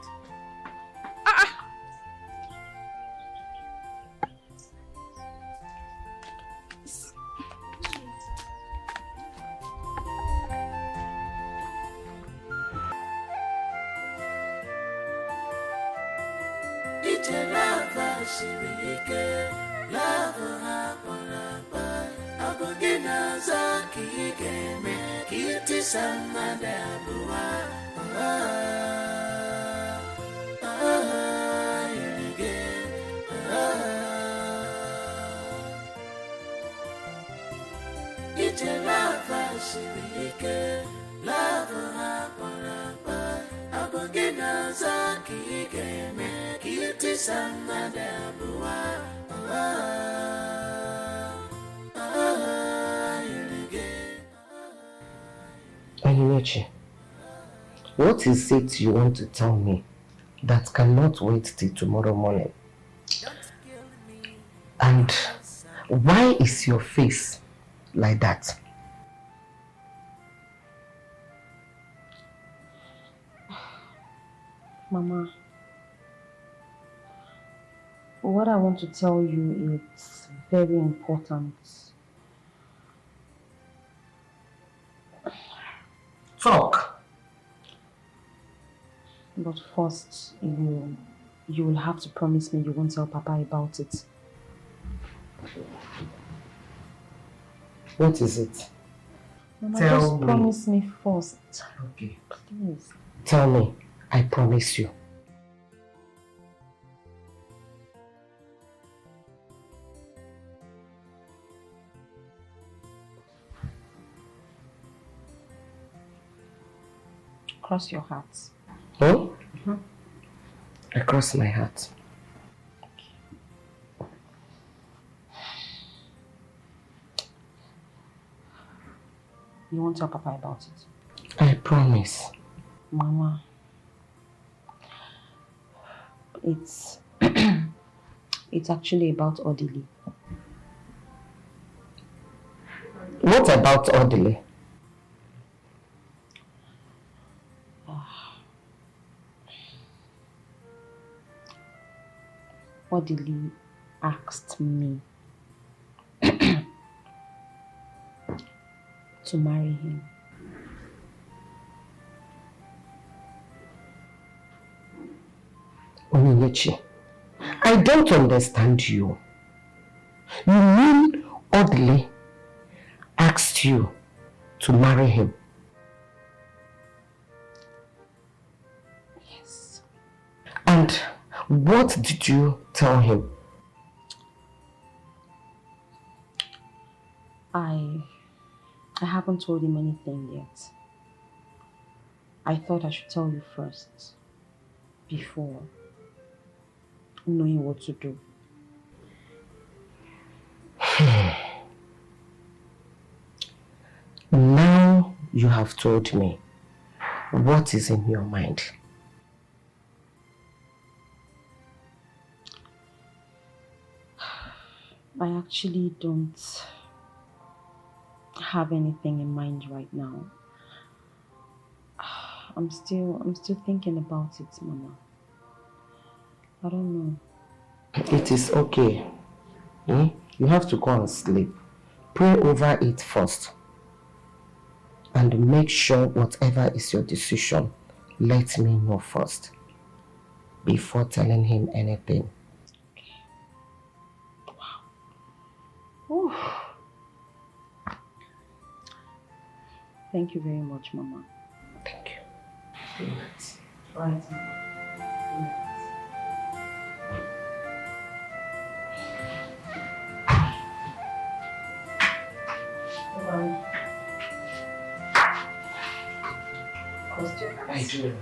Speaker 9: Love
Speaker 3: Onyinyechi, what is it you want to tell me that cannot wait till tomorrow morning? And why is your face like that?
Speaker 4: Mama, what I want to tell you is very important.
Speaker 3: Talk.
Speaker 4: But first, you will have to promise me you won't tell Papa about it.
Speaker 3: What is it?
Speaker 4: Mama,
Speaker 3: Tell
Speaker 4: just
Speaker 3: me.
Speaker 4: promise me first.
Speaker 3: Okay.
Speaker 4: Please.
Speaker 3: Tell me. I promise you.
Speaker 4: Cross your heart.
Speaker 3: Oh? I cross my heart.
Speaker 4: You won't tell Papa about it?
Speaker 3: I promise.
Speaker 4: Mama, it's it's actually about Odili.
Speaker 3: What about Odile?
Speaker 4: Odili asked me to marry him.
Speaker 3: Onyinyechi, I don't understand you. You mean Odile asked you to marry him?
Speaker 4: Yes.
Speaker 3: And what did you tell him?
Speaker 4: I haven't told him anything yet. I thought I should tell you first, before knowing what to do.
Speaker 3: Now you have told me what is in your mind.
Speaker 4: I actually don't have anything in mind right now. I'm still thinking about it, Mama. I don't know.
Speaker 3: It is okay. You have to go and sleep. Pray over it first. And make sure whatever is your decision, let me know first. Before telling him anything.
Speaker 4: Wow. Thank you very much, Mama.
Speaker 3: Thank you.
Speaker 4: Right.
Speaker 3: I do.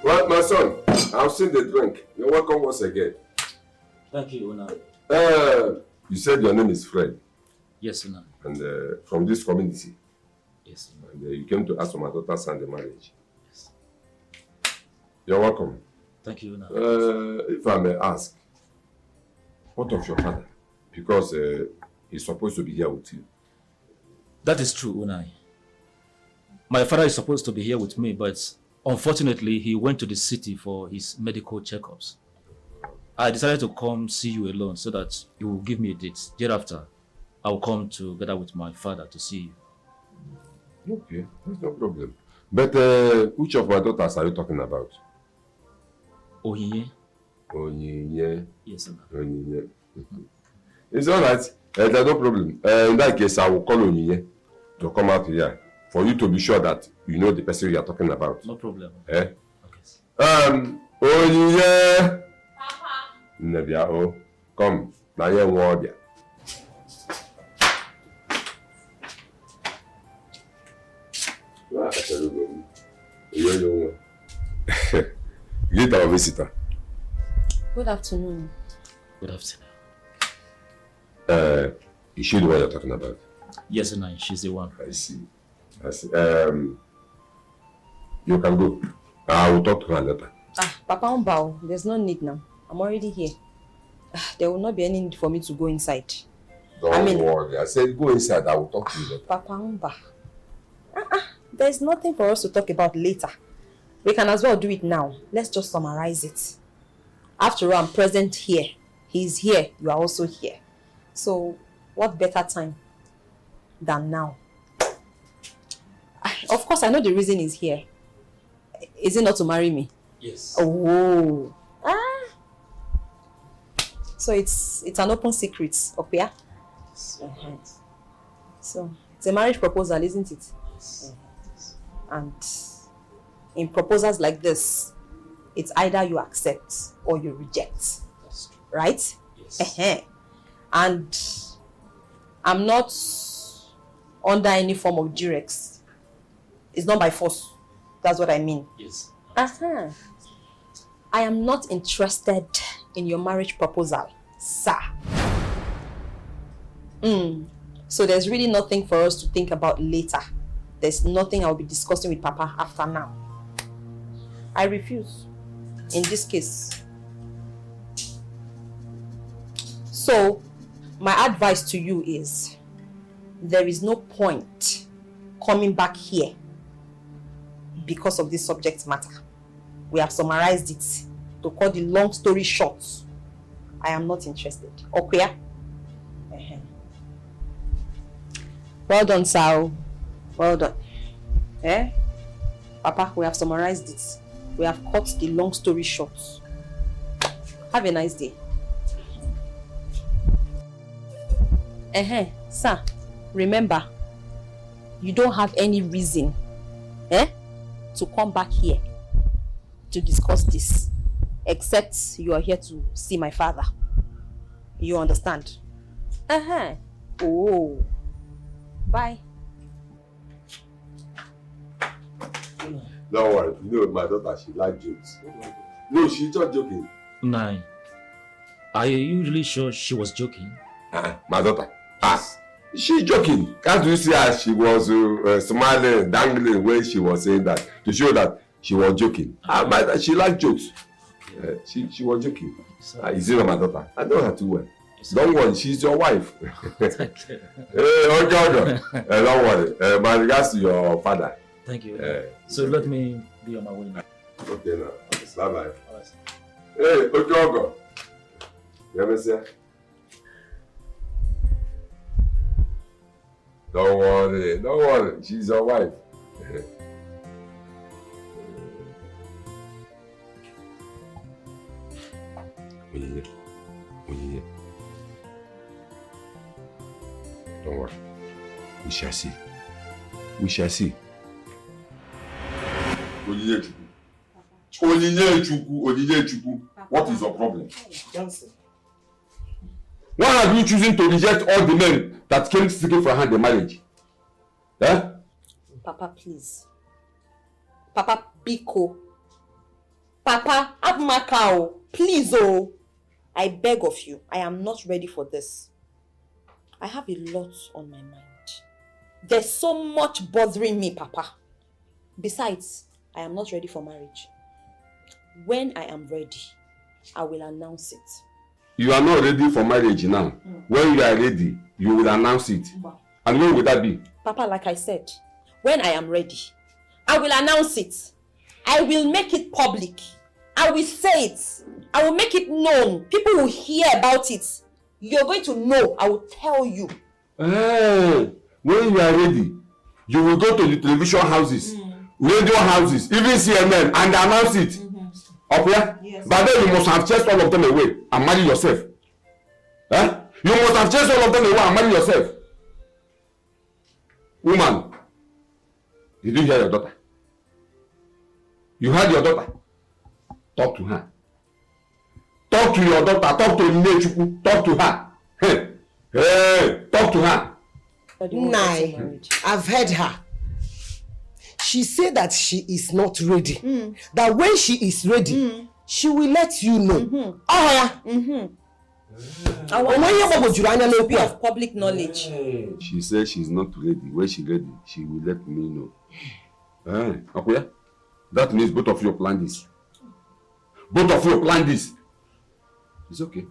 Speaker 1: Well, my son, I've seen the drink. You're welcome once again.
Speaker 14: Thank you, Una.
Speaker 1: You said your name is Fred.
Speaker 14: Yes, Una.
Speaker 1: And from this community.
Speaker 14: Yes, Una.
Speaker 1: And you came to ask for my daughter's hand in marriage. Yes. You're welcome.
Speaker 14: Thank you, Una.
Speaker 1: If I may ask, what of your father? Because he's supposed to be here with you.
Speaker 14: That is true, Unai. My father is supposed to be here with me, but unfortunately, he went to the city for his medical checkups. I decided to come see you alone so that you will give me a date. Thereafter, I will come together with my father to see you.
Speaker 1: Okay, that's no problem. But which of my daughters are you talking about?
Speaker 14: Onyinye.
Speaker 1: Onyinye.
Speaker 14: Yes, sir.
Speaker 1: Onyinye. It's all right. There's no problem. In that case, I will call Onyinye to come out here for you to be sure that you know the person you are talking about.
Speaker 14: No problem.
Speaker 1: Eh? Okay. Onyinye. Papa. Come, now you want it. Greet our visitor.
Speaker 4: Good afternoon.
Speaker 14: Good afternoon.
Speaker 1: Is she the one you're talking about?
Speaker 14: Yes, Nai, she's the one.
Speaker 1: I see. You can go. I will talk to her later.
Speaker 4: Papa Umbao, there's no need now. I'm already here. There will not be any need for me to go inside.
Speaker 1: Don't worry. I said go inside. I will talk to you later.
Speaker 4: Papa Umba. There's nothing for us to talk about later. We can as well do it now. Let's just summarize it. After all, I'm present here. He's here. You are also here. So, what better time than now? Of course, I know the reason he's here. Is it not to marry me?
Speaker 14: Yes.
Speaker 4: Oh. So it's an open secret, okay? So it's a marriage proposal, isn't it? Yes. And in proposals like this, it's either you accept or you reject.
Speaker 14: That's true.
Speaker 4: Right?
Speaker 14: Yes.
Speaker 4: And I'm not under any form of duress. It's not by force. That's what I mean.
Speaker 14: Yes.
Speaker 4: I am not interested in your marriage proposal, sir. So there's really nothing for us to think about later. There's nothing I'll be discussing with Papa after now. I refuse. In this case. So, my advice to you is, there is no point coming back here because of this subject matter. We have summarized it. To cut the long story short, I am not interested. Okay? Well done, Sao. Well done. Papa, we have summarized it. We have cut the long story short. Have a nice day. Sir, remember, you don't have any reason to come back here to discuss this, except you are here to see my father. You understand? Oh. Bye.
Speaker 1: Don't worry. You know, my daughter, she likes jokes. No, she's just joking.
Speaker 14: Nai, are you really sure she was joking?
Speaker 1: My daughter. She's joking. Can't you see how she was smiling, dangling when she was saying that, to show that she was joking. She likes jokes. She was joking. Is it not my daughter? I know her too well. Don't worry, she's your wife. Okay. Don't worry. My regards to your father.
Speaker 14: Thank you. So let me be on my way now.
Speaker 1: Okay, now. Bye-bye. Hey, Ojogo. You understand? Don't worry. She's your wife. Don't worry. We shall see. Onyinye, what is your problem?
Speaker 3: Johnson.
Speaker 1: Why are you choosing to reject all the men that came seeking for hand in marriage?
Speaker 4: Papa, please. Papa, Biko. Papa, Abmakao. Please, oh. I beg of you. I am not ready for this. I have a lot on my mind. There's so much bothering me, Papa. Besides, I am not ready for marriage. When I am ready, I will announce it.
Speaker 1: You are not ready for marriage now. When you are ready, you will announce it. And when will that be?
Speaker 4: Papa, like I said, when I am ready, I will announce it. I will make it public. I will say it. I will make it known. People will hear about it. You're going to know. I will tell you.
Speaker 1: When you are ready, you will go to the television houses, radio houses, even CNN, and announce it. Okay? Yes. But then you must have chased all of them away and marry yourself. You must have chased all of them away and marry yourself. Woman, did you hear your daughter? You heard your daughter? Talk to her. Talk to your daughter. Talk to Nnechuku. Talk to her. Hey, talk to her.
Speaker 3: Nai, I've heard her. She said that she is not ready. That when she is ready, she will let you know.
Speaker 4: I want to be of public knowledge.
Speaker 1: She said she's not ready. When she's ready, she will let me know. Okay? That means both of you plan this. Both of you plan this. It's okay.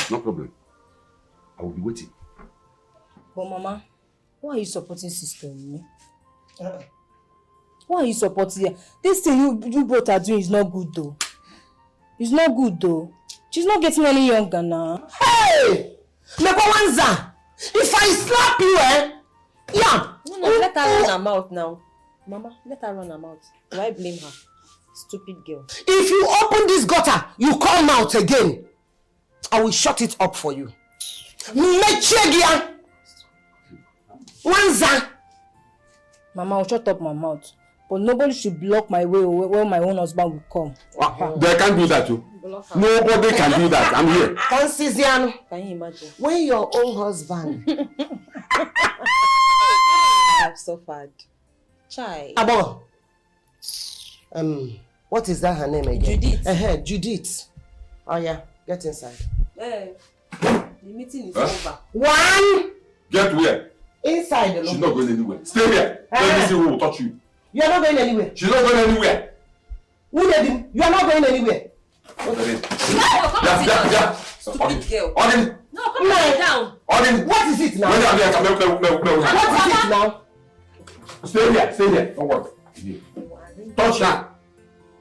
Speaker 1: No problem. I will be waiting.
Speaker 4: But Mama, why are you supporting sister me? Why are you supporting her? This thing you both are doing is not good though. It's not good though. She's not getting any younger now.
Speaker 3: Hey! Mekwanza! If I slap you, yeah!
Speaker 4: No, let her run her mouth now. Mama, let her run her mouth. Why blame her? Stupid girl.
Speaker 3: If you open this gutter, you come out again. I will shut it up for you. Mechegia! Wanza!
Speaker 4: Mama, I'll shut up my mouth. But nobody should block my way when my own husband will come.
Speaker 1: They can't do that too. Nobody can do that. I'm here.
Speaker 4: Can you imagine?
Speaker 3: When your own husband.
Speaker 4: I've suffered. Chai.
Speaker 3: Abo. What is that her name again?
Speaker 4: Judith.
Speaker 3: Judith. Oh yeah, get inside.
Speaker 4: The meeting is over.
Speaker 3: One.
Speaker 1: Get where?
Speaker 3: Inside.
Speaker 1: She's not going anywhere. Stay here. Let me see who will touch you.
Speaker 3: You are not going anywhere.
Speaker 1: She's not going anywhere.
Speaker 3: Who let him? You are not going anywhere.
Speaker 1: Yeah.
Speaker 4: Stupid girl.
Speaker 1: Odin.
Speaker 4: No, come down.
Speaker 1: Odin.
Speaker 3: What is it now?
Speaker 1: What
Speaker 3: is it now?
Speaker 1: Stay here. Don't worry. Touch her.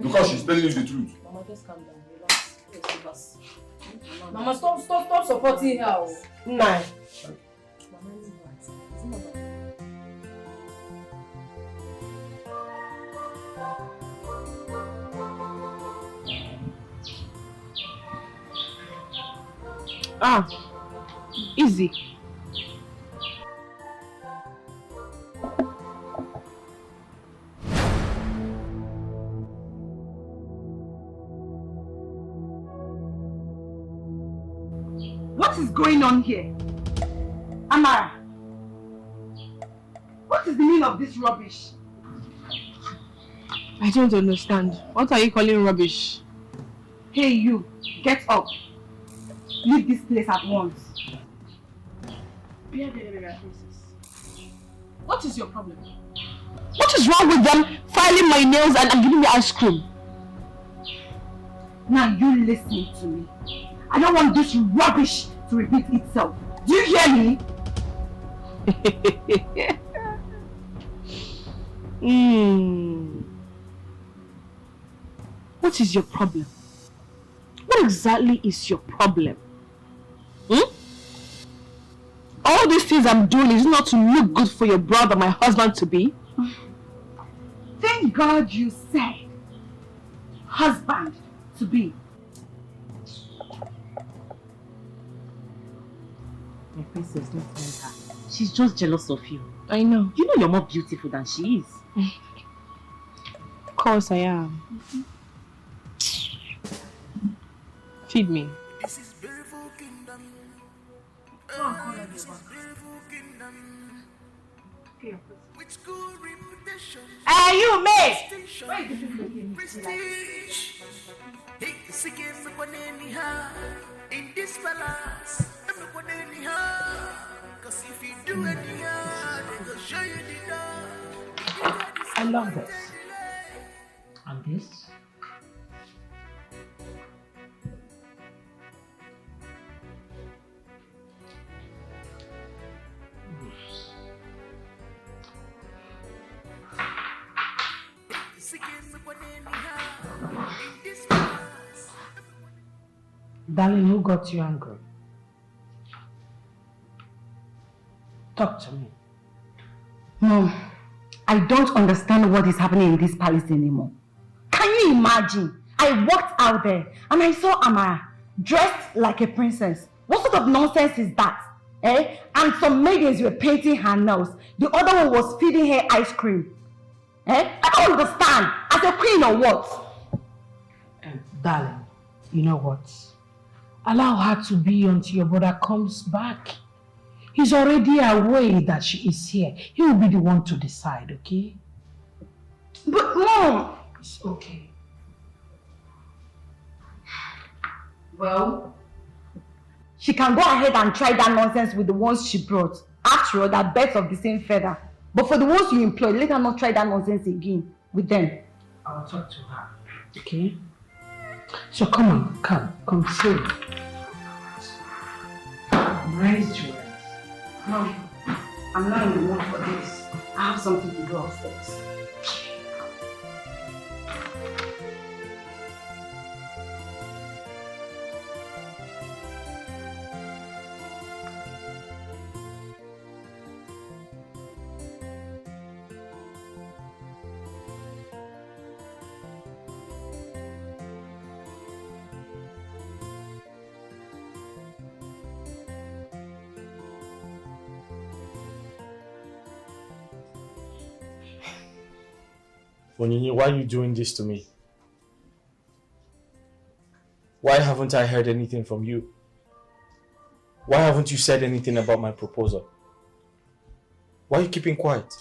Speaker 1: Because she's telling you the truth.
Speaker 4: Mama, just calm down. Relax. Mama, stop supporting her.
Speaker 3: Nah.
Speaker 12: Easy.
Speaker 10: What is going on here? Amara, what is the meaning of this rubbish?
Speaker 12: I don't understand. What are you calling rubbish?
Speaker 10: Hey you, get up. Leave this place at once. What is your problem?
Speaker 12: What is wrong with them filing my nails and giving me ice cream?
Speaker 10: Now you listen to me. I don't want this rubbish to repeat itself. Do you hear me?
Speaker 12: What is your problem? What exactly is your problem? All these things I'm doing is not to look good for your brother, my husband to be.
Speaker 10: Thank God you said husband to be.
Speaker 18: My princess, don't mind her. She's just jealous of you.
Speaker 12: I know.
Speaker 18: You know you're more beautiful than she is.
Speaker 12: Of course I am. Feed me.
Speaker 9: This is beautiful kingdom. This is beautiful kingdom. With good reputation.
Speaker 10: Hey, you mate!
Speaker 9: Prestige. Hey, seek everyone anyhow. In this palace, everyone anyhow. Cause if you do anyhow, they will show you the door.
Speaker 17: I love this. And this? Darling, who got you angry? Talk to me.
Speaker 10: Mom, I don't understand what is happening in this palace anymore. Can you imagine? I walked out there and I saw Amara dressed like a princess. What sort of nonsense is that? And some maidens were painting her nails. The other one was feeding her ice cream. I don't understand. As a queen or what?
Speaker 17: Darling, you know what? Allow her to be until your brother comes back. He's already aware that she is here. He will be the one to decide, okay?
Speaker 4: But Mom!
Speaker 17: It's okay.
Speaker 4: Well, she can go ahead and try that nonsense with the ones she brought. After all, they're birds of the same feather. But for the ones you employ, let her not try that nonsense again with them.
Speaker 17: I'll talk to her, okay? So come on, come sit. Nice dress.
Speaker 4: Mom, I'm not in the mood for this. I have something to do upstairs.
Speaker 2: Onyinye, why are you doing this to me? Why haven't I heard anything from you? Why haven't you said anything about my proposal? Why are you keeping quiet?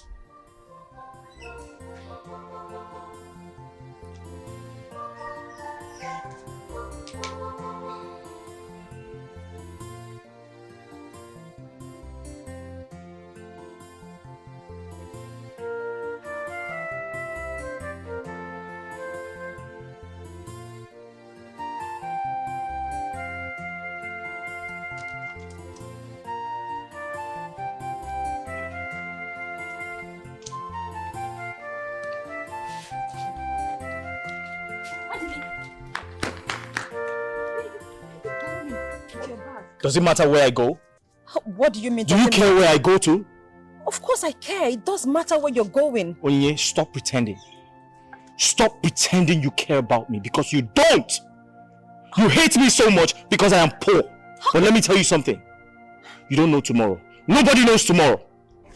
Speaker 2: Does it matter where I go?
Speaker 4: What do you mean?
Speaker 2: Do you care where I go to?
Speaker 4: Of course I care. It does matter where you're going.
Speaker 2: Onyinye, stop pretending. Stop pretending you care about me because you don't. You hate me so much because I am poor. But let me tell you something. You don't know tomorrow. Nobody knows tomorrow.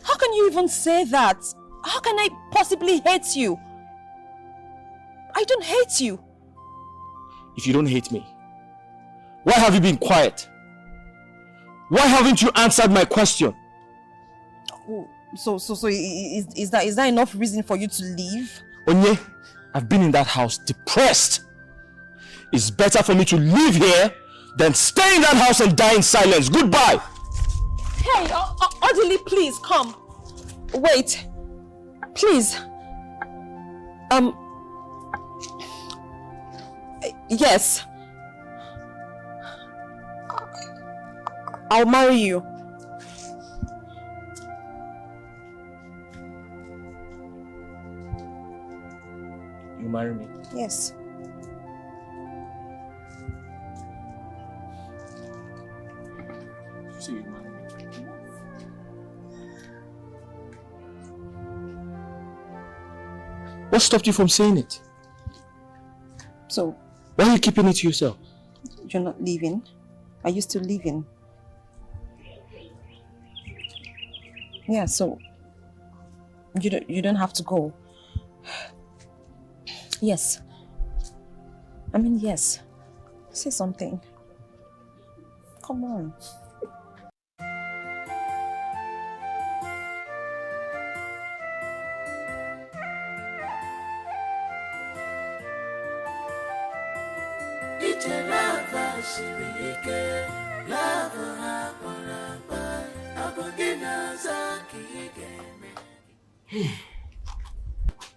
Speaker 4: How can you even say that? How can I possibly hate you? I don't hate you.
Speaker 2: If you don't hate me, why have you been quiet? Why haven't you answered my question?
Speaker 4: So is that enough reason for you to leave?
Speaker 2: Onye, I've been in that house depressed. It's better for me to live here than stay in that house and die in silence. Goodbye.
Speaker 4: Hey, Odili, please come. Wait, please. Yes. I'll marry you.
Speaker 2: You marry me?
Speaker 4: Yes.
Speaker 2: You say you marry me? What stopped you from saying it?
Speaker 4: So,
Speaker 2: why are you keeping it to yourself?
Speaker 4: You're not leaving? Are you still leaving? Yeah, so you don't have to go. Yes. I mean, yes. Say something. Come on.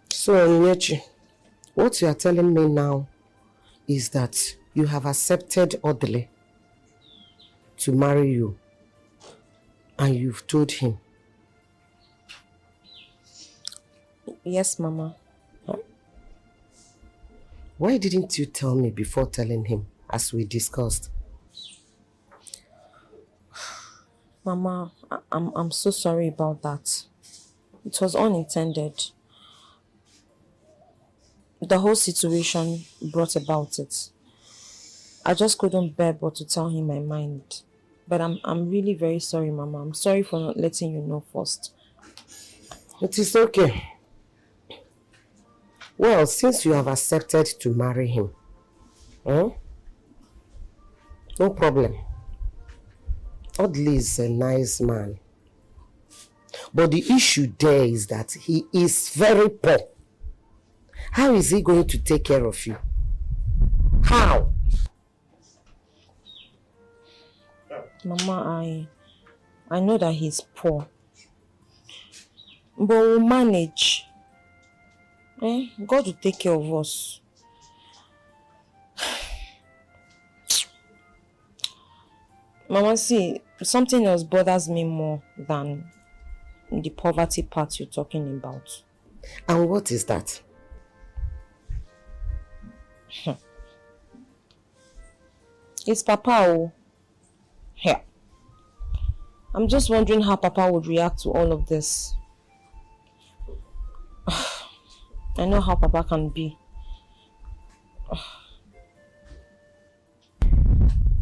Speaker 3: So, Onyinyechi, what you are telling me now is that you have accepted Odile to marry you and you've told him.
Speaker 4: Yes, Mama.
Speaker 3: Huh? Why didn't you tell me before telling him, as we discussed?
Speaker 4: Mama, I'm so sorry about that. It was unintended. The whole situation brought about it. I just couldn't bear but to tell him my mind. But I'm really very sorry, Mama. I'm sorry for not letting you know first.
Speaker 3: It is okay. Well, since you have accepted to marry him, No problem. Audley is a nice man. But the issue there is that he is very poor. How is he going to take care of you? How?
Speaker 4: Mama, I know that he's poor. But we'll manage. God will take care of us. Mama, see, something else bothers me more than the poverty part you're talking about.
Speaker 3: And what is that?
Speaker 4: It's Papa. Oh. Yeah. I'm just wondering how Papa would react to all of this. I know how Papa can be.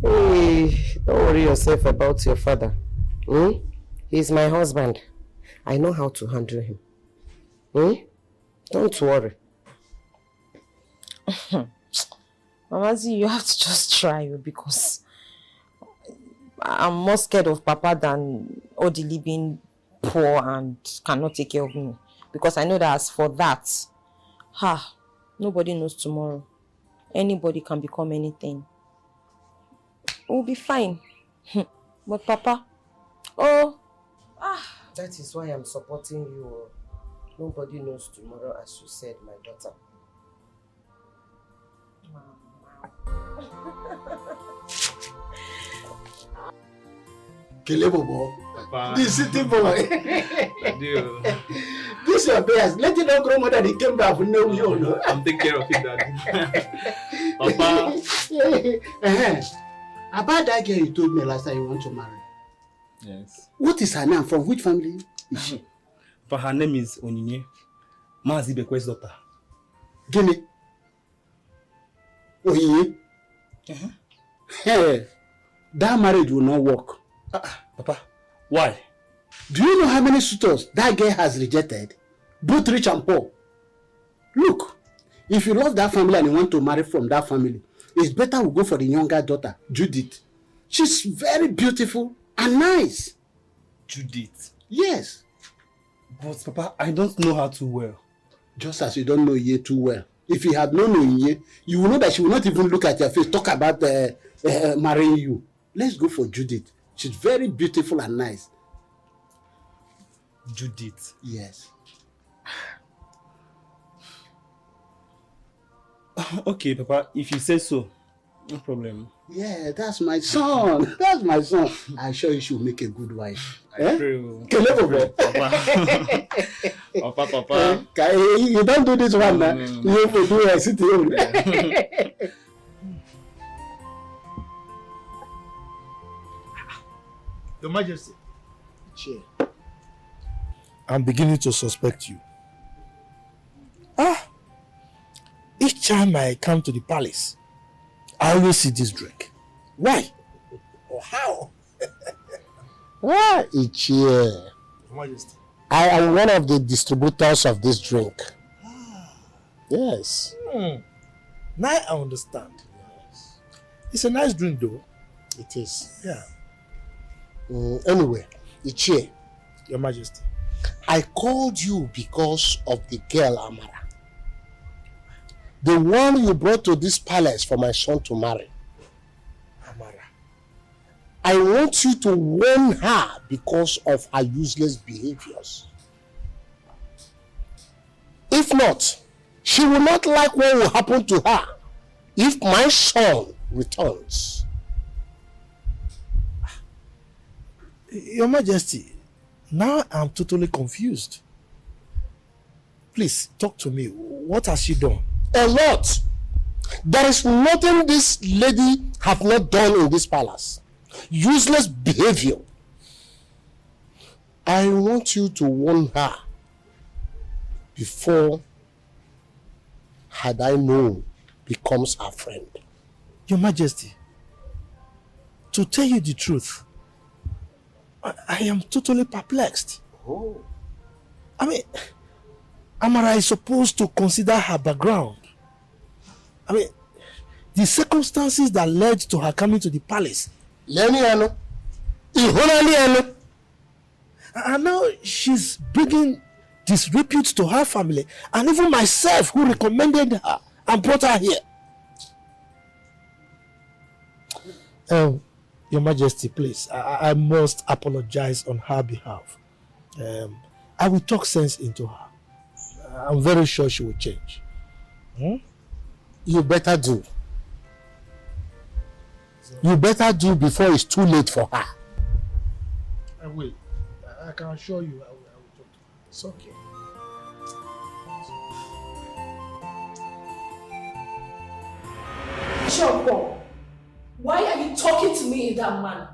Speaker 3: Hey, don't worry yourself about your father. He's my husband. I know how to handle him. Don't worry.
Speaker 4: Mamazi, you have to just try because I'm more scared of Papa than Odili being poor and cannot take care of me. Because I know that as for that, nobody knows tomorrow. Anybody can become anything. We'll be fine. But Papa,
Speaker 3: that is why I'm supporting you. Nobody knows tomorrow, as you said, my daughter.
Speaker 6: Kelebobo. This city boy.
Speaker 2: Deal.
Speaker 6: This your best. Let it not grow more than he came back with no you know.
Speaker 2: I'm taking care of it, Daddy. Papa.
Speaker 6: About that girl you told me last time you want to marry.
Speaker 2: Yes.
Speaker 6: What is her name? From which family is she?
Speaker 8: But her name is Onyinye. Mazi Bekwe's daughter.
Speaker 6: Guinea. Onyinye. Hey, that marriage will not work.
Speaker 8: Papa, why?
Speaker 6: Do you know how many suitors that girl has rejected? Both rich and poor. Look, if you love that family and you want to marry from that family, it's better we go for the younger daughter, Judith. She's very beautiful and nice.
Speaker 8: Judith?
Speaker 6: Yes.
Speaker 8: But Papa, I don't know her too well.
Speaker 6: Just as you don't know Iye too well. If you had known Iye, you will know that she will not even look at your face, talk about marrying you. Let's go for Judith. She's very beautiful and nice.
Speaker 8: Judith?
Speaker 6: Yes.
Speaker 8: Okay, Papa, if you say so, no problem.
Speaker 6: Yeah, that's my son. That's my son. I'm sure you should make a good wife.
Speaker 8: I pray.
Speaker 6: Papa. You don't do this one, man. You have to do a city.
Speaker 7: Your Majesty. Chair. I'm beginning to suspect you. Each time I come to the palace, I always see this drink. Why? Or how?
Speaker 6: Ichie.
Speaker 7: Your Majesty.
Speaker 6: I am one of the distributors of this drink. Yes.
Speaker 7: Now I understand. It's a nice drink though.
Speaker 6: It is.
Speaker 7: Yeah.
Speaker 6: Anyway, Ichie.
Speaker 7: Your Majesty.
Speaker 6: I called you because of the girl Amara. The one you brought to this palace for my son to marry.
Speaker 7: Amara.
Speaker 6: I want you to warn her because of her useless behaviors. If not, she will not like what will happen to her if my son returns.
Speaker 7: Your Majesty, now I'm totally confused. Please, talk to me. What has she done?
Speaker 6: A lot. There is nothing this lady have not done in this palace. Useless behavior. I want you to warn her before, had I known, becomes her friend.
Speaker 7: Your Majesty, to tell you the truth, I am totally perplexed.
Speaker 6: Oh.
Speaker 7: I mean, Amara is supposed to consider her background. I mean, the circumstances that led to her coming to the palace.
Speaker 6: And
Speaker 7: now she's bringing disrepute to her family and even myself who recommended her and brought her here. Your Majesty, please, I must apologize on her behalf. I will talk sense into her. I'm very sure she will change.
Speaker 6: You better do. You better do before it's too late for her.
Speaker 7: I will. I can assure you I will talk to her. It's okay.
Speaker 12: Choco, why are you talking to me in that manner?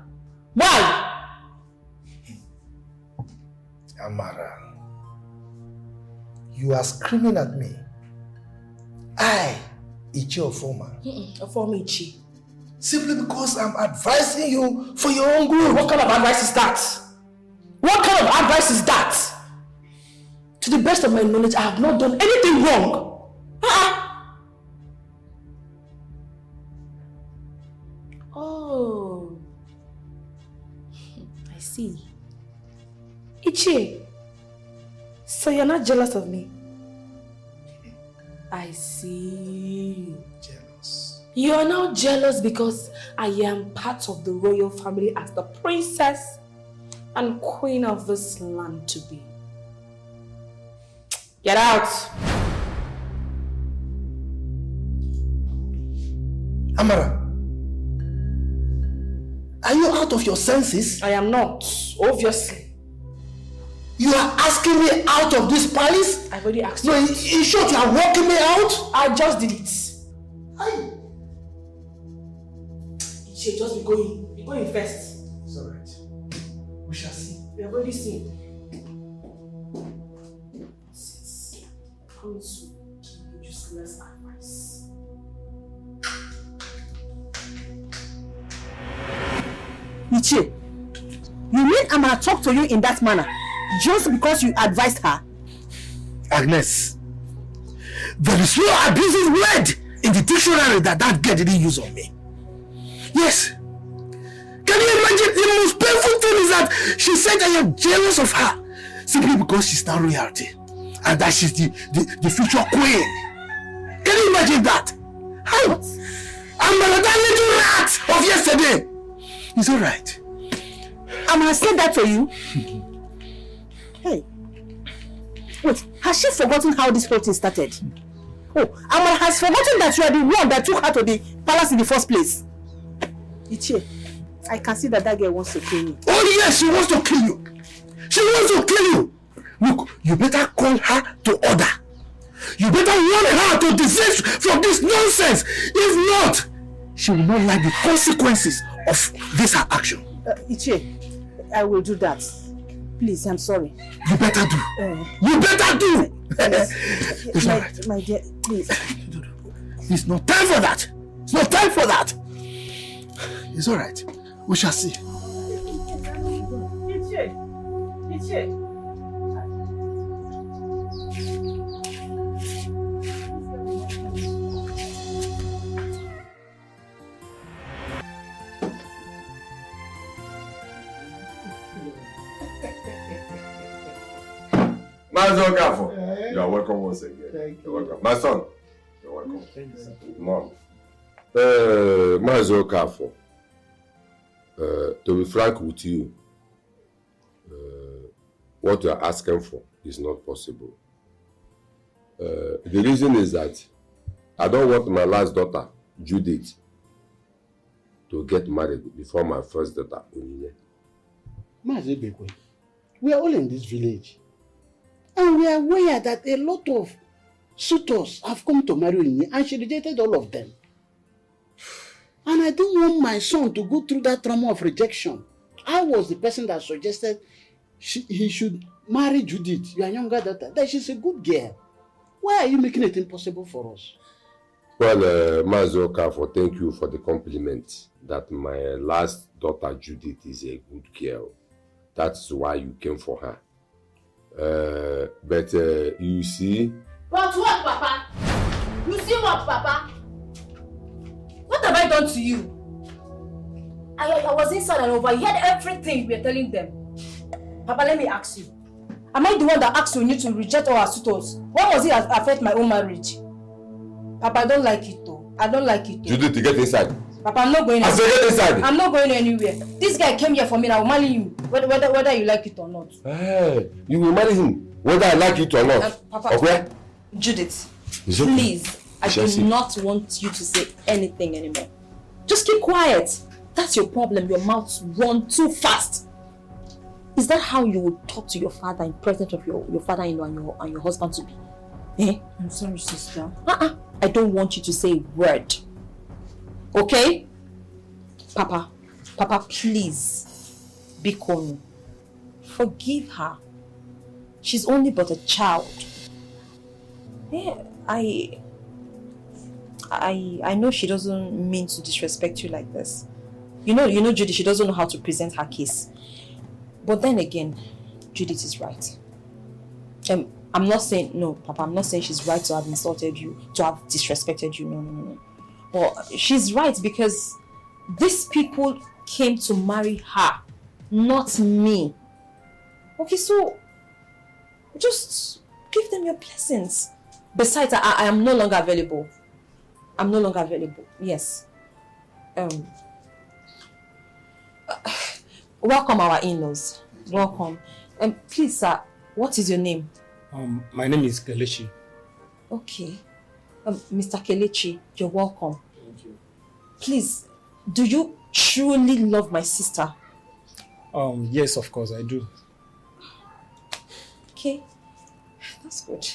Speaker 12: Why?
Speaker 7: Amara, you are screaming at me. I, Ichi Ofoma.
Speaker 12: Ofoma Ichi.
Speaker 7: Simply because I'm advising you for your own good.
Speaker 12: What kind of advice is that? What kind of advice is that? To the best of my knowledge, I have not done anything wrong. Oh, I see. Ichi, so you're not jealous of me? I see.
Speaker 7: Jealous.
Speaker 12: You are now jealous because I am part of the royal family as the princess and queen of this land to be. Get out!
Speaker 7: Amara, are you out of your senses?
Speaker 12: I am not, obviously.
Speaker 7: You are asking me out of this palace?
Speaker 12: I've already asked
Speaker 7: you. No, in short, you are walking me out?
Speaker 12: I just did it. Ichi, just be going. Be going first.
Speaker 7: It's alright. We shall see.
Speaker 12: We have already seen. Come to useless advice.
Speaker 4: Ichi, you mean Amara talk to you in that manner just because you advised her?
Speaker 7: Agnes, there is no abusive word in the dictionary that girl didn't use on me. Yes. Can you imagine the most painful thing is that she said I am jealous of her simply because she's now royalty and that she's the future queen. Can you imagine that? How? Amara, that little rat of yesterday. It's alright.
Speaker 4: Amara said that for you? Hey. Wait, has she forgotten how this whole thing started? Oh, Amara has forgotten that you are the one that took her to the palace in the first place. Ichi, I can see that girl wants to kill you.
Speaker 7: Oh yes, she wants to kill you. She wants to kill you. Look, you better call her to order. You better warn her to desist from this nonsense. If not, she will not like the consequences of this her action.
Speaker 4: Ichi, I will do that. Please, I'm sorry.
Speaker 7: You better do. You better do. It's alright.
Speaker 4: My dear, please.
Speaker 7: It's not time for that. It's not time for that. It's alright. We shall see.
Speaker 12: Ichi.
Speaker 1: You are welcome once again.
Speaker 7: Thank you.
Speaker 1: You're welcome. My son, you're welcome.
Speaker 7: Thank you, sir.
Speaker 1: Mom. Mazo Kafo, to be frank with you, what you are asking for is not possible. The reason is that I don't want my last daughter, Judith, to get married before my first daughter, Onyinye.
Speaker 6: Mazebekwe, we are all in this village. And we are aware that a lot of suitors have come to marry Onyinye and she rejected all of them. And I don't want my son to go through that trauma of rejection. I was the person that suggested he should marry Judith, your younger daughter, that she's a good girl. Why are you making it impossible for us?
Speaker 1: Well, Mazo Kafo, thank you for the compliment that my last daughter Judith is a good girl. That's why you came for her. But you see...
Speaker 12: But what, Papa? You see what, Papa?
Speaker 5: I done to you? I was inside and overheard everything we were telling them. Papa, let me ask you. Am I the one that asked you to reject all our suitors? Why was it affect my own marriage? Papa, I don't like it though. I don't like it though.
Speaker 1: Judith, to get inside.
Speaker 5: Papa, I'm not going anywhere.
Speaker 1: I said get inside.
Speaker 5: I'm not going anywhere. This guy came here for me and I will marry you. Whether you like it or not.
Speaker 1: Hey, you will marry him, whether I like it or not.
Speaker 4: Papa,
Speaker 1: okay?
Speaker 4: Judith,
Speaker 1: It's okay.
Speaker 4: please, I do not want you to say anything anymore. Just keep quiet. That's your problem. Your mouths run too fast. Is that how you would talk to your father in presence of your father-in-law and your husband to be? Eh?
Speaker 5: I'm sorry, sister.
Speaker 4: I don't want you to say a word. Okay? Papa, please, be calm. Forgive her. She's only but a child. Yeah, I know she doesn't mean to disrespect you like this. You know, Judy, she doesn't know how to present her case. But then again, Judith is right. I'm not saying, no, Papa, I'm not saying she's right to have insulted you, to have disrespected you, no. But she's right because these people came to marry her, not me. Okay, so just give them your blessings. Besides, I am no longer available. I'm no longer available, yes. Welcome our in-laws. Welcome. Please, sir, what is your name?
Speaker 16: My name is Kelechi.
Speaker 4: Okay. Mr. Kelechi, you're welcome.
Speaker 16: Thank you.
Speaker 4: Please, do you truly love my sister?
Speaker 16: Yes, of course I do.
Speaker 4: Okay, that's good.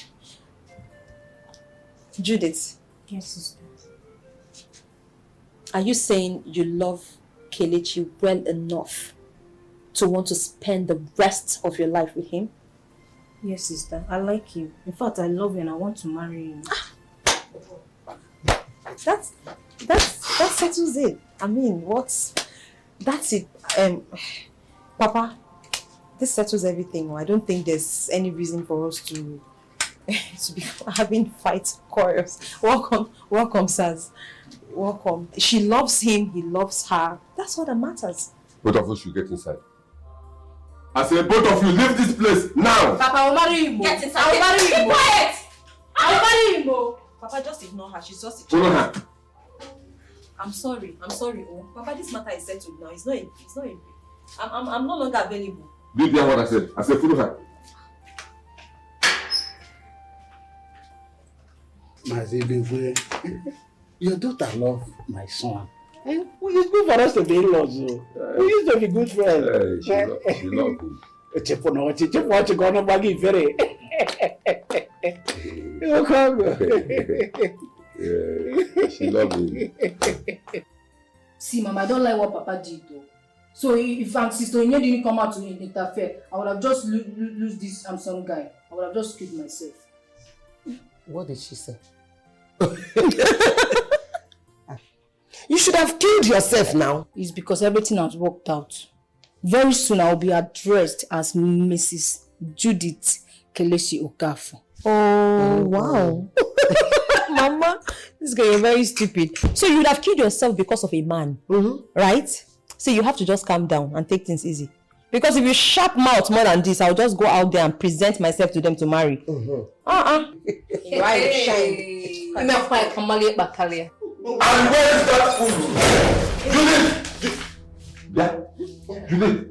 Speaker 4: Judith.
Speaker 5: Yes, sister.
Speaker 4: Are you saying you love Kelechi well enough to want to spend the rest of your life with him?
Speaker 5: Yes, sister. I like you. In fact, I love you and I want to marry you.
Speaker 4: That settles it. I mean, that's it. Papa, this settles everything. I don't think there's any reason for us to be having fight quarrels. Welcome, sirs. Welcome. She loves him, he loves her. That's what that matters.
Speaker 1: Both of us should get inside. I say both of you leave this place now.
Speaker 5: Papa, I'll marry him.
Speaker 4: Get inside.
Speaker 5: I'll marry him.
Speaker 4: Keep quiet.
Speaker 5: I'll marry him.
Speaker 4: Papa, just ignore her. She's just a
Speaker 1: Follow
Speaker 4: child.
Speaker 1: her.
Speaker 4: I'm sorry. Oh, Papa, this matter is settled now. It's not. I'm no longer available.
Speaker 1: Do you hear what I said? I said follow her.
Speaker 13: Mazibwe, your daughter loves my son. It's good for us to be in-laws. We used to be good friends.
Speaker 1: She loves him. She loves him.
Speaker 5: See, Mama, I don't like what Papa did though. So if Sister Onye didn't come out to interfere, I would have just lose this some guy. I would have just killed myself.
Speaker 3: What did she say? You should have killed yourself now.
Speaker 5: It's because everything has worked out. Very soon I will be addressed as Mrs. Judith Kelechi Okafor.
Speaker 4: Oh, wow. Mama, this girl, you're very stupid. So you would have killed yourself because of a man, right? So you have to just calm down and take things easy. Because if you sharp mouth more than this, I'll just go out there and present myself to them to marry.
Speaker 5: Right, shine. I'm not quite Kamali Bakalia.
Speaker 1: And where is that food? Judith,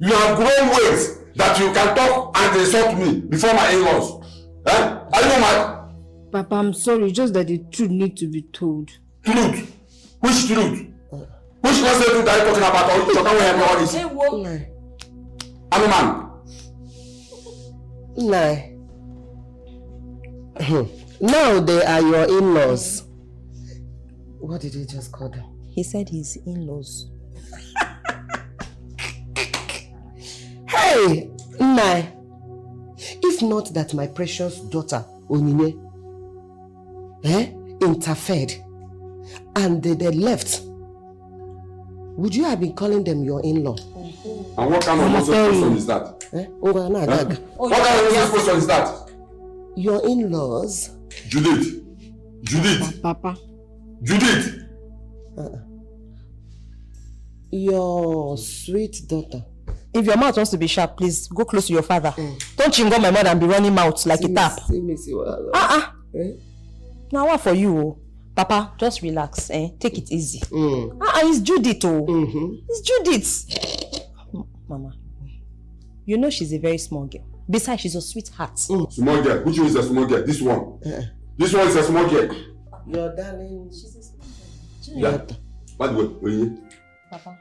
Speaker 1: you have grown ways that you can talk and insult me before my in-laws. Are you mad?
Speaker 5: Papa, I'm sorry, just that the truth needs to be told.
Speaker 1: Truth? Which truth? Which was the truth are you talking about? Or you talking about all this? I'm a man.
Speaker 3: Now they are your in-laws. What did he just call them?
Speaker 4: He said his in-laws.
Speaker 3: Hey, Nai. If not that my precious daughter, Onyinye, interfered and they left, would you have been calling them your in-law?
Speaker 1: And what kind of nonsense question is that? What kind of nonsense question is that?
Speaker 3: Your in-laws?
Speaker 1: Judith.
Speaker 5: Papa.
Speaker 1: Judith.
Speaker 3: Your sweet daughter.
Speaker 4: If your mouth wants to be sharp, please go close to your father. Don't chingo my mother and be running mouth like a tap. Now what for you? Papa, just relax. Take it easy. It's Judith. It's Judith. Mama, you know she's a very small girl. Besides, she's a sweetheart.
Speaker 1: Small girl? Which one is a small girl? This one. This one is a small girl.
Speaker 3: Your darling. She's a small girl.
Speaker 1: Yeah. By the way,
Speaker 4: Papa.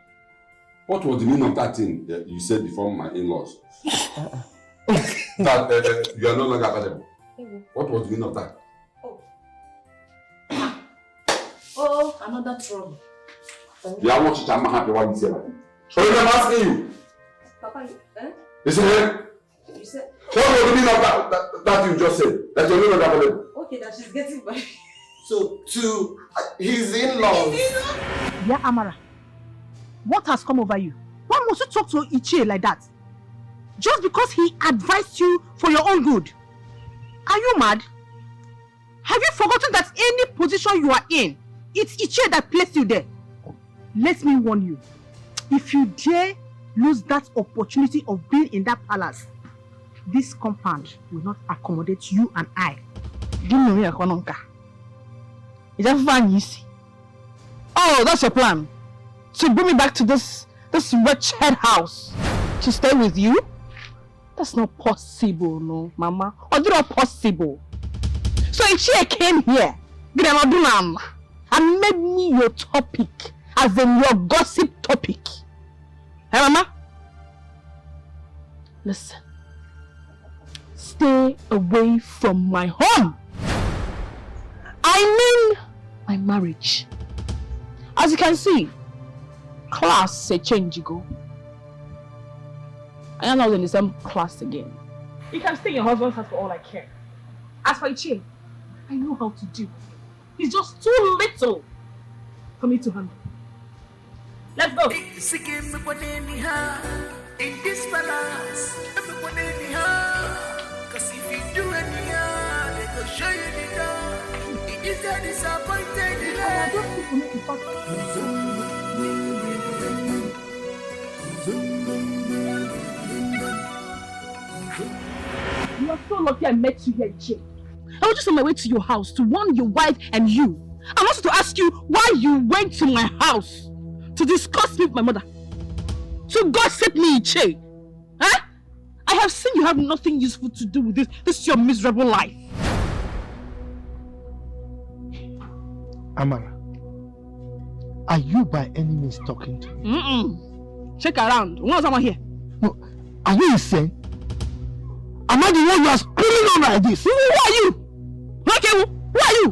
Speaker 1: What was the meaning of that thing that you said before my in-laws? That you are no longer available. What was the meaning of that?
Speaker 18: Oh, another trouble.
Speaker 1: Yeah, what you I'm happy what you say. So I'm asking you.
Speaker 18: Papa,
Speaker 1: Listen here.
Speaker 18: You said.
Speaker 1: What was the meaning of that you just said? That you're no longer available.
Speaker 18: Okay, that she's getting back.
Speaker 6: So, to his in-laws.
Speaker 10: Yeah, Amara. What has come over you? Why must you talk to Ichie like that? Just because he advised you for your own good. Are you mad? Have you forgotten that any position you are in, it's Ichie that placed you there? Let me warn you. If you dare lose that opportunity of being in that palace, this compound will not accommodate you and I. Oh, that's your plan? To bring me back to this wretched house to stay with you? That's not possible, no, Mama. Or not possible. So Ichie came here, and made me your topic, as in your gossip topic. Hey, Mama? Listen. Stay away from my home. I mean my marriage. As you can see, class a change you go. I am not in the same class again. You can stay in your husband's house for all I care. As for Ichie, I know how to do. He's just too little for me to handle. Let's go.
Speaker 9: In this palace, cause if you do anyhow, they go show you the door. It is a disappointed delay.
Speaker 10: You are so lucky I met you here, Ichie. I was just on my way to your house to warn your wife and you. I wanted to ask you why you went to my house to discuss me with my mother. To gossip me, Ichie. Huh? I have seen you have nothing useful to do with this. This is your miserable life.
Speaker 11: Amara, are you by any means talking to me?
Speaker 10: Check around. What's someone here?
Speaker 11: No, are you insane? Am I the one you are screaming on like this?
Speaker 10: Who are you? Okay, who are you?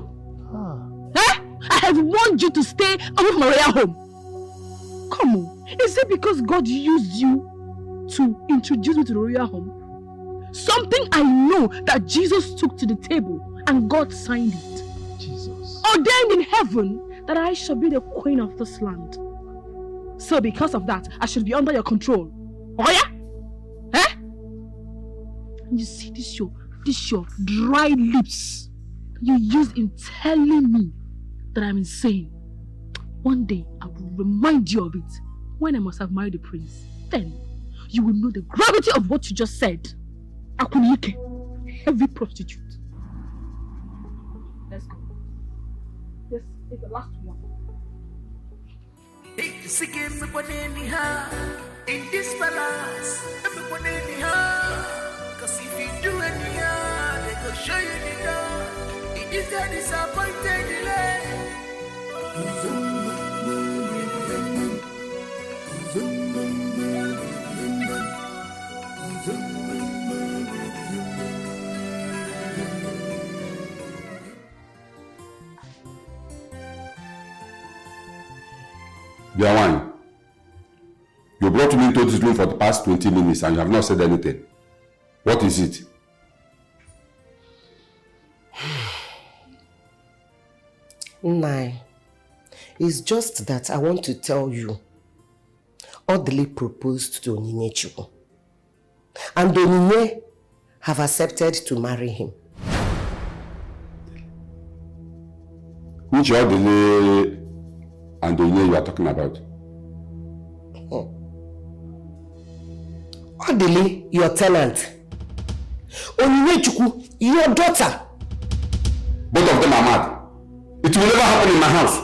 Speaker 10: Huh? I have warned you to stay away from my royal home. Come on. Is it because God used you to introduce me to the royal home? Something I know that Jesus took to the table and God signed it.
Speaker 11: Jesus.
Speaker 10: Ordained in heaven that I shall be the queen of this land. So because of that, I should be under your control. Oh yeah? Huh? And you see this your dry lips you use in telling me that I'm insane. One day I will remind you of it when I must have married the prince. Then you will know the gravity of what you just said. Akunike, heavy prostitute. Let's go. This is the last one.
Speaker 9: In this palace, cause if you do anyhow, they go show you the door. It is a disappointed delay.
Speaker 1: Biawan, you brought me into this room for the past 20 minutes and you have not said anything. What is it?
Speaker 3: Nai, it's just that I want to tell you, Odile proposed to Onyinyechi, and Onyinye have accepted to marry him.
Speaker 1: Which Odile And the year you are talking about?
Speaker 3: Odili, your tenant. Onyinyechuku, your daughter.
Speaker 1: Both of them are mad. It will never happen in my house.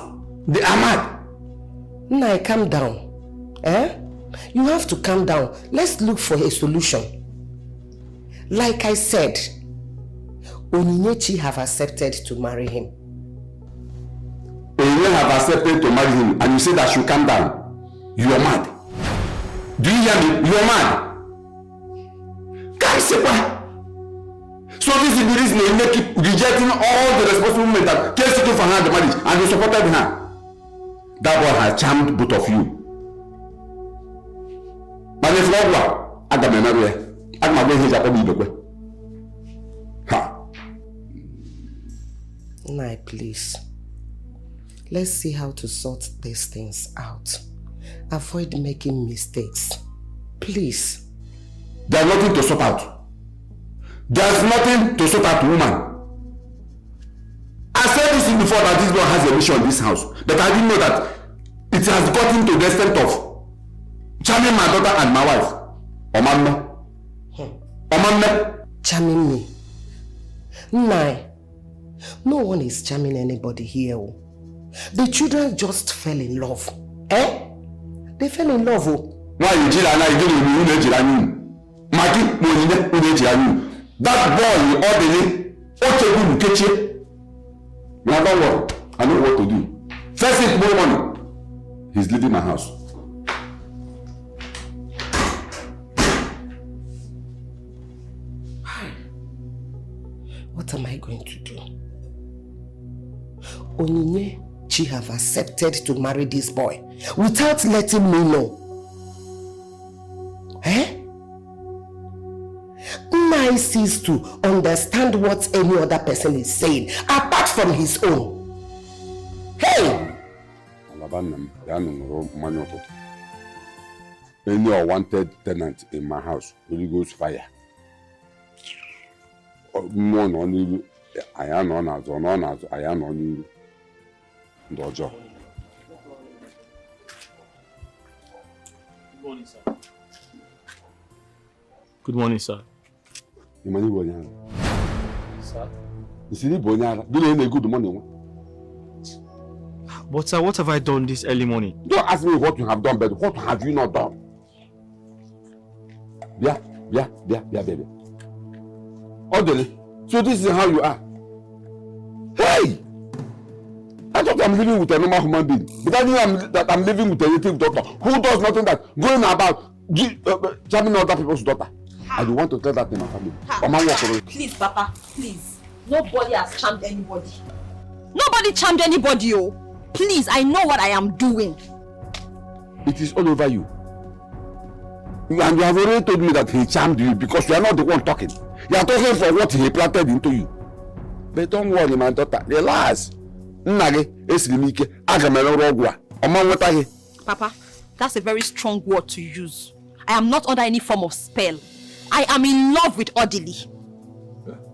Speaker 1: They are mad.
Speaker 3: Nai, calm down. You have to calm down. Let's look for a solution. Like I said, Onyinyechi have accepted to marry him.
Speaker 1: Onyinye have accepted to marry him, and you say that she calm down. You are mad. Do you hear me? You are mad. So this is the reason they keep rejecting all the responsible men that came seeking for her the marriage, and they supported her. That boy has charmed both of you. But if not, Adam and Mary, I'm going to Jacob. Ha.
Speaker 3: Nai, please. Let's see how to sort these things out. Avoid making mistakes. Please.
Speaker 1: There's nothing to sort out. There's nothing to sort out, woman. I said this before that this boy has a mission in this house. But I didn't know that it has gotten to the extent of charming my daughter and my wife. Omame.
Speaker 3: Charming me. Nai. No one is charming anybody here. The children just fell in love. They fell in love.
Speaker 1: Why you jira na you jira ni? Maki mo ni jira ni. That boy orderly Ochegun Keche. Now don't worry. I know what to do. First thing tomorrow morning, he's leaving my house.
Speaker 3: What am I going to do? Onyinyechi have accepted to marry this boy without letting me know. Nai cease to understand what any other person is saying apart from his own. Hey!
Speaker 1: Any unwanted tenant in my house will go fire. More on I am on as I am on you. Dojo.
Speaker 2: Good morning, sir. Good morning, sir.
Speaker 1: Imani Bonyara.
Speaker 2: Sir?
Speaker 1: You see Bonyara, do you need a good morning?
Speaker 2: But sir, what have I done this early morning?
Speaker 1: Don't ask me what you have done, but what have you not done? Yeah, baby. Orderly. So this is how you are. Hey! I thought I'm living with a normal human being. But I knew that I'm living with a native daughter who does nothing that going about jamming other people's daughter. I don't want to tell that in my family.
Speaker 4: Please, Papa, please. Nobody has charmed anybody. Nobody charmed anybody, oh. Please, I know what I am doing.
Speaker 1: It is all over you. And you have already told me that he charmed you because you are not the one talking. You are talking for what he planted into you. But don't worry, my daughter. Relax.
Speaker 4: Papa, that's a very strong word to use. I am not under any form of spell. I am in love with Odili.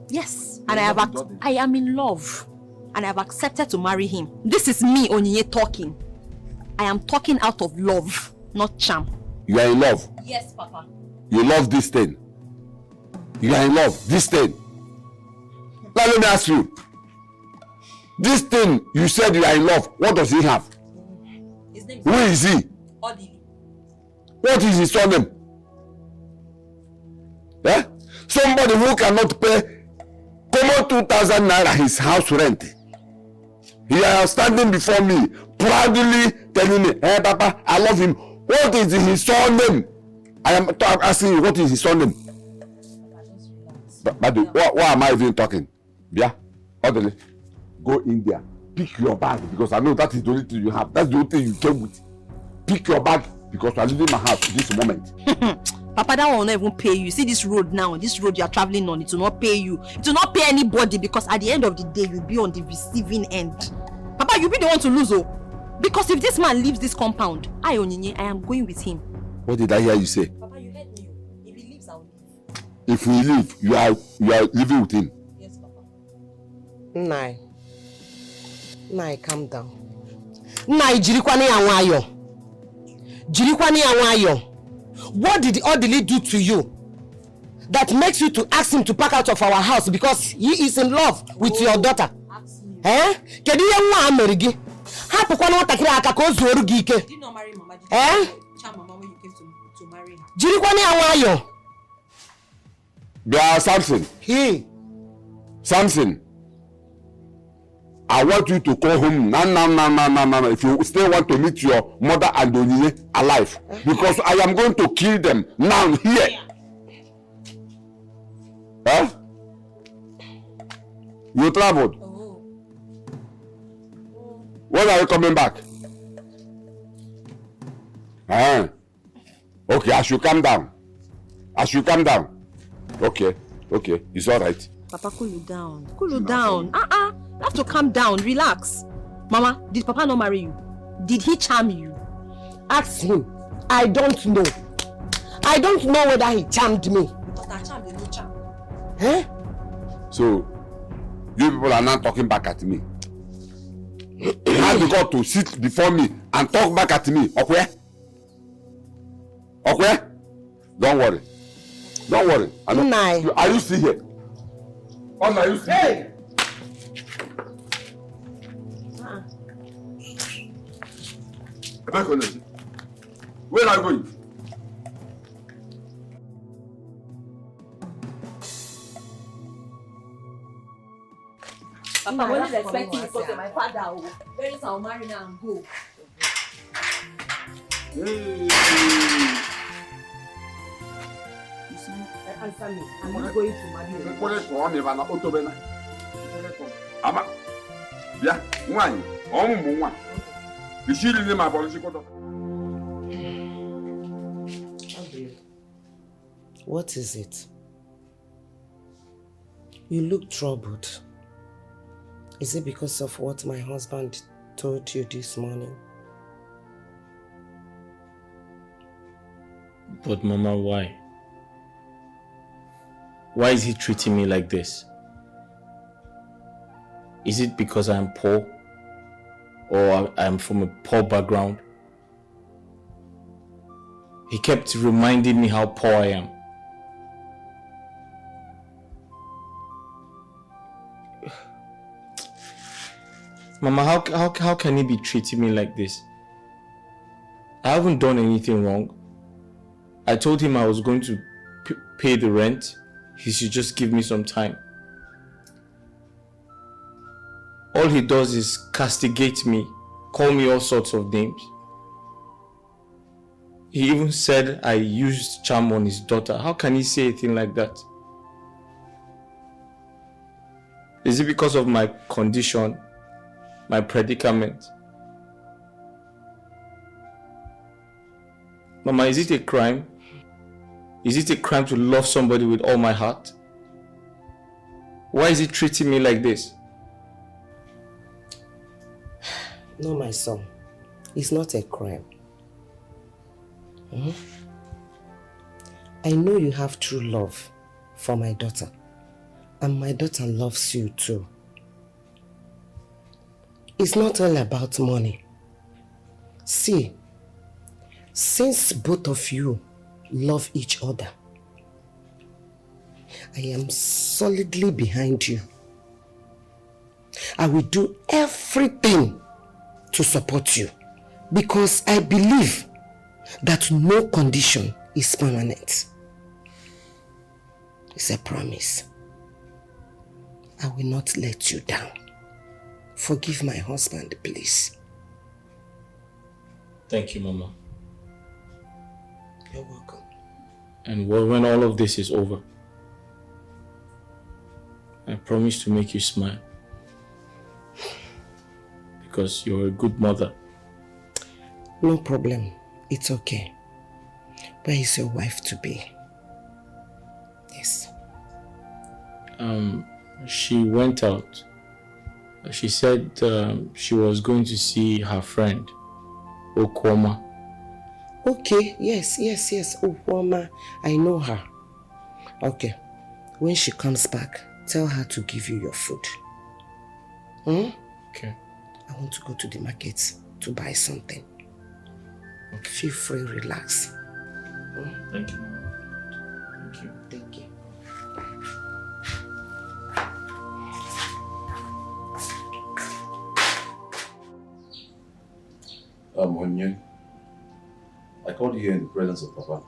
Speaker 4: Yes, and I am in love. And I have accepted to marry him. This is me, Onyinye, talking. I am talking out of love, not charm.
Speaker 1: You are in love?
Speaker 4: Yes, Papa.
Speaker 1: You love this thing? You are in love? This thing? Now let me ask you. This thing you said you are in love, what does he have?
Speaker 4: His name is
Speaker 1: Who is he?
Speaker 4: Odili.
Speaker 1: What is his surname? Somebody who cannot pay common 2,000 naira his house rent. He is standing before me, proudly telling me, hey Papa, I love him. What is his surname? I am asking you, what is his surname? But why am I even talking? Yeah, orderly. Go in there, pick your bag, because I know that is the only thing you have. That's the only thing you came with. Pick your bag, because you are leaving my house at this moment.
Speaker 4: Papa, that will not even pay you. See this road now, this road you are traveling on, it will not pay you. It will not pay anybody, because at the end of the day, you'll be on the receiving end. Papa, you'll be the one to lose, oh. Because if this man leaves this compound, I am going with him.
Speaker 1: What did I hear you say?
Speaker 4: Papa, you heard me. If he leaves, I'll leave.
Speaker 1: If we leave, you are living with him.
Speaker 4: Yes, Papa.
Speaker 3: Nai, calm down. Nai jirikwane ya nwayo. Jirikwane ya nwayo. What did the orderly do to you that makes you to ask him to pack out of our house because he is in love with your daughter? Eh? Kedu ye nwa amerigi? Hapukwa na watakiri aka ka ozuoru gi ike.
Speaker 15: Did not marry Mama. Did Mama when you came to marry her?
Speaker 3: Jirikwane ya nwayo.
Speaker 1: Bia Samson. Samson. I want you to call home now. If you still want to meet your mother and Onyinye alive, because I am going to kill them now here. Huh? You traveled. When are you coming back? Okay, I should calm down. Okay, it's all right.
Speaker 4: Papa, cool you down. You have to calm down, relax. Mama, did Papa not marry you? Did he charm you?
Speaker 3: Ask him. I don't know. I don't know whether he charmed me.
Speaker 15: But I charmed, no charm.
Speaker 3: Eh?
Speaker 1: So, you people are not talking back at me. Now you got to sit before me and talk back at me. Okay? Don't worry. Are you still here? Are you still here? Where are you going?
Speaker 15: Papa, when is expecting because of my father? Very soon I'll marry now and go. Answer me. I'm not going to marry you.
Speaker 1: Ama, yeah, one. Is she really my biological?
Speaker 3: What is it? You look troubled. Is it because of what my husband told you this morning?
Speaker 2: But Mama, why? Why is he treating me like this? Is it because I'm poor? Or I'm from a poor background? He kept reminding me how poor I am. Mama, how can he be treating me like this? I haven't done anything wrong. I told him I was going to pay the rent. He should just give me some time. All he does is castigate me, call me all sorts of names. He even said I used charm on his daughter. How can he say a thing like that? Is it because of my condition, my predicament? Mama, is it a crime? Is it a crime to love somebody with all my heart? Why is he treating me like this?
Speaker 3: No, my son. It's not a crime. I know you have true love for my daughter. And my daughter loves you too. It's not all about money. See, since both of you love each other, I am solidly behind you. I will do everything to support you because I believe that no condition is permanent. It's a promise. I will not let you down. Forgive my husband, please.
Speaker 2: Thank you, Mama.
Speaker 3: You're welcome.
Speaker 2: And when all of this is over, I promise to make you smile. Because you're a good mother.
Speaker 3: No problem. It's okay. Where is your wife to be? Yes.
Speaker 2: She went out. She said she was going to see her friend, Okwoma.
Speaker 3: Okay, yes. Okwoma, I know her. Okay. When she comes back, tell her to give you your food.
Speaker 2: Okay.
Speaker 3: I want to go to the market to buy something. Feel free, relax.
Speaker 14: Thank you.
Speaker 3: Thank you. Thank you.
Speaker 20: Onye, I called you here in the presence of Papa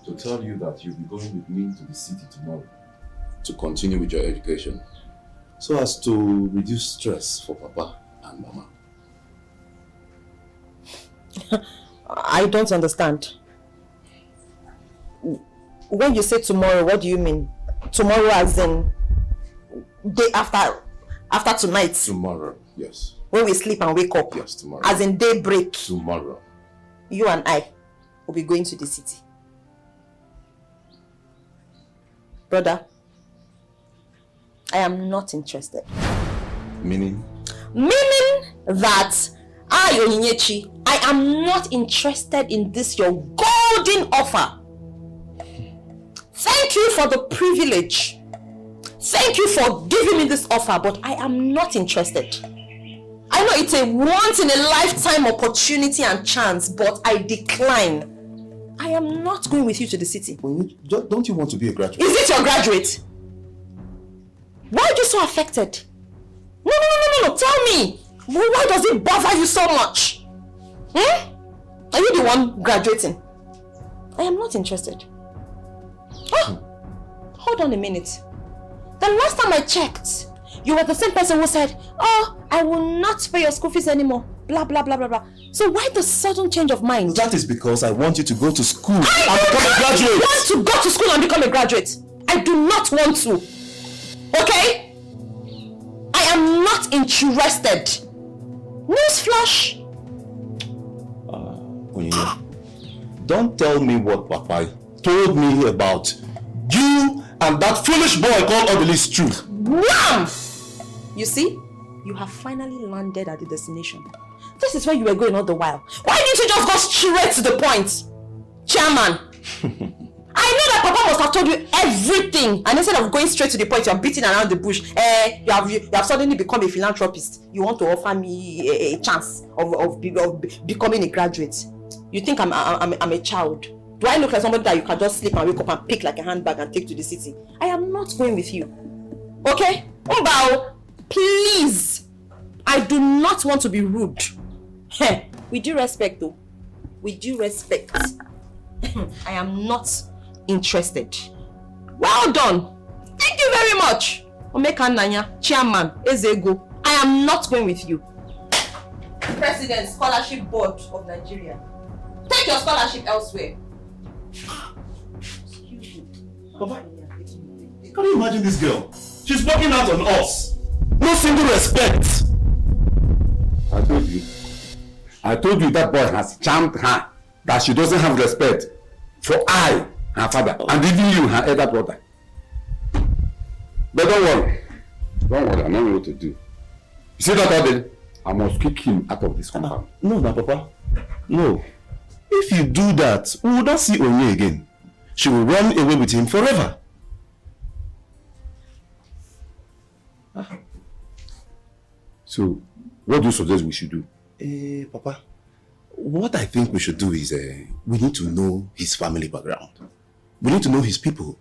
Speaker 20: to tell you that you'll be going with me to the city tomorrow to continue with your education so as to reduce stress for Papa and Mama.
Speaker 4: I don't understand. When you say tomorrow, what do you mean? Tomorrow as in day after tonight?
Speaker 20: Tomorrow, yes.
Speaker 4: When we sleep and wake up?
Speaker 20: Yes, tomorrow.
Speaker 4: As in daybreak?
Speaker 20: Tomorrow.
Speaker 4: You and I will be going to the city. Brother, I am not interested.
Speaker 20: Meaning?
Speaker 4: Meaning that I am not interested in this your golden offer. Thank you for the privilege. Thank you for giving me this offer, but I am not interested. I know it's a once in a lifetime opportunity and chance, but I decline. I am not going with you to the city.
Speaker 20: Don't you want to be a graduate?
Speaker 4: Is it your graduate? Why are you so affected? No. Tell me. Why does it bother you so much? Are you the one graduating? I am not interested. Oh, hold on a minute. The last time I checked, you were the same person who said, oh, I will not pay your school fees anymore. Blah, blah, blah, blah, blah. So why the sudden change of mind?
Speaker 20: That is because I want you to go to school and become a
Speaker 4: I
Speaker 20: graduate.
Speaker 4: want to go to school and become a graduate. I do not want to. Okay? I am not interested. Newsflash.
Speaker 20: Onyinye, don't tell me what Papa told me about you and that foolish boy called Obelis true.
Speaker 4: Wham! You see, you have finally landed at the destination. This is where you were going all the while. Why didn't you just go straight to the point? Chairman, I know that Papa must have told you everything, and instead of going straight to the point, you're beating around the bush. You have suddenly become a philanthropist. You want to offer me a chance of becoming a graduate. You think I'm a child? Do I look like somebody that you can just sleep and wake up and pick like a handbag and take to the city? I am not going with you. Okay? Umbao, please. I do not want to be rude. With due respect though. With due respect. I am not interested. Well done. Thank you very much. Omeka Nanya, Chairman, Ezego. I am not going with you. President, Scholarship Board of Nigeria. Take your scholarship elsewhere.
Speaker 20: Papa, can you imagine this girl? She's working out on us. No single respect.
Speaker 1: I told you that boy has charmed her, that she doesn't have respect for I, her father, and even you, her elder brother. But don't worry, I know what to do. You see that other? I must kick him out of this compound.
Speaker 20: No, Papa. No. If you do that, we will not see Onye again. She will run away with him forever.
Speaker 1: So, what do you suggest we should do?
Speaker 20: Papa, what I think we should do is we need to know his family background. We need to know his people.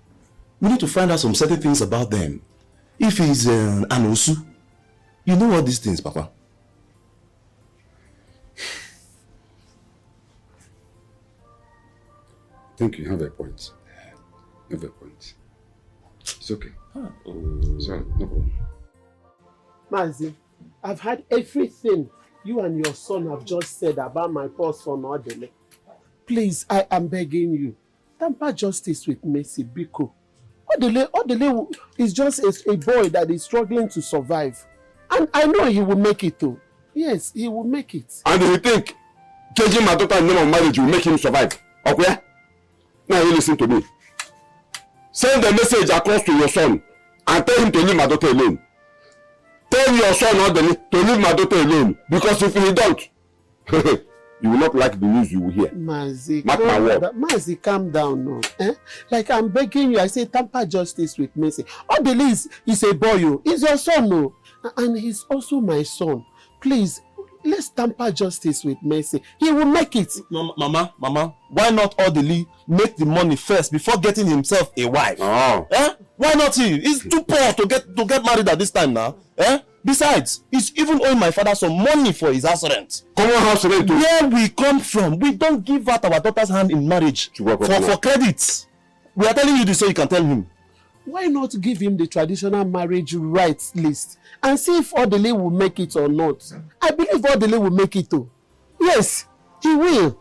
Speaker 20: We need to find out some certain things about them. If he's an Osu, you know all these things, Papa.
Speaker 1: I think you have a point. You have a point. It's okay. Sorry, no problem.
Speaker 19: Mazi, I've had everything you and your son have just said about my poor son Odele. Please, I am begging you. Tamper justice with Mercy Biko. Odele is just a boy that is struggling to survive. And I know he will make it too. Yes, he will make it.
Speaker 1: And you think changing my daughter's name of marriage will make him survive? Okay? Now you listen to me. Send the message across to your son and tell him to leave my daughter alone. Tell your son Odele to leave my daughter alone, because if he don't, you will not like the news you will hear.
Speaker 19: Mazi, calm down now. Like I'm begging you, I say tamper justice with Mercy. Odele is a boy, he's your son, no? And he's also my son. Please, let's tamper justice with Mercy. He will make it.
Speaker 8: Mama, why not orderly make the money first before getting himself a wife?
Speaker 1: Oh.
Speaker 8: Why not he? He's too poor to get married at this time now. Besides, he's even owing my father some money for his house rent.
Speaker 1: Common house rent.
Speaker 8: Where we come from, we don't give out our daughter's hand in marriage for credit. We are telling you this so you can tell him.
Speaker 19: Why not give him the traditional marriage rights list and see if Odele will make it or not? I believe Odele will make it too. Yes, he will.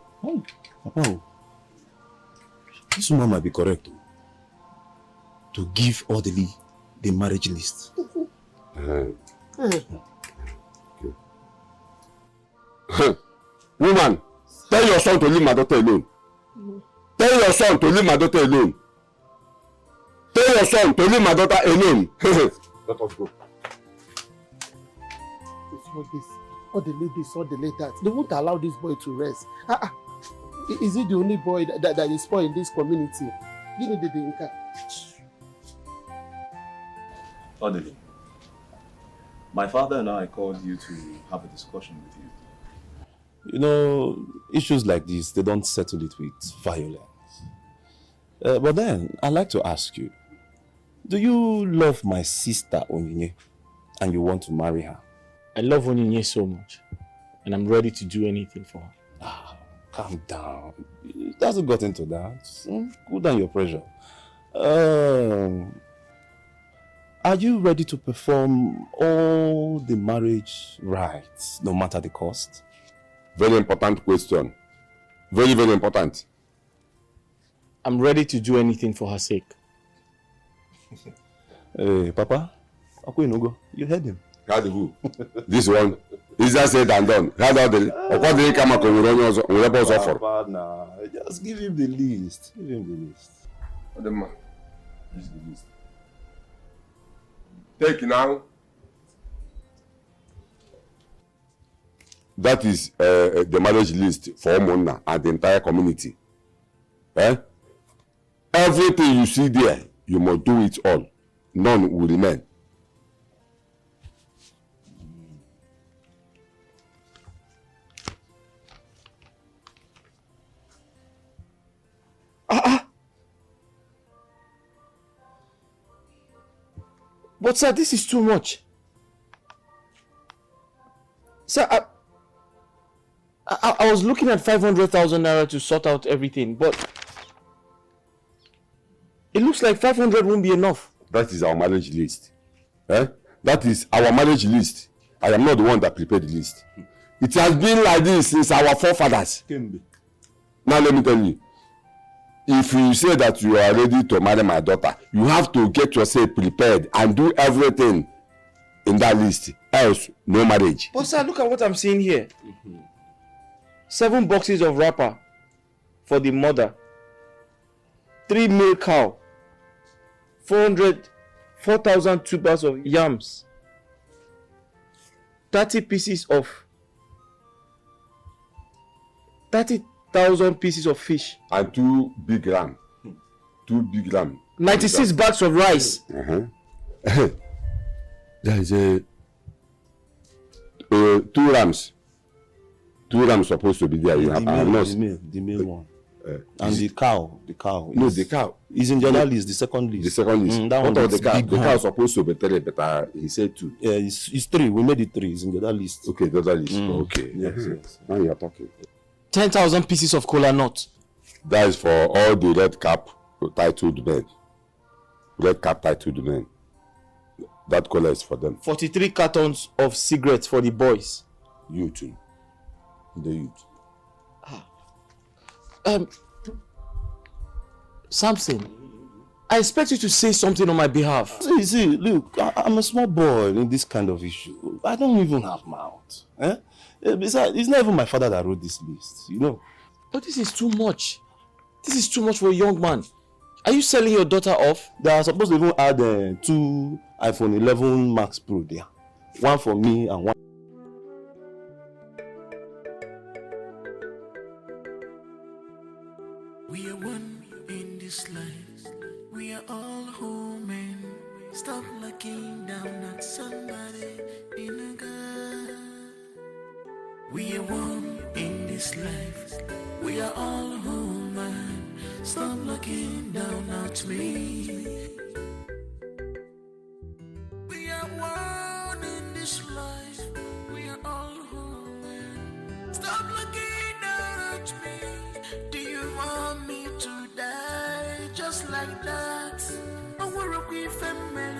Speaker 8: Papa, this woman might be correct to give Odele the marriage list.
Speaker 1: Woman, tell your son to leave my daughter alone. Tell your son to leave my daughter alone. Tell your son to leave my daughter alone. Let us go.
Speaker 19: It's all this, all the that. They won't allow this boy to rest. Is he the only boy that is poor in this community? Give me the Dinka.
Speaker 20: Odele, my father and I called you to have a discussion with you.
Speaker 8: You know, issues like this, they don't settle it with violence. But then, I'd like to ask you, do you love my sister Onyinye and you want to marry her?
Speaker 2: I love Onyinye so much, and I'm ready to do anything for her.
Speaker 8: Calm down. It hasn't got into that. Cool down your pressure. Are you ready to perform all the marriage rites, no matter the cost?
Speaker 1: Very important question. Very, very important.
Speaker 2: I'm ready to do anything for her sake.
Speaker 8: Hey, Papa, you heard him.
Speaker 1: Heard who? This one. Easier said than done. Heard all the...
Speaker 8: Papa, nah. Just give him the list. Give him the list.
Speaker 1: The man. This is the list. Take now. That is the marriage list for Omona and the entire community. Everything you see there, you must do it all. None will remain.
Speaker 2: But sir, this is too much. Sir, I was looking at 500,000 naira to sort out everything, but it looks like 500 won't be enough.
Speaker 1: That is our marriage list. That is our marriage list. I am not the one that prepared the list. It has been like this since our forefathers. Now let me tell you. If you say that you are ready to marry my daughter, you have to get yourself prepared and do everything in that list. Else, no marriage.
Speaker 2: But sir, look at what I'm seeing here. 7 boxes of wrapper for the mother. 3 milk cow. 4,000 tubers of yams. 30 pieces of 30,000 pieces of fish.
Speaker 1: And 2 big ram. 2 big ram.
Speaker 2: 96 bags of rice.
Speaker 1: There is a 2 rams. 2 rams supposed to be there. You have
Speaker 8: the male one. And the cow.
Speaker 1: No, the cow
Speaker 8: is in the other list, the second list.
Speaker 1: The second list.
Speaker 8: That one
Speaker 1: of the cow? The cow
Speaker 8: is
Speaker 1: supposed to be 3, but he said 2.
Speaker 8: Yeah, it's 3. We made it 3. It's in the other list.
Speaker 1: Okay, the other list. Okay.
Speaker 8: Yes.
Speaker 1: Now you are talking.
Speaker 2: 10,000 pieces of cola nut.
Speaker 1: That is for all the red cap titled men. Red cap titled men. That cola is for them.
Speaker 2: 43 cartons of cigarettes for the boys.
Speaker 1: You too. The youth.
Speaker 2: Samson, I expect you to say something on my behalf.
Speaker 8: See, look, I'm a small boy in this kind of issue. I don't even have mouth. Besides, it's not even my father that wrote this list, you know.
Speaker 2: But this is too much. This is too much for a young man. Are you selling your daughter off?
Speaker 8: They are supposed to even add 2 iPhone 11 Max Pro there. 1 for me and 1.
Speaker 9: We are one in this life. We are all human. Stop looking down at somebody in a girl. We are one in this life. We are all human. Stop looking down at me. We are one in this life. We are all human. Stop looking down at me. Do you want me to die just like that? I want to be family.